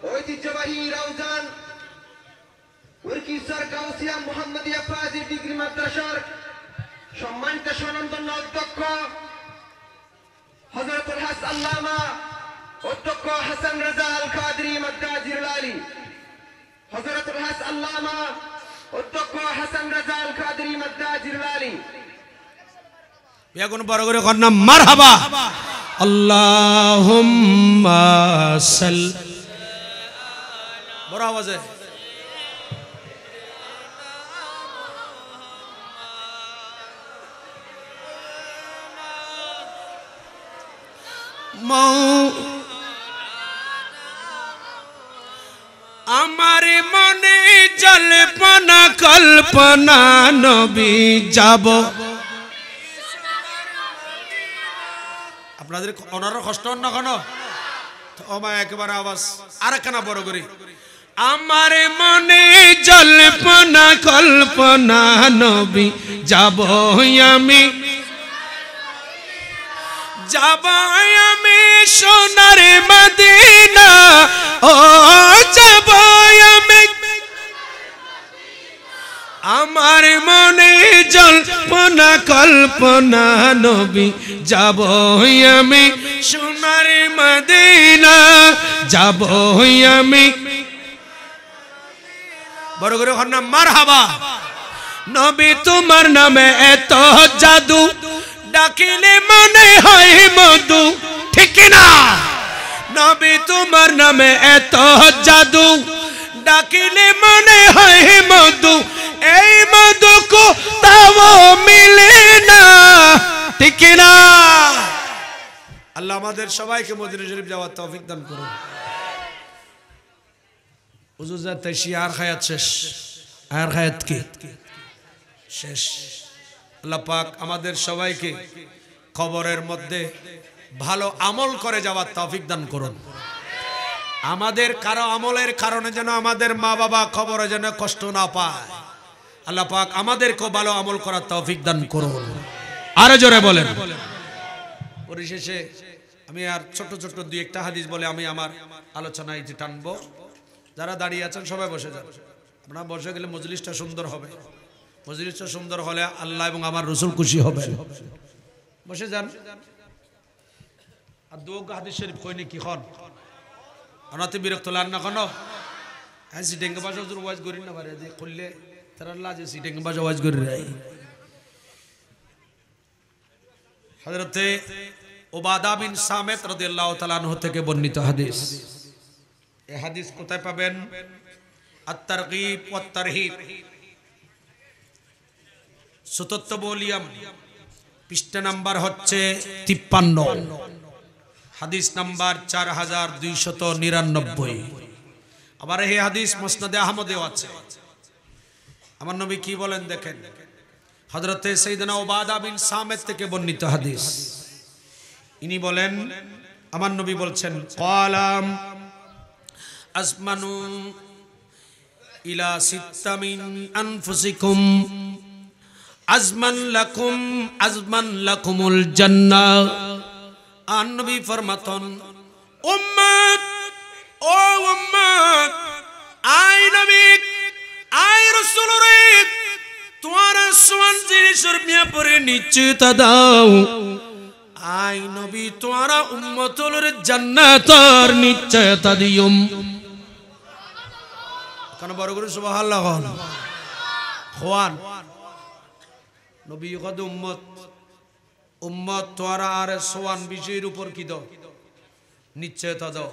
ঐতিহ্যবাহী রাউজান উরকিসর গাউসিয়া মুহাম্মদিয়া ফাজিল ডিগ্রি মাদ্রাসার সম্মানিত স্বনামধন্য অধ্যক্ষ হযরতুল হাস আল্লামা অধ্যক্ষ হাসান রাজা আল কাদরি মাদ্দাজির আলী হযরতুল হাস আল্লামা অধ্যক্ষ হাসান রাজা আল কাদরি মাদ্দাজির আলী এখন বড় করে কন্যা মারহাবা আল্লাহুম্মা সাল বড় আওয়াজে আমার মনে জল্পনা কল্পনা নবী যাব। আপনাদের ওনারও কষ্ট হন না কেন? একেবারে আওয়াজ আর কেনা বড় করি। আমার মনে জল্পনা কল্পনা নবী যাব আমি, যাব আমি সোনার মদিনা, ও যাব আমি। আমার মনে জল্পনা কল্পনা নবী যাব আমি সোনার মদিনা, যাব আমি। বড় করে ওখানে মারহাবা। নবী তোমার নামে এত জাদু, ডাকিলে মনে হয় মধু, ঠিক না? নবী তোমার নামে এত জাদু, ডাকিলে মনে হয় মধু, এই মধু কো তাও মিলে না, ঠিক না? আল্লাহ আমাদের সবাইকে মদিনা শরীফ যাওয়ার তৌফিক দান করুন। হুজুর যাতে শিয়ার খায়াত শেষ, আর খায়াত কি শেষ। আল্লাহ পাক আমাদের সবাইকে কবরের মধ্যে ভালো আমল করে যাওয়ার তৌফিক দান করুন। আমাদের কারো আমলের কারণে যেন আমাদের মা বাবা কবরে যেন কষ্ট না পায়। আল্লাহ পাক আমাদেরকে ভালো আমল করার তৌফিক দান করুন। আরো জোরে বলেন। পরিশেষে আমি আর ছোট ছোট দুই একটা হাদিস বলে আমি আমার আলোচনায় টানবো। যারা দাঁড়িয়ে আছেন সবাই বসে যান। আপনারা বসে গেলে মজলিসটা সুন্দর হবে। মজলিসটা সুন্দর হলে আল্লাহ এবং আমার রাসূল খুশি হবে। বসে যান। আর দুটো হাদিস শরীফ কইনি কি খন অনাতে বিরক্ত লান না কোনো। হ্যাঁ সিটিং বাজা হুজুর ওয়াজ করি না পারে যে করলে তারা লাজে সিটিং বাজা ওয়াজ করি রাই। হযরতে উবাদা বিন সামিত রাদিয়াল্লাহু তাআলা আনহু থেকে বর্ণিত হাদিস। এই হাদিস কোথায় পাবেন? আত-তারগীব ওয়াত তারহিব, চতুর্থ ভলিউম, পৃষ্ঠা নাম্বার হচ্ছে 53, হাদিস নাম্বার 4299। আবার এই হাদিস মুসনাদে আহমদেও আছে। আমার নবী কি বলেন দেখেন। হযরতে সাইয়েদনা উবাদা বিন সামিত থেকে বর্ণিত হাদিস। ইনি বলেন, আমার নবী বলছেন, ক্বালাম আসমানু ইলা সিত্তা মিন আনফুসিকুম আজমান লাকুমুল জান্নাহ। আর নবী ফরমাতন, উম্মত ও উম্মত, আই নবী আই রাসূল রে, তোমার সমান জিনিসের ব্যাপারে নিশ্চয়তা দাও। আই নবী তোমার উম্মতের জান্নাতের নিশ্চয়তা দিও। কেন বড় করে সুবহানাল্লাহ খান। নবী কদ উম্মত উম্মত তোরা আর সোয়ান বিষয়ের উপর কি দাও? নিশ্চয়তা দাও।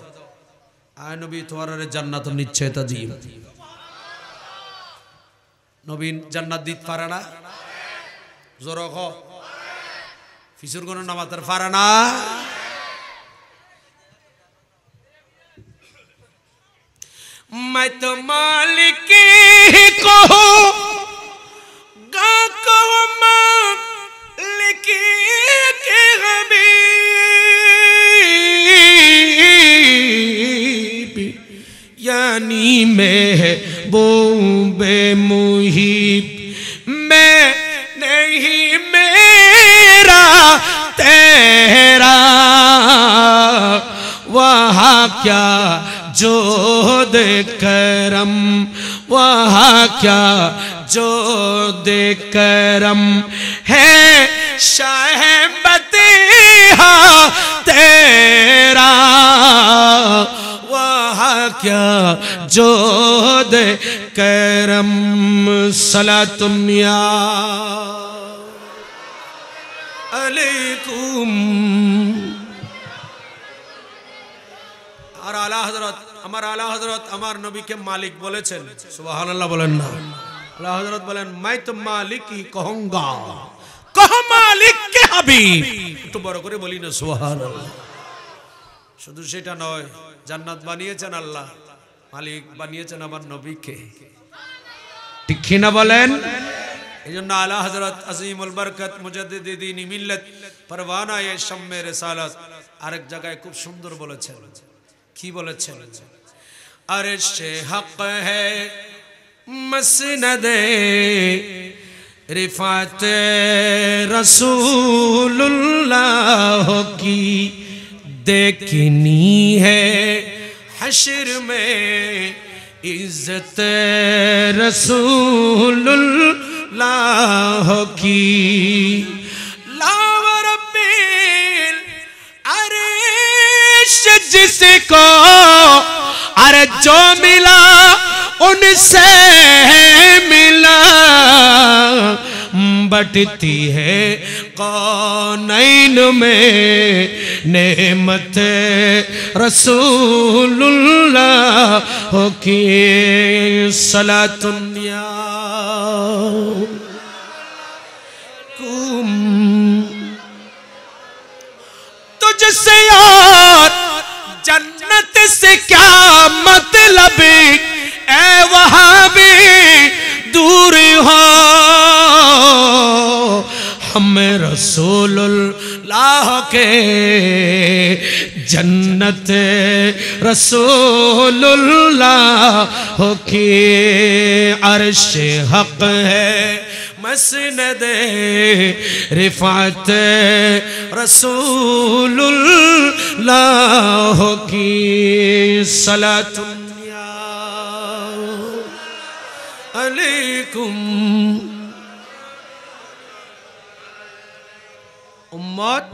আয় নবী তোরা জান্নাত নিশ্চয়তা দিই। নবীন জান্নাত দিতে পারে না? জোর খ ফিসুর কোন নামাতার পারে না? मैं तो मालिक कहो गा कहो मालिक के हबीब, यानी महबूब मुहिब, मैं नहीं मेरा तेरा, वहाँ क्या जो दे करम, वहाँ क्या जो दे करम है, शाह बतिहा तेरा, वहाँ क्या जो दे करम। सलातुम या अलैकुम। আর আলা হযরত আমার নবীকে মালিক বলেছেন। সুবহানাল্লাহ বলেন না। আলা হযরত বলেন, मैं तो मालिक ही कहूंगा, कहो मालिक के हबीब। একটু বড় করে বলি না সুবহানাল্লাহ। শুধু সেটা নয়, জান্নাত বানিয়েছেন আল্লাহ, মালিক বানিয়েছেন আমার নবীকে। ঠিক কি না বলেন? এইজন্য আলা হযরত আজিমুল বরকত মুজাদ্দিদ দ্বীন মিল্লাত পরওয়ানা এ শাম্মে রিসালাত আরেক জায়গায় খুব সুন্দর বলেছেন। কি বলেছেন? আরশে হক হ্যায় মসনদে रिफात रसूलुल्लाह की देखनी है हश्र में इज्जत रसूलुल्लाह की लावर बिल अर्श जिसको अरे जो मिला उनसे मिला बटती है कौनैन में नेमत रसूलुल्लाह की सलातुन्या कुम तुझसे यार जन्नत से क्या मतलब ए वहाबी दूर हो हम रसूलुल्लाह के जन्नत रसूलुल्लाह की अर्श हक है मसनद रिफात रसूलुल्लाह की सलातुन्या अलैकुम उम्मत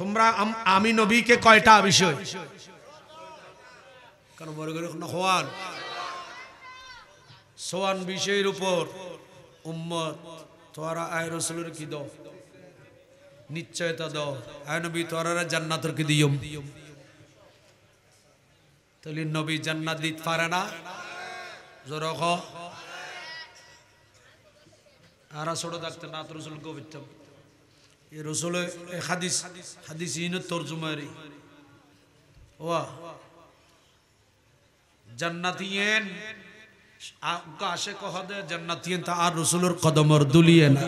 তোমরা আমি নবীকে কয়টা বিষয় কেন বড় করে খোয়ান সোয়ান বিষয়ের উপর উম্মত তোরা আয় রাসূলের কি দাও নিশ্চয়তা দাও আয় নবী তোরা জান্নাতের কি দিয়ম তাহলে নবী জান্নাত দিতে পারে না জোরে কও আর ছোট থাকতে না রাসূল কো বিত্তম ये रसूल हदीस हदीसीन तर्जुमारी वाह जन्नतियन आपका आशिक होदे जन्नतियन ता आर रसूलर कदमर दुलिए ना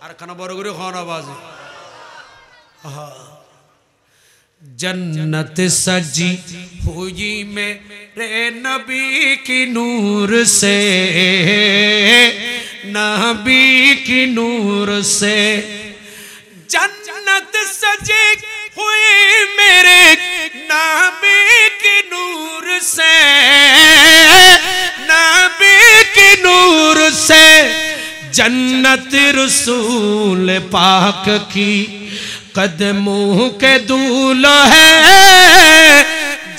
आर खाना बड़ करे खाना बाजी जन्नत सजी हुई मेरे नबी की नूर से नबी की नूर से जन्नत सजी हुई मेरे नबी की नूर से नबी की नूर से जन्नत रसूल पाक की कदमों के दूल है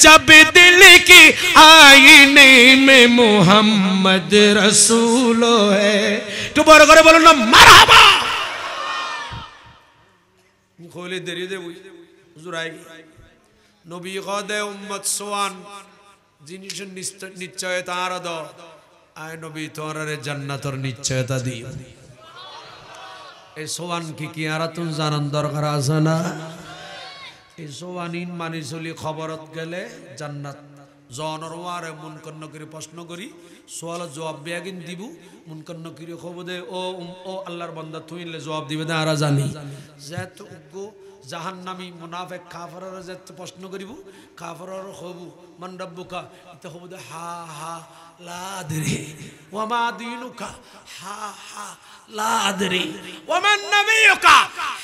जब दिल की आईने में मोहम्मद रसूल है तो बड़ करे बोलो ना मरहबा खोले देरी दे हुजूर आएगी नबी कदे उम्मत सोवान जिनिस निश्चयता आर दो आय नबी तोरे जन्नतर निश्चयता दी এই সোয়ান কি আর তুন জানান দরকার আছে না এই সোয়ানিন মানি চলি খবরত গেলে জান্নাত জনর ওয়ারে মুনকার নকরি প্রশ্ন করি সওয়াল জবাব বেগিন দিব মুনকার নকরি খবর দে ও আল্লাহর বান্দা তুইলে জবাব দিবে না আর জানি যেত উগ্গ জাহান্নামী মুনাফিক কাফেরর যেত প্রশ্ন করিব কাফেরর খবু মান রব্বুকা ইতে খবর দে হা হা লা আদরি ওয়া মা দীনুকা হা হা লা আদরি ওয়া মান নবিয়ুকা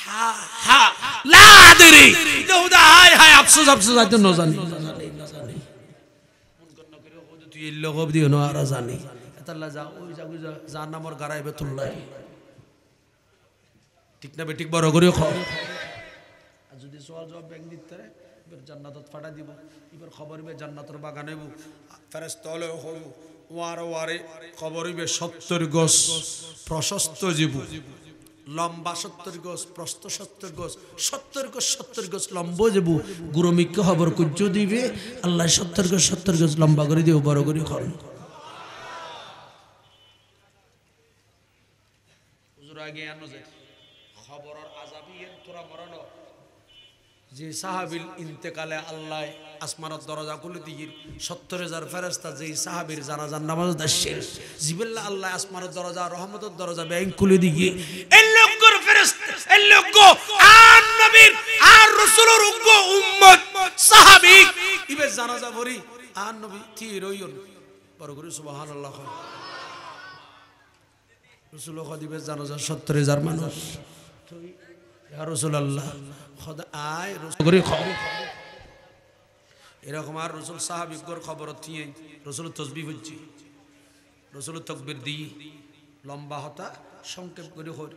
হা হা লা আদরি ইতে খবর দে হায় হায় আফসোস আফসোস আইতো ন জানি মুনকার নকরি খবর তুই ইল্লা খবর দিও না আর জানি আল্লাহ যা ওই যা জাহান্নামর গারাইবে তুল্লাই ঠিক না বেঠিক বড় করে খাও যদি সওয়াল জবাব ব্যাংক দিতে এবার জান্নাতত ফাটা দিব এবার খবর হবে জান্নাতের বাগানে হইব ফেরেশতা হলে হইব ওয়ারে ওয়ারে খবর হইবে 70 গজ প্রশস্ত জীব লম্বা 70 গজ প্রস্থ 70 গজ 70 গজ লম্বা জীব গুরুমিকে খবর কুজ্জ দিবে আল্লাহ 70 গজ লম্বা করে দিও বড় করে খাও হুজুর আগে আনো যায় খবরের আযাবি তোরা মরণ যে সাহাবীর ইন্তেকালে আল্লাহ আসমানের দরজা খুলে দিয়ে 70,000 ফেরেশতা যেই সাহাবীর জানাজার নামাজ দাসেন জিবরিল আল্লাহ আসমানের দরজা রহমতের দরজা ব্যাংক খুলে দিয়ে এই লোকগুলো ফেরেশতা এই লোক আর নবীর আর রাসূলের উম্মত সাহাবী ইবে জানাজা ভরি আর নবী থিরইন বড় করে সুবহানাল্লাহ রাসূল খাদিবে জানাজা 70,000 মানুষ ইয়া রাসূলুল্লাহ খোদা আয় রাসূল এরকম আর রাসূল সাহাবীর খবর দিয়ে রাসূল তাসবিহ হচ্ছে রাসূল তাকবীর দিয়ে লম্বা হতা সংক্ষেপ করে হর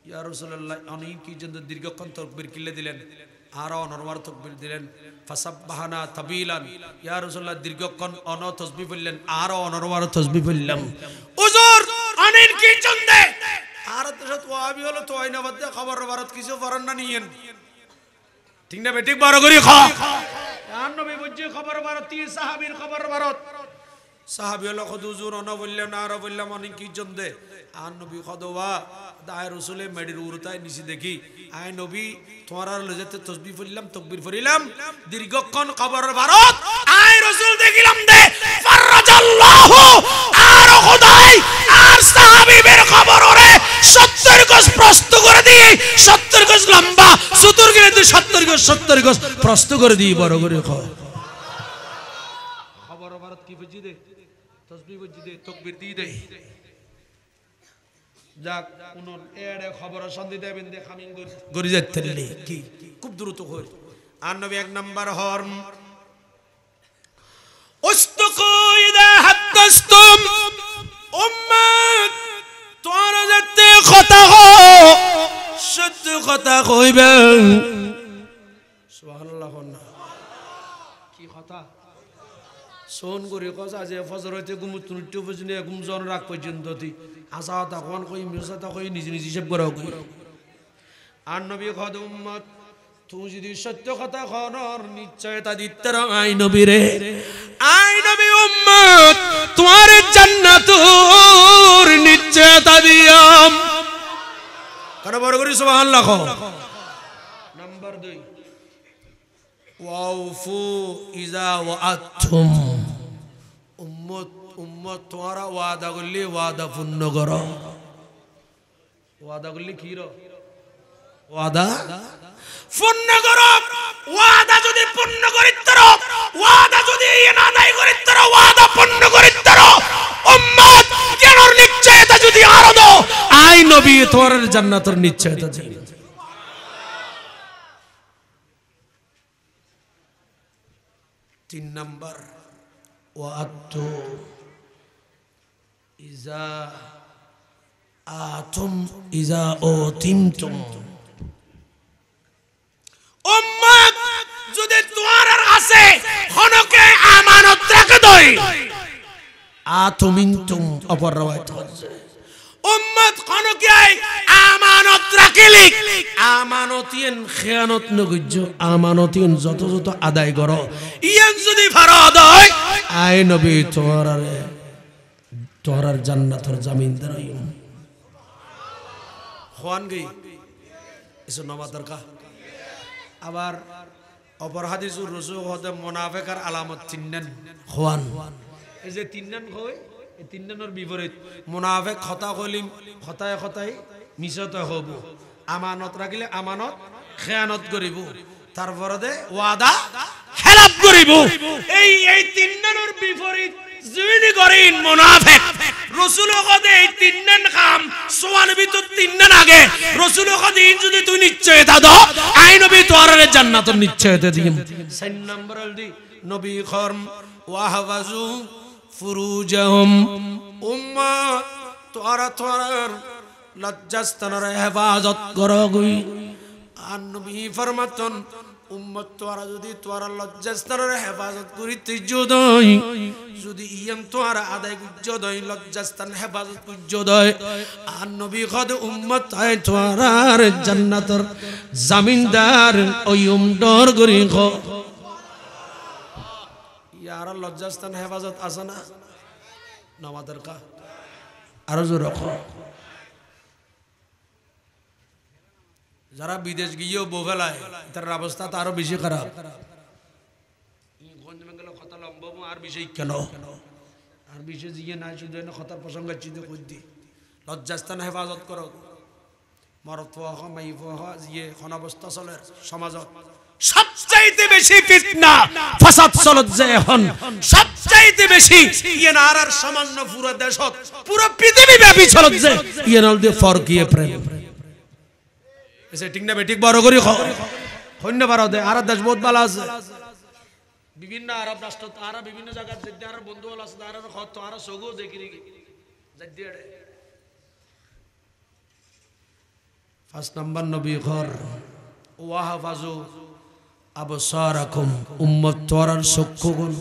ইয়া রাসূলুল্লাহ অনেক কি জন্য দীর্ঘক্ষণ তাকবীর কিলে দিলেন আর অনরবার তাকবীর দিলেন ফাসাবহানা তাবিলান ইয়া রাসূলুল্লাহ দীর্ঘক্ষণ অন তাসবিহ বললেন আর অনরবার তাসবিহ বললাম হুজুর অনেক কি জন্য আর তো ওয়াবি হলো তো আইনা বাদ খবর ভারত কিছু ফরন না নিয়েন ঠিক না বেঠিক বড় করি খা আর নবী বুঝি খবর ভারত 30 সাহাবীর খবর ভারত সাহাবী হলো হুজুর অন বললেন আর বললাম অনেক কি জন্য আর নবী খদওয়া দায় রাসূলে মেডির উরতায় নিচে দেখি আয় নবী তোমার আর লজতে তাসবিহ পড়লাম তাকবীর পড়লাম দীর্ঘক্ষণ খবর ভারত আয় রাসূল দেখিলাম দে ফারাজাল্লাহু আর খোদাই আর সাহাবীদের খবর ওরে 70 গজ প্রস্ত করে দিয়ে 70 গজ লম্বা সুতুর গিরে 70 গজ প্রস্ত করে দিয়ে বড় করে খবর ভারত কি বুঝি দে তাসবিহ বুঝি দে তাকবীর দিয়ে দে যাক কোন এড়ে খবর সন্ধি দেবেন দে খামিন গরি যাইতেলি কি খুব দ্রুত হই আর নবী এক নাম্বার হরম উস্তকু ইদা হাদাসতুম উম্মত তোরা যেতে কথা হো সত্য কথা কইবেন সুবহানাল্লাহ কি কথা সোন করে কথা যে ফজর হইতে ঘুমুতে বুঝনে ঘুম জন রাখ পর্যন্ত তুই আসা তখন কই মিসাতা কই নিজে নিজে হিসাব করা কই আর নবী খদ উম্মত তুই যদি সত্য কথা খনর নিশ্চয়তা দিতে আই নবী রে আই নবী উম্মত তোমার জান্নাতুর নিশ্চয়তা দিয়াম কার বড় করে সুবহানাল্লাহ নাম্বার 2 ওয়াউফু ইজা ওয়াআতুম উম্মত উম্মত তোমারা ওয়াদা করলে ওয়াদা পূর্ণ করো ওয়াদা করলে কি রো ওয়াদা পূর্ণ করো ওয়াদা যদি পূর্ণ করিতে রো ওয়াদা যদি না আদায় করিতে রো ওয়াদা পূর্ণ করিতে রো উম্মত কেনর নিশ্চয়তা যদি আরো দাও আই নবী তোমার জান্নাতের নিশ্চয়তা দিই 3 নাম্বার ওয়াআতু ইজা আতুম ইজা ওতিমতুম উম্মত যদি তোমার আছে হনকে আমানত রাখে দই আতুমিনতুম অপর রওয়ায়াত আছে উম্মত হনকে আমানত রাখিলি আমানতিন খেয়ানত নগজ্য আমানতিন যত যত আদায় করো ইয়ান যদি ফরদ হয় আয় নবী তোরার জান্নাতের জামিনদার হইম খুয়ান গই এসো নামাজ দরকার আবার অপর হাদিসুর রাসূল হতে মুনাফিকের আলামত চিহ্নেন খুয়ান এই যে তিনজন কই এই তিনজনের বিপরীত মুনাফিক কথা কইলিম কথায় মিছতে হব আমানত রাখিলে আমানত খেয়ানত করিব তারপরে দে ওয়াদা খেলাপ করিব এই তিনজনের বিপরীত যিনি করেন মুনাফিক রাসূল কদে এই তিনজন কাম সোয়ান ভিতর তিনজন আগে রাসূল কদে যদি তুই নিশ্চয়তা দাও আই নবী তোর জান্নাতের নিশ্চয়তা দিম 4 নম্বর দি নবী খরম ওয়াহফাজু ফুরুজাহুম উম্মত তোর লজ্জাস্থানের হেফাজত করো গই আর নবী ফরমাতন উম্মত তোরা যদি তোরা লজ্জাস্থানের হেফাজত করিতে যদি ইয়াম তোরা আদায় গুজ্জদয় লজ্জাস্থান হেফাজত গুজ্জদয় আর নবী খদ উম্মত আয় তোরার জান্নাতের জামিনদার ওই উমডর করি খ ইয়ার লজ্জাস্থান হেফাজত আছে না নামাজের কা আরো জোর রাখো যারা বিদেশ গিয়েও বউ ফেলায় তার অবস্থা তো আরো বেশি খারাপ। কথা লম্ব আর বিষয় কেন আর বিষয় জিয়ে নাই শুধু কথার প্রসঙ্গ চিন্তা করছি লজ্জাস্থান হেফাজত করো মরত মাই জিয়ে কোন অবস্থা চলে সমাজত সবচাইতে বেশি ফিতনা ফাসাদ চলত যে এখন সবচাইতে বেশি ইয়ে না আর সামান্য পুরো দেশত পুরো পৃথিবী ব্যাপী চলত যে ইয়ে নল দিয়ে ফরকিয়ে প্রেম এসে ঠিক না বেঠিক বড় করি হন্য ভারতে আর দেশ বহুত ভালো আছে বিভিন্ন আরব রাষ্ট্র আর বিভিন্ন জায়গার যে আর বন্ধু হল আছে আর হত আর সগো দেখি যাই ফার্স্ট নাম্বার নবী ঘর ওয়াহাফাজু আবসারাকুম উম্মত তোরার চক্ষুগুন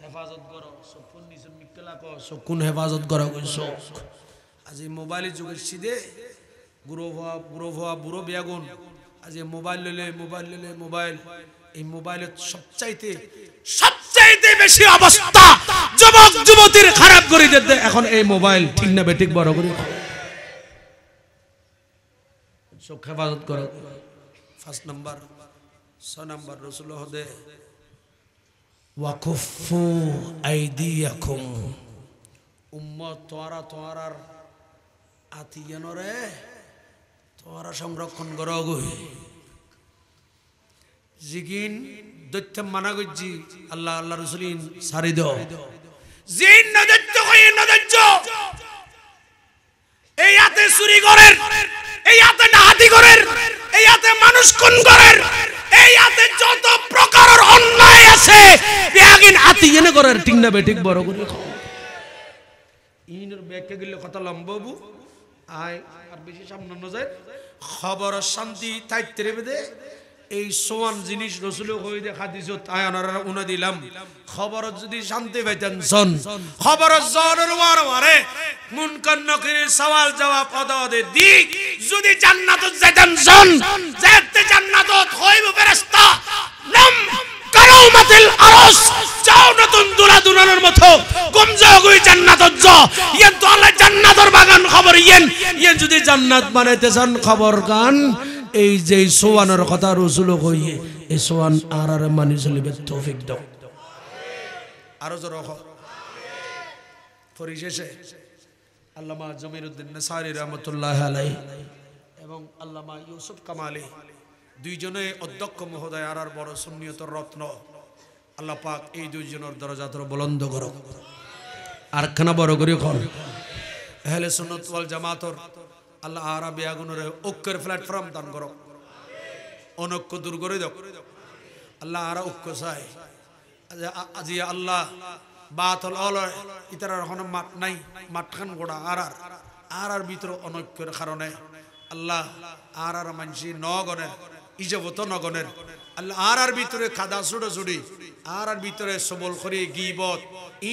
হেফাজত করো চক্ষুন নিচে মিকলা কো চক্ষুন হেফাজত করো চোখ আজি মোবাইল যুগের সিদে বুড়ো বেগুন আজি মোবাইল লইলে মোবাইল এই মোবাইলে সবচাইতে বেশি অবস্থা যুবক যুবতীর খারাপ করে দিতে এখন এই মোবাইল ঠিক না বেঠিক বড় করে চোখ হেফাজত করো ফার্স্ট নাম্বার 6 নাম্বার রাসূল হদে ওয়াকুফু আইদিয়াকুম উম্মত তোরার আতিয়ানরে তোরা সংরক্ষণ করো গই জিগিন দৈত্য মানা গজি আল্লাহ আল্লাহ রাসূলিন সারি দাও জিন না দৈত্য কই না দৈত্য এই হাতে চুরি করেন এই হাতে ডাহাতি করেন এই হাতে মানুষ খুন করেন এই হাতে যত প্রকারের অন্যায় আছে বেয়াগিন আতিয়ানে করার ঠিক না বেঠিক বড় করে ইনর ব্যাখ্যা গিলে কথা লম্ববু আয় আর বেশি সামনে ন যায় খবর শান্তি তাইত্রে বেদে এই সোয়ান জিনিস রাসূল কই দেখা দিছো তাই আনারা উনা দিলাম খবর যদি শান্তি পাইতেন জন খবর জনের ওয়ারে মুনকার নকিরের সওয়াল জবাব পদে দি যদি জান্নাত যাইতেন জন যাইতে জান্নাতত হইব ফেরেশতা নাম কারামাতিল আরশ জাওনাতুন দুলাদুনার মতো গুমজাগুই জান্নাতত য ইয়েন তো আল্লাহ জান্নাতের বাগান খবর ইয়েন যদি জান্নাত বানাইতে চান খবর গান এই যে সোয়ানের কথা রাসূল কইয়ে এই সোয়ান আর মানি চলিবে তৌফিক দাও আরো জোরে পরিশেষে আল্লামা জমিরউদ্দিন নাসারি রাহমাতুল্লাহ আলাইহি এবং আল্লামা ইউসুফ কামালি দুইজনে অধ্যক্ষ মহোদয় আর বড় সুন্নিয়তের রত্ন আল্লাহ পাক এই দুইজনের দরজাত বুলন্দ করো আর খানা বড় করে কোন আহলে সুন্নাত ওয়াল জামাতর আল্লাহ আরবি আগুনের ঐক্যের প্ল্যাটফর্ম দান করো অনৈক্য দূর করে দাও আল্লাহ আর ঐক্য চাই আজি আল্লাহ বাতল অল ইতার কোনো মাঠ নাই মাঠখান গোড়া আর ভিতর অনৈক্যের কারণে আল্লাহ আর মানসি নগণের ইজবত নগণের আল্লাহ আর ভিতরে খাদা ছুড়ি আর ভিতরে সবল করি গীবত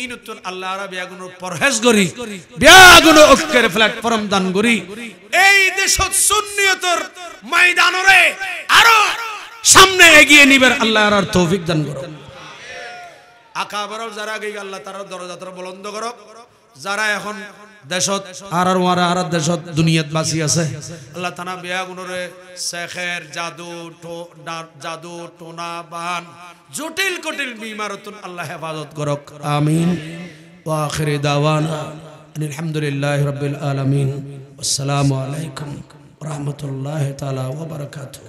ইনতুন আল্লাহ আর বেগুন পরহেজ করি বেগুন ঐক্যের প্ল্যাটফর্ম দান করি এই দেশত সুন্নিয়তের ময়দানরে আরো সামনে এগিয়ে নিবার আল্লাহ আর তৌফিক দান করো আকাবার যারা গই আল্লাহ তার দরজাত বুলন্দ করো যারা এখন দেশত আর দেশত দুনিয়াত বাসি আছে আল্লাহ তানা বেয়াগুনরে শেখের জাদু টোনা বান জটিল কটিল বিমারতুন আল্লাহ হেফাজত করক আমিন ওয়া আখিরি দাওয়ানা আলহামদুলিল্লাহি রাব্বিল আলামিন আসসালামু আলাইকুম ওয়া রাহমাতুল্লাহি তাআলা ওয়া বারাকাতুহু।